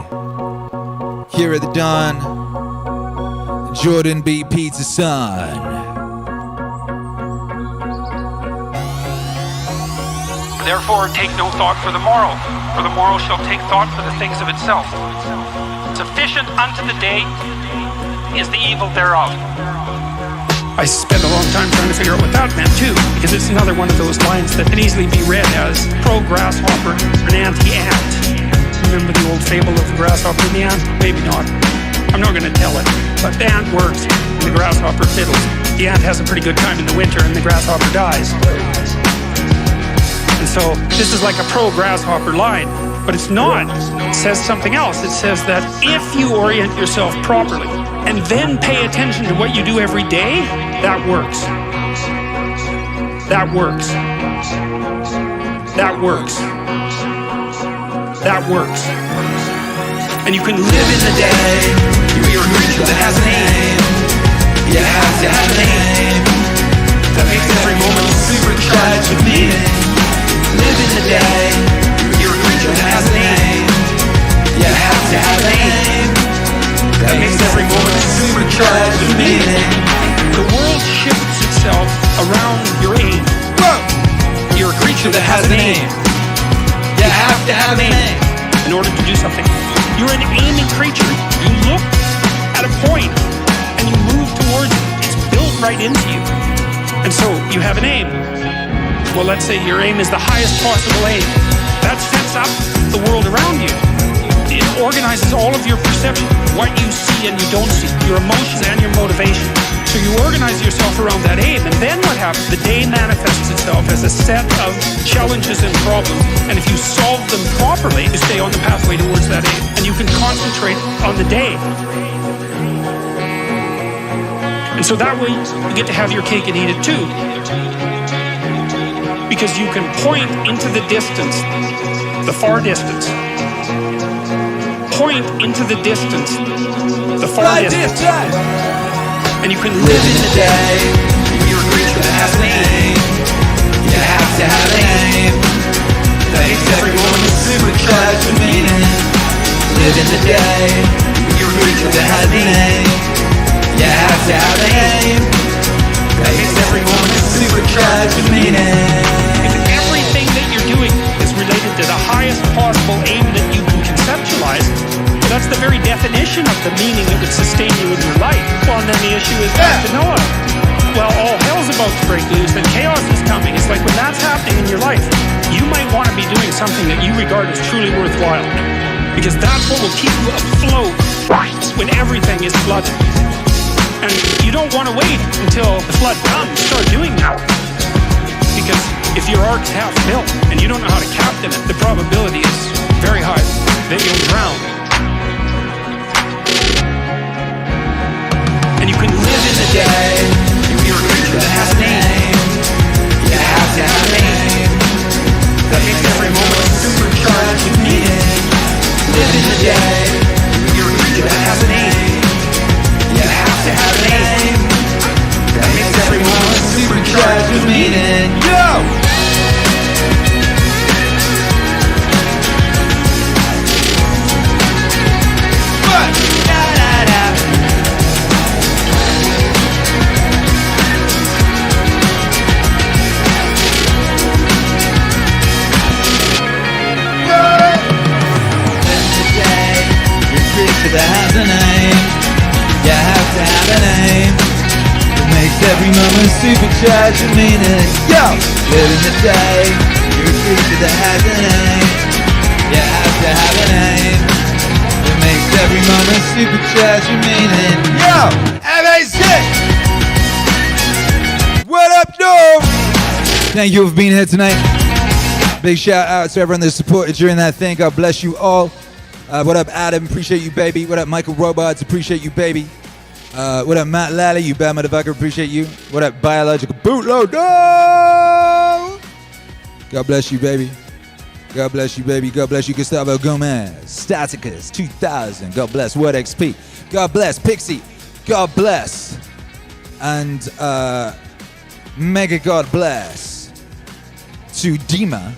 Akira the Dawn, Jordan B. Peterson. Therefore, take no thought for the morrow, for the morrow shall take thought for the things of itself. Sufficient unto the day is the evil thereof. I spent a long time trying to figure out what that meant too, because it's another one of those lines that can easily be read as pro-grasshopper, an anti-ant. Remember the old fable of the grasshopper and the ant? Maybe not. I'm not going to tell it, but the ant works and the grasshopper fiddles. The ant has a pretty good time in the winter and the grasshopper dies. And so this is like a pro-grasshopper line, but it's not. It says something else. It says that if you orient yourself properly and then pay attention to what you do every day, that works. That works. That works. That works. And you can live in the day. You're a creature that has a name. You have to have a name that makes every moment supercharged with meaning. Live in the day. You're a creature that has a name. You have to have a name that makes every moment supercharged with meaning. The world shifts itself around your aim. Whoa! You're a creature that has a name. You have to have a name in order to do something. You're an aiming creature. You look at a point and you move towards it. It's built right into you. And so you have an aim. Well, let's say your aim is the highest possible aim. That sets up the world around you. It organizes all of your perception, what you see and you don't see, your emotions and your motivation. So you organize yourself around that aim, and then what happens? The day manifests itself as a set of challenges and problems, and if you solve them properly, you stay on the pathway towards that aim, and you can concentrate on the day. And so that way, you get to have your cake and eat it too. Because you can point into the distance, the far distance. Point into the distance, the far distance. And you can live in the day. You're a creature that has an aim. You have to have an aim. That makes every moment supercharged with meaning. Live in the day. You're a creature that has an aim. You have to have an aim. That makes every moment supercharged with meaning. If everything that you're doing is related to the highest possible aim that you can conceptualize, that's the very definition of the meaning that would sustain you in your life. Well, and then the issue is back to Noah. Well, all hell's about to break loose and chaos is coming. It's like when that's happening in your life, you might want to be doing something that you regard as truly worthwhile. Because that's what will keep you afloat when everything is flooded. And you don't want to wait until the flood comes to start doing that. Because if your ark's half built and you don't know how to captain it, the probability is very high that you'll drown. And you can live in the day. You're a creature that has a name. You have to have a name. That makes every moment supercharged with meaning. Live in the day. You're a creature that has a name. You have to have a name. That makes every moment supercharged with meaning. Yo! That has a name. You have to have a name. It makes every moment supercharged with meaning. Yo! Live in the day. You're a creature that has a name. You have to have a name. It makes every moment supercharged with meaning. Yo! M.A.F.I.A. What up, Dove? Thank you for being here tonight. Big shout out to everyone that supported during that thing. God bless you all. What up, Adam? Appreciate you, baby. What up, Michael Robots? Appreciate you, baby. What up, Matt Lally? You bad motherfucker. Appreciate you. What up, Biological Bootload? God bless you, baby. God bless you, baby. God bless you, Gustavo Gomez. Staticus 2000. God bless Word XP. God bless Pixie. God bless. And mega God bless to Dima.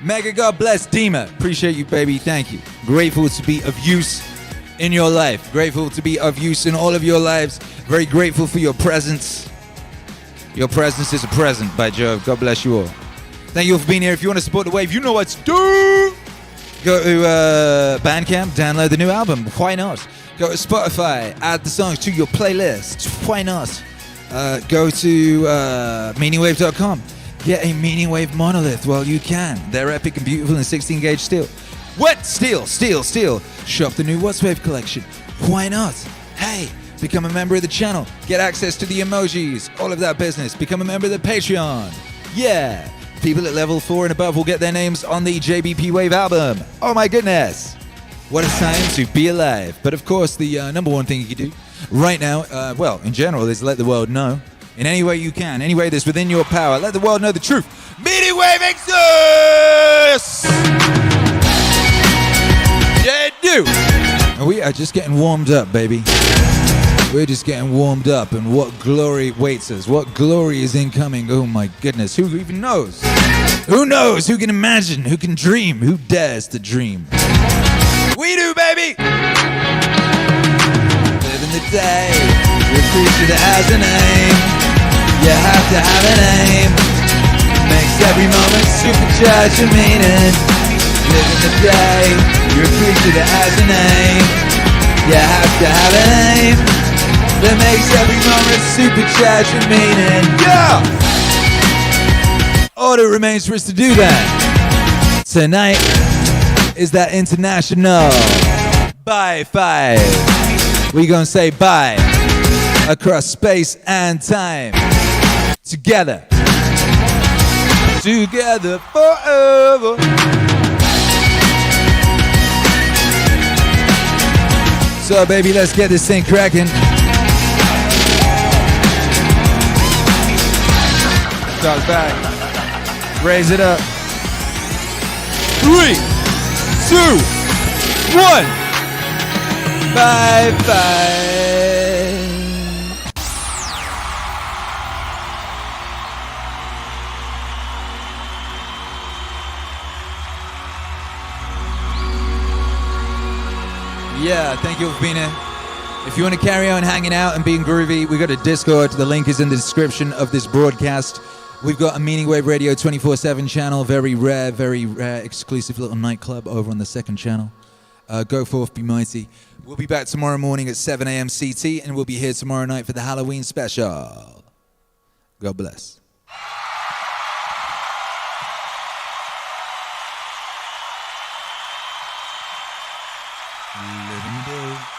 Mega God bless Dima. Appreciate you, baby. Thank you. Grateful to be of use in your life. Grateful to be of use in all of your lives. Very grateful for your presence. Your presence is a present, by Jove. God bless you all. Thank you all for being here. If you want to support the wave, you know what to do. Go to Bandcamp, download the new album. Why not? Go to Spotify, add the songs to your playlist. Why not? Go to MEANINGWAVE.com. Get a MEANINGWAVE monolith while you can. They're epic and beautiful in 16 gauge steel. What? Steel. Shop the new Wattswave collection. Why not? Hey, become a member of the channel. Get access to the emojis. All of that business. Become a member of the Patreon. Yeah. People at level 4 and above will get their names on the JBP Wave album. Oh my goodness. What a time to be alive. But of course, the number one thing you can do right now, well, in general, is let the world know. In any way you can, any way that's within your power, let the world know the truth. MEANINGWAVE exists! Yeah, do! And we are just getting warmed up, baby. We're just getting warmed up, and what glory waits us. What glory is incoming. Oh my goodness, who even knows? Who knows? Who can imagine? Who can dream? Who dares to dream? We do, baby! Live in the day. You're a creature that has a name. You have to have an aim. It makes every moment supercharged with meaning. Live in the day. You're a creature that has a name. You have to have an aim. That makes every moment supercharged with meaning. Yeah! All that remains for us to do that tonight is that international bye 5. We gonna say bye. across space and time. Together. Together forever. So baby, let's get this thing cracking. Start back. Raise it up. 3, 2, 1. Bye bye. Yeah, thank you for being here. If you want to carry on hanging out and being groovy, we got a Discord. The link is in the description of this broadcast. We've got a Meaningwave Radio 24/7 channel, very rare, exclusive little nightclub over on the second channel. Go forth, be mighty. We'll be back tomorrow morning at 7 a.m. CT, and we'll be here tomorrow night for the Halloween special. God bless. Living day.